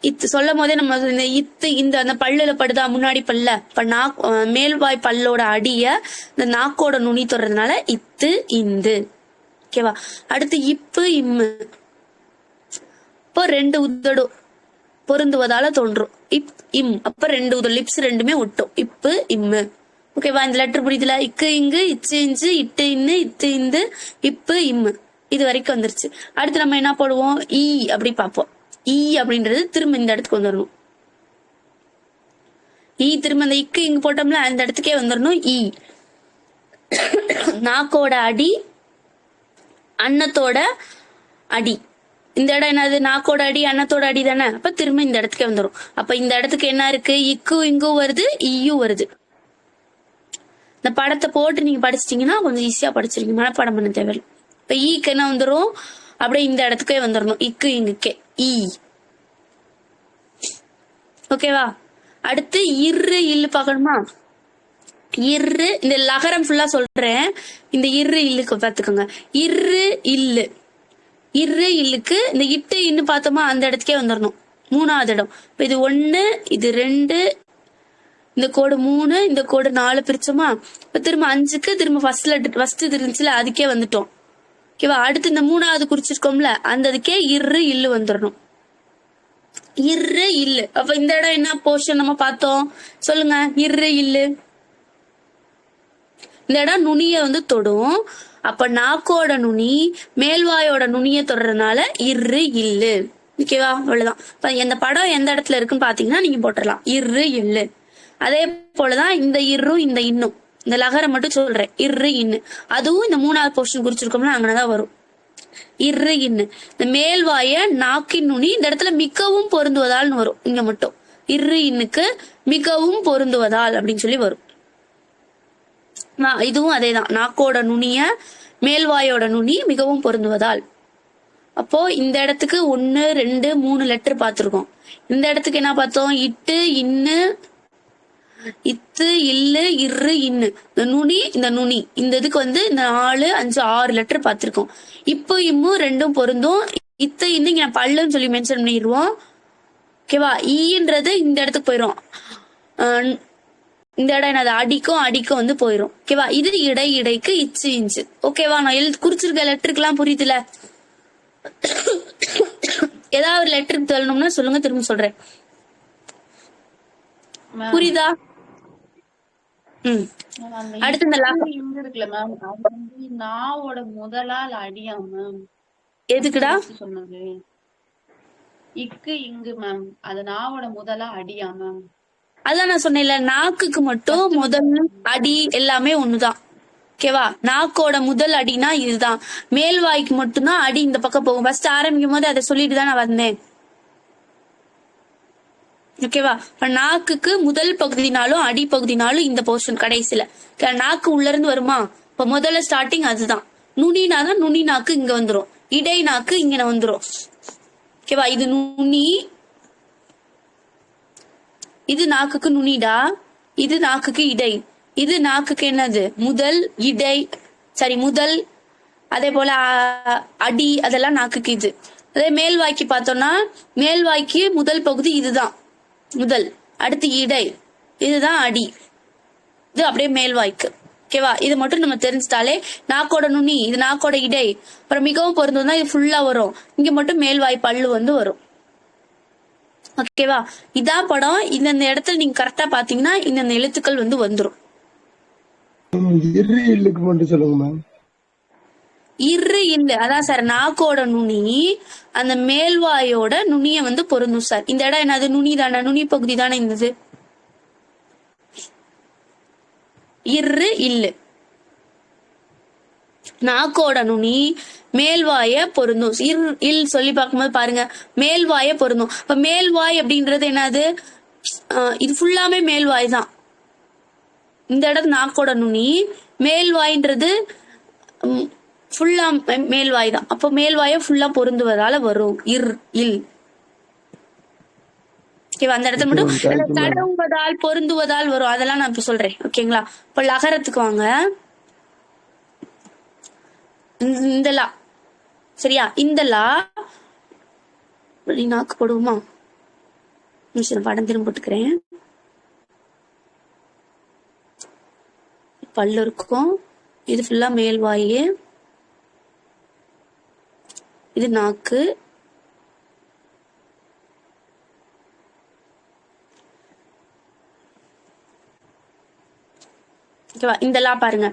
இத்து சொல்லும் போதே நம்ம இந்த இத்து இந்த அந்த பல்லுல படுதா, முன்னாடி பல்ல. இப்ப மேல்வாய் பல்லோட அடிய இந்த நாக்கோட நுனி தொடறதுனால இத்து இந்து. ஓகேவா? அடுத்து இப்பு இம்மு. இப்போ 2 உதடு பொருந்துவதால தோன்றும். இப் இம். அப்ப 2 உதடு, லிப்ஸ் ரெண்டுமே ஒட்டும். இப்பு இம்மு. ஓகேவா? இந்த லெட்டர் புரியுதுல? இக்கு இங்கு, இச்சு இஞ்சு, இட்டு இன்னு, இத்து இந்து, இப்பு இம்மு. இது வரைக்கும் வந்துருச்சு. அடுத்து நம்ம என்ன போடுவோம்? ஈ அப்படி பார்ப்போம். ஈ அப்படின்றது திரும்ப இந்த இடத்துக்கு வந்துடணும். ஈ திரும்ப இந்த இக்கு இங்கு போட்டோம்ல, அந்த இடத்துக்கே வந்துடணும். ஈ. நாக்கோட அடி அன்னத்தோட அடி. இந்த இடம் என்னது? நாக்கோட அடி அன்னத்தோட அடி தானே. அப்ப திரும்ப இந்த இடத்துக்கே வந்துடும். அப்ப இந்த இடத்துக்கு என்ன இருக்கு? இக்கு இங்கும் வருது, ஈயும் வருது. இந்த படத்தை போட்டு நீங்க படிச்சிட்டீங்கன்னா கொஞ்சம் ஈஸியா படிச்சிருக்கீங்க, மனப்பாடம் பண்ண தேவையில்லை. இப்ப ஈக்கு என்ன வந்துடும்? அப்படியே இந்த இடத்துக்கே வந்துடணும். இக்கு இங்குக்கே ஈ. ஓகேவா? அடுத்து இரு இல்லு பார்க்கணுமா? இரு, இந்த லகரம் ஃபுல்லா சொல்றேன். இந்த இரு இல்லுக்கு பார்த்துக்கோங்க. இரு இல்லு. இரு இல்லுக்கு இந்த இட்டு இன்னு பார்த்தோமா, அந்த இடத்துக்கே வந்துடணும். 3வது இடம். இப்ப இது 1, இது 2, இந்த கோடு 3, இந்த கோடு 4 பிரிச்சோமா. இப்ப திரும்ப 5க்கு திரும்ப ஃபர்ஸ்ட் இருந்துச்சுல, அதுக்கே வந்துட்டோம். ஓகேவா? அடுத்து இந்த 3வது குறிச்சிருக்கோம்ல, அந்த அதுக்கே இரு இல்லு வந்துடணும். இரு இல்லு. அப்ப இந்த இடம் என்ன போர்ஷன் நம்ம பார்த்தோம்? சொல்லுங்க. இரு இல்லு. இந்த இடம் நுனிய வந்து தொடும். அப்ப நாக்கோட நுனி மேல்வாயோட நுனிய தொடறதுனால இரு இல்லு. ஓகேவா? அவ்வளவுதான். இப்ப இந்த படம் எந்த இடத்துல இருக்குன்னு பாத்தீங்கன்னா நீங்க போட்டுடலாம். இரு இல்லு. அதே போலதான் இந்த இரும் இந்த இன்னும். இந்த லகரம் மட்டும் சொல்றேன். இரு இன்னு. அதுவும் இந்த 3வது போர்ஷன் குறிச்சிருக்கோம்னா அங்கதான் வரும். இரு இன்னு. இந்த மேல்வாய நாக்கின் நுனி இந்த இடத்துல மிகவும் பொருந்துவதால்னு வரும். இங்க மட்டும் இரு இன்னுக்கு மிகவும் பொருந்துவதால் அப்படின்னு சொல்லி வரும். இதுவும் அதேதான். நாக்கோட நுனிய மேல்வாயோட நுனி மிகவும் பொருந்துவதால். அப்போ இந்த இடத்துக்கு 1, 2, 3 லெட்டர் பார்த்திருக்கோம். இந்த இடத்துக்கு என்ன பார்த்தோம்? இட்டு இன்னு, இத்து இல்லு, இரு இன்னு. இந்த நுனி இந்த நுனி இந்த இதுக்கு வந்து இந்த 4, 5, 6 லெட்டர் பார்த்திருக்கோம். இப்போ இம்மும் 2ம் பொருந்தும். இத்து இன்னு இங்க பல்லுன்னு சொல்லி மென்ஷன் பண்ணிடுவோம். ஓகேவா? ஈன்றது இந்த இடத்துக்கு போயிரும். இந்த இடம் என்னது? அடிக்கும் வந்து போயிரும். ஓகேவா? இது இடைக்கு இச்சு இஞ்சு. ஓகேவா? நான் குறிச்சிருக்க லெட்டருக்குலாம் புரியுதுல? ஏதாவது ஒரு லெட்டருக்கு சொல்லணும்னா சொல்லுங்க, திரும்ப சொல்றேன். புரியுதா? அடுத்து இந்த இருக்குல்ல மேம், அது வந்து நாவோட முதலா இல்ல அடியா மேம்? எதுக்குடா சொன்னது? இக்கு இங்கு மேம், அது நாவோட முதலா அடியா மேம்? அதான் நான் சொன்னேன்ல, நாக்குக்கு மட்டும் முதல் அடி எல்லாமே ஒண்ணுதான். ஓகேவா? நாக்கோட முதல் அடினா இதுதான். மேல் வாய்க்கு மட்டும்தான் அடி இந்த பக்கம் போகும். ஃபர்ஸ்ட் ஆரம்பிக்கும் போது அதை சொல்லிட்டு தான் நான் வந்தேன். ஓகேவா? இப்ப நாக்குக்கு முதல் பகுதினாலும் அடி பகுதினாலும் இந்த போர்ஷன் கடைசியில நாக்கு உள்ள இருந்து வருமா? இப்ப முதல்ல ஸ்டார்டிங் அதுதான். நுனினாதான் நுனி நாக்கு இங்க வந்துரும், இடை நாக்கு இங்க வந்துரும். ஓகேவா? இது நுனி, இது நாக்குக்கு நுனிடா, இது நாக்குக்கு இடை, இது நாக்குக்கு என்னது முதல், இடை, சரி முதல், அதே போல அடி, அதெல்லாம் நாக்குக்கு இது. அதே மேல்வாய்க்கு பார்த்தோம்னா மேல்வாய்க்கு முதல் பகுதி இதுதான் முதல், அடுத்து இடை, இதுதான் அடி, இது அப்படியே மேல்வாய்க்கு. ஓகேவா? இது மட்டும் நம்ம தெரிஞ்சிட்டாலே நாக்கோட நுனி, இது நாக்கோட இடை, அப்புறம் மிகவும் பொருந்தம் தான் இது ஃபுல்லா வரும். இங்க மட்டும் மேல்வாய் பல்லு வரும். ஓகேவா? இதான் படம். இந்த இடத்துல நீங்க கரெக்டா பாத்தீங்கன்னா இந்த எழுத்துக்கள் வந்துரும். இரு இல்லுக்கு மட்டும் சொல்லுங்க மேம். இரு இல்ல, அதான் சார் நாக்கோட நுனி அந்த மேல்வாயோட நுனிய பொருந்தும் சார். இந்த இடம் என்னது? நுனி தானே, நுனி பகுதி தானே இருந்தது. இரு இல்லு, நாக்கோட நுனி மேல்வாய பொருந்தும். இல் சொல்லி பார்க்கும்போது பாருங்க மேல்வாய பொருந்தும். இப்ப மேல்வாய் அப்படின்றது என்னது? இது ஃபுல்லாமே மேல்வாய் தான். இந்த இடத்து நாக்கோட நுனி, மேல்வாய்ன்றது ஃபுல்லா மேல்வாய் தான். அப்போ மேல்வாய ஃபுல்லா பொருந்துவதால வரும் இல். ஓகேவா? அந்த இடத்துல மட்டும் தடவுவதால் பொருந்துவதால் வரும். அதெல்லாம் நான் இப்ப சொல்றேன். ஓகேங்களா? இப்ப லகரத்துக்கு வாங்க. இந்த லா, சரியா? இந்த லா நாக்கு போடுவோமா? படம் திரும்ப போட்டுக்கிறேன். பல்லு இருக்கும், இது ஃபுல்லா மேல்வாயு, இது நாக்கு, ஓகேவா? இந்த லா பாருங்க,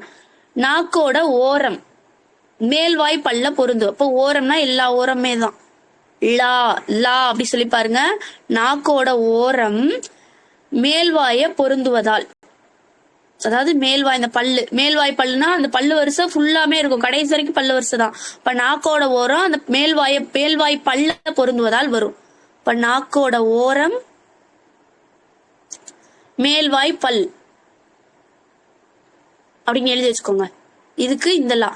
நாக்கோட ஓரம் மேல்வாய் பல்ல பொருந்தும். அப்போ ஓரம்னா எல்லா ஓரமே தான். லா லா அப்படி சொல்லி பாருங்க. நாக்கோட ஓரம் மேல்வாய பொருந்துவதால், அதாவது மேல்வாய், இந்த பல்லு மேல்வாய் பல்லுனா அந்த பல்லு வரிசை ஃபுல்லாமே இருக்கும், கடைசி வரைக்கும் பல்லு வரிசை தான். இப்ப நாக்கோட ஓரம் அந்த மேல்வாய் பல்ல பொருந்துவதால் வரும். இப்ப நாக்கோட ஓரம் மேல்வாய் பல் அப்படின்னு எழுதி வச்சுக்கோங்க. இதுக்கு இந்த லா.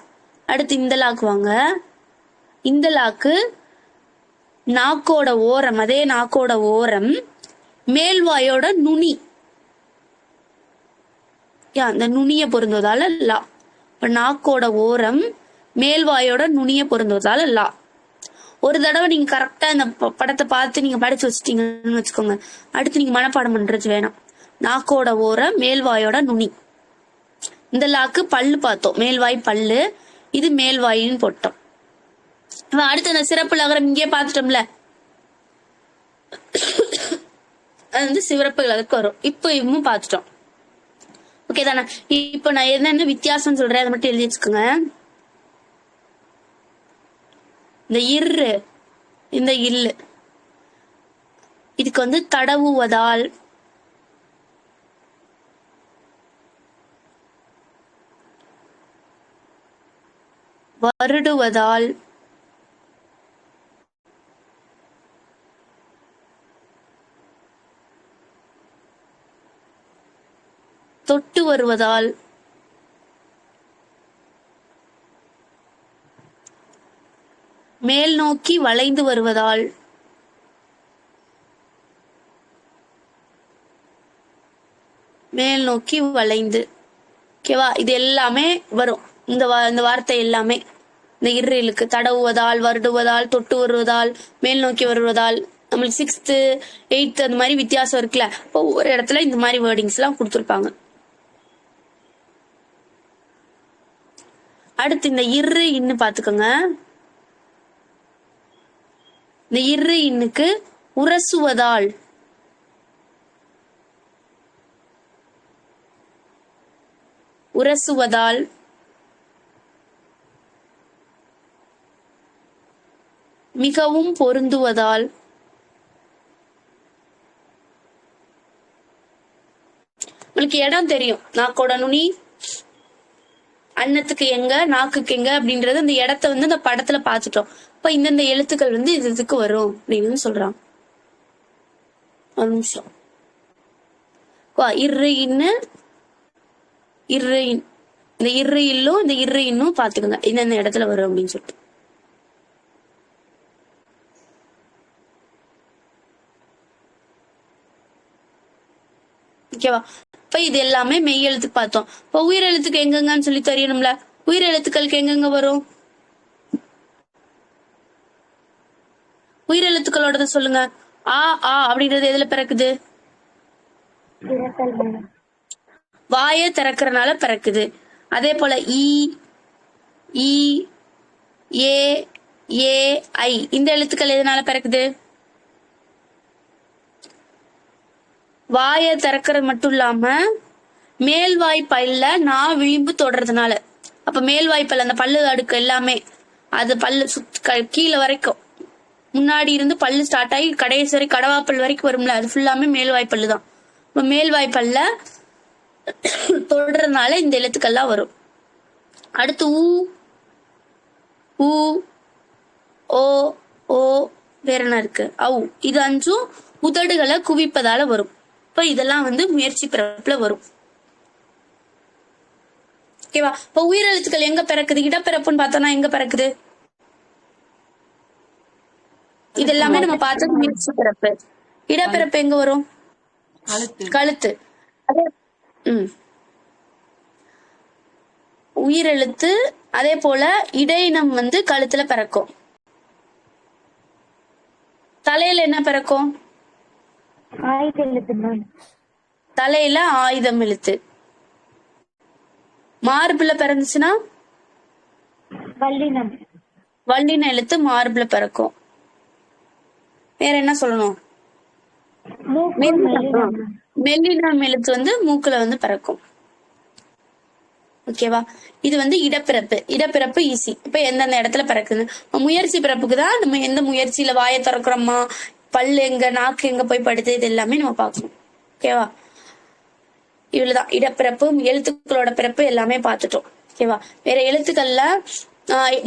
அடுத்து இந்த லாக்கு வாங்க. இந்த லாக்கு நாக்கோட ஓரம், அதே நாக்கோட ஓரம் மேல்வாயோட நுனி, அந்த நுனிய பொருந்துவதால லா. இப்ப நாக்கோட ஓரம் மேல்வாயோட நுனிய பொருந்துவதால லா. ஒரு தடவை நீங்க கரெக்டா இந்த படத்தை பார்த்து நீங்க படிச்சு வச்சுட்டீங்கன்னு வச்சுக்கோங்க. அடுத்து நீங்க மனப்பாடம் பண்றது வேணாம். நாக்கோட ஓரம் மேல்வாயோட நுனி. இந்த லாக்கு பல்லு பார்த்தோம், மேல்வாய் பல்லு, இது மேல்வாயின்னு போட்டோம். அடுத்து அந்த சிறப்பு லகரம் இங்கே பார்த்துட்டோம்ல, அது சிறப்பு லகருக்கு வரும். இப்போ இவங்க பார்த்துட்டோம். ஓகே தானே? இப்ப நான் என்னென்ன வித்தியாசம் சொல்றேன் அதை மட்டும் எழுதி வச்சுக்கோங்க. இந்த இரு, இந்த இல்லு, இதுக்கு தடவுவதால், வருடுவதால், தொட்டு வருவதால், மேல் நோக்கி வளைந்து வருவதால், மேல் நோக்கி வளைந்து. ஓகேவா? இது எல்லாமே வரும். இந்த வார்த்தை எல்லாமே இந்த இருக்கு. தடவுவதால், வருடுவதால், தொட்டு வருவதால், மேல் நோக்கி வருவதால். நம்மளுக்கு 6th 8th அந்த மாதிரி வித்தியாசம் இருக்குல்ல. இப்போ ஒவ்வொரு இடத்துல இந்த மாதிரி வேர்டிங்ஸ் எல்லாம் கொடுத்துருப்பாங்க. அடுத்து இந்த இரு இன்னு பாத்துக்கோங்க. இந்த இரு இன்னுக்கு உரசுவதால், உரசுவதால், மிகவும் பொருந்துவதால், உங்களுக்கு இடம் தெரியும். நாக்கோட நுனி, அன்னத்துக்கு எங்க, நாக்குக்கு எங்க அப்படின்றது அந்த இடத்த வந்து அந்த படத்துல பாத்துட்டோம். இப்ப இந்தந்த எழுத்துக்கள் வந்து இதுக்கு வரும் அப்படின்னு சொல்றாங்க. ஒரு நிமிஷம். இரு இன்னு இரு, இந்த இரு இல்லும் இந்த இரு இன்னும் பாத்துக்கோங்க இந்தந்த இடத்துல வரும் அப்படின்னு சொல்லிட்டு. ஓகேவா? இப்ப இது எல்லாமே மெய் எழுத்துக்கு பார்த்தோம். இப்ப உயிரெழுத்துக்கு எங்கெங்கன்னு சொல்லி தெரியணும்ல. உயிரெழுத்துக்களுக்கு எங்கெங்க வரும்? உயிரெழுத்துக்களோட சொல்லுங்க. ஆ ஆ அப்படின்றது எதுல பிறக்குது? வாயை திறக்கிறனால பிறக்குது. அதே போல ஈ ஈ ஏ ஏ ஐ இந்த எழுத்துக்கள் எதனால பிறக்குது? வாயை திறக்கிறது மட்டும் இல்லாம மேல்வாய் பல்ல நான் விளிம்பு தொடறதுனால. அப்ப மேல்வாய் பல்ல அந்த பல்லு அடுக்கு எல்லாமே அது பல்லு கீழே வரைக்கும் முன்னாடி இருந்து பல்லு ஸ்டார்ட் ஆகி கடைசி வரை கடவாப்பல் வரைக்கும் வரும்ல, அது ஃபுல்லாமே மேல்வாய் பல்லு தான். இப்ப மேல்வாய் பல்ல தொடறதுனால இந்த எழுத்துக்கள்லாம் வரும். அடுத்து ஊ ஊ ஓ ஓ வேற என்ன இருக்கு? அவு. இது அஞ்சும் உதடுகளை குவிப்பதால வரும். இப்ப இதெல்லாம் வந்து முயற்சி பிறப்புல வரும். ஓகேவா? இப்ப உயிரெழுத்துக்கள் எங்க பிறக்குது? இடப்பிறப்புன்னு பார்த்தோம்னா எங்க பிறக்குது? இது எல்லாமே நம்ம பார்த்தது முயற்சி பிறப்பு. இடப்பிறப்பு எங்க வரும்? கழுத்து. உயிரெழுத்து அதே போல இடையினம் வந்து கழுத்துல பிறக்கும். தலையில என்ன பிறக்கும்? தலையில ஆயுதம் எழுத்து. மார்புல பிறந்துச்சுன்னா வல்லின எழுத்து மார்புல பிறக்கும். வேற என்ன சொல்லணும்? மெல்லினம் எழுத்து வந்து மூக்குல வந்து பிறக்கும். ஓகேவா? இது வந்து இடப்பிறப்பு. இடப்பிறப்பு ஈஸி. இப்ப எந்தெந்த இடத்துல பிறக்குது? முயற்சி பிறப்புக்குதான் நம்ம எந்த முயற்சியில வாயை திறக்கிறோமா, பல்லு எங்க, நாக்கு எங்க போய் படுது, இது எல்லாமே நம்ம பார்க்கணும். ஓகேவா? இவ்வளவுதான் இடப்பிறப்பு. எழுத்துக்களோட பிறப்பு எல்லாமே பார்த்துட்டோம். ஓகேவா? வேற எழுத்துக்கள்ல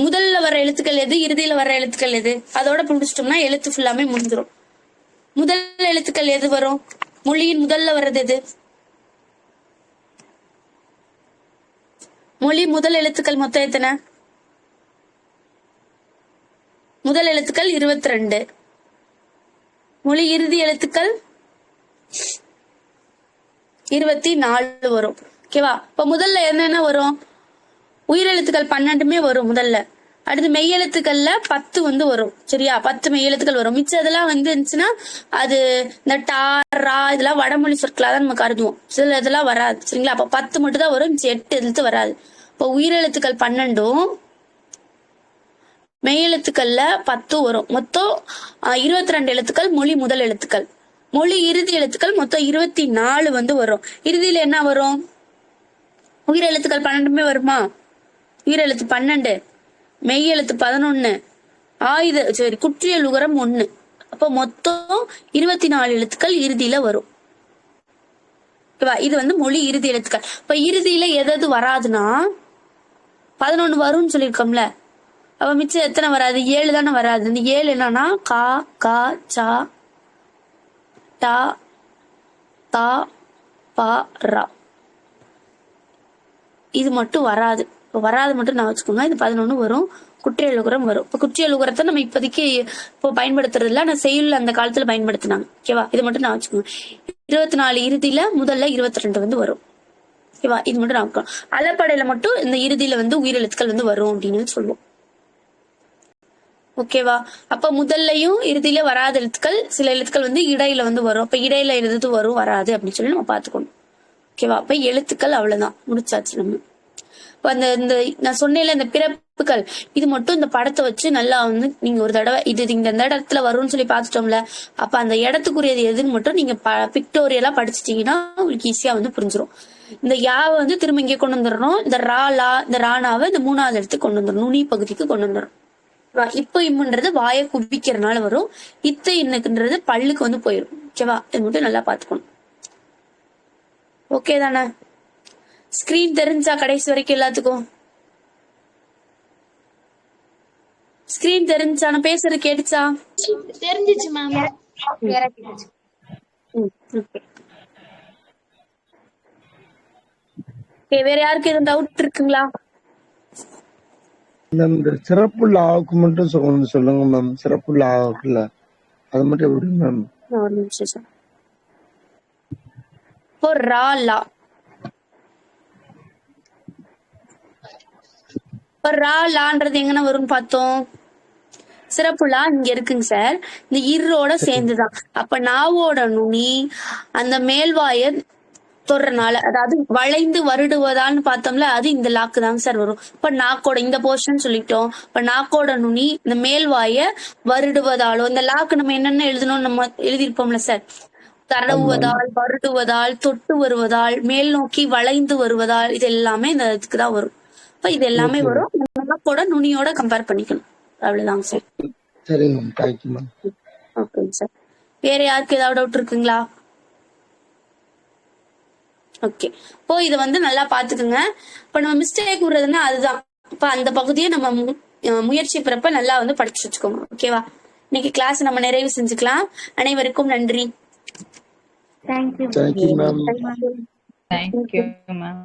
முதல்ல வர்ற எழுத்துக்கள் எது, இறுதியில வர்ற எழுத்துக்கள் எது, அதோட முடிச்சிட்டோம்னா எழுத்து ஃபுல்லாமே முடிஞ்சிடும். முதல் எழுத்துக்கள் எது வரும்? மொழியின் முதல்ல வர்றது எது? மொழி முதல் எழுத்துக்கள் மொத்தம் எத்தனை? முதல் எழுத்துக்கள் 22. மொழி இறுதி எழுத்துக்கள் 24 வரும். ஓகேவா? இப்ப முதல்ல என்னென்ன வரும்? உயிரெழுத்துக்கள் 12மே வரும் முதல்ல. அடுத்து மெய்யெழுத்துக்கள்ல 10 வந்து வரும். சரியா? 10 மெய்யெழுத்துக்கள் வரும். மிச்சம் இதெல்லாம் வந்து இருந்துச்சுன்னா அது இந்த டா ரா இதெல்லாம் வடமொழி சொற்களாதான் நம்ம கருதுவோம். சில இதெல்லாம் வராது. சரிங்களா? அப்ப 10 மட்டும் தான் வரும். 8 எழுத்து வராது. இப்போ உயிரெழுத்துக்கள் 12ம் மெய்யெழுத்துக்கள்ல 10 வரும். மொத்தம் 22 எழுத்துக்கள் மொழி முதல் எழுத்துக்கள். மொழி இறுதி எழுத்துக்கள் மொத்தம் 24 வந்து வரும். இறுதியில என்ன வரும்? உயிரெழுத்துக்கள் 12மே வருமா? உயிரெழுத்து 12, மெய்யெழுத்து 11, குற்றியல் உகரம் 1. அப்போ மொத்தம் 24 எழுத்துக்கள் இறுதியில வரும். இது வந்து மொழி இறுதி எழுத்துக்கள். இப்ப இறுதியில எது வராதுன்னா 11 வரும்னு சொல்லியிருக்கோம்ல. அப்ப மிச்சம் எத்தனை வராது? 7 தானே வராது. இந்த 7 என்னன்னா கா கா சா டா தா பா ரா. இது மட்டும் வராது. இப்போ வராது மட்டும் நான் வச்சுக்கோங்க. இது 11 வரும். குற்றியலுகரம் வரும். இப்போ குற்றியலுகரத்தை நம்ம இப்போதைக்கு இப்போ பயன்படுத்துறது இல்லை. நான் செய்யுள் அந்த காலத்துல பயன்படுத்தினாங்க. ஓகேவா? இது மட்டும் நான் வச்சுக்கோங்க. 24 இறுதியில முதல்ல 22 வந்து வரும். ஓகேவா? இது மட்டும் நான் வைக்கணும். அலப்படையில மட்டும் இந்த இறுதியில வந்து உயிரெழுத்துக்கள் வந்து வரும் அப்படின்னு சொல்லுவோம். ஓகேவா? அப்ப முதல்லையும் இறுதியில வராத எழுத்துக்கள், சில எழுத்துக்கள் வந்து இடையில வந்து வரும். அப்ப இடையில எழுது வரும் வராது அப்படின்னு சொல்லி நம்ம பாத்துக்கணும். ஓகேவா? அப்ப எழுத்துக்கள் அவ்வளவுதான், முடிச்சாச்சு நம்ம. இப்ப அந்த நான் சொன்னேன்ல இந்த பிறப்புகள், இது மட்டும் இந்த படத்தை வச்சு நல்லா வந்து நீங்க ஒரு தடவை இது இந்த இடத்துல வரும்னு சொல்லி பாத்துட்டோம்ல. அப்ப அந்த இடத்துக்குரியது எதுன்னு மட்டும் நீங்க பிக்டோரியலா படிச்சிட்டீங்கன்னா உங்களுக்கு ஈஸியா வந்து புரிஞ்சிடும். இந்த யாவை வந்து திரும்ப இங்கே கொண்டு வந்துடணும். இந்த ராலா இந்த ராணாவை இந்த 3வது இடத்துக்கு கொண்டு வந்துடணும். நுனி பகுதிக்கு கொண்டு வந்துடணும். இப்ப இம்முன்றது வாயை குவிக்கிறதுனால வரும். இத்தை இன்னுக்குன்றது பல்லுக்கு வந்து போயிடும். ஓகேவா? இது மட்டும் நல்லா பாத்துக்கணும். ஓகே தானே? ஸ்கிரீன் தெரிஞ்சா கடைசி வரைக்கும் எல்லாத்துக்கும் ஸ்கிரீன் தெரிஞ்சா நான் பேசுறது கேட்டுச்சா? தெரிஞ்சிச்சு மேம். clear ஆ கேட்டுச்சு. ஓகே, வேற யாருக்கு எதுவும் டவுட் இருக்குங்களா? மேம் இந்த சிறப்பு லாவுக்கு மட்டும் சொல்லுங்க மேம். சிறப்பு லாவுக்குல அது மட்டும் எப்படி மேம்? ஒரு நிமிஷம் சார். இப்போ ரா லா, இப்போ ரா லான்றது எங்கன்னா வரும்னு பார்த்தோம். சிறப்புலா இங்க இருக்குங்க சார், இந்த இரோட சேர்ந்துதான். அப்ப நாவோட நுனி அந்த மேல்வாய தொடுறனால, அதாவது வளைந்து வருடுவதான்னு பார்த்தோம்ல, அது இந்த லாக்கு தாங்க சார் வரும். இப்ப நாக்கோட இந்த போர்ஷன் சொல்லிட்டோம். இப்ப நாக்கோட நுனி இந்த மேல்வாய வருடுவதாலோ, இந்த லாக்கு நம்ம என்னென்ன எழுதணும் நம்ம எழுதியிருப்போம்ல சார், தடவுவதால், வருடுவதால், தொட்டு வருவதால், மேல் நோக்கி வளைந்து வருவதால், இது எல்லாமே இந்த இதுக்கு தான் வரும். இப்ப இது எல்லாமே வரும். நாக்கோட நுனியோட கம்பேர் பண்ணிக்கணும், அவ்வளவுதாங்க சார். சரிங்க மேம், தேங்க்யூ மேம். ஓகேங்க சார். வேற யாருக்கு ஏதாவது டவுட் இருக்குங்களா? ஓகே, இப்போ இதை வந்து நல்லா பாத்துக்குங்க. இப்ப நம்ம மிஸ்டேக் விடுறதுன்னா அதுதான். இப்ப அந்த பகுதியை நம்ம முயற்சி பிறப்ப நல்லா வந்து படிச்சு வச்சுக்கோங்க. ஓகேவா? இன்னைக்கு கிளாஸ் நம்ம நிறைவு செஞ்சுக்கலாம். அனைவருக்கும் நன்றி. Thank you. Thank you ma'am. Thank you ma'am.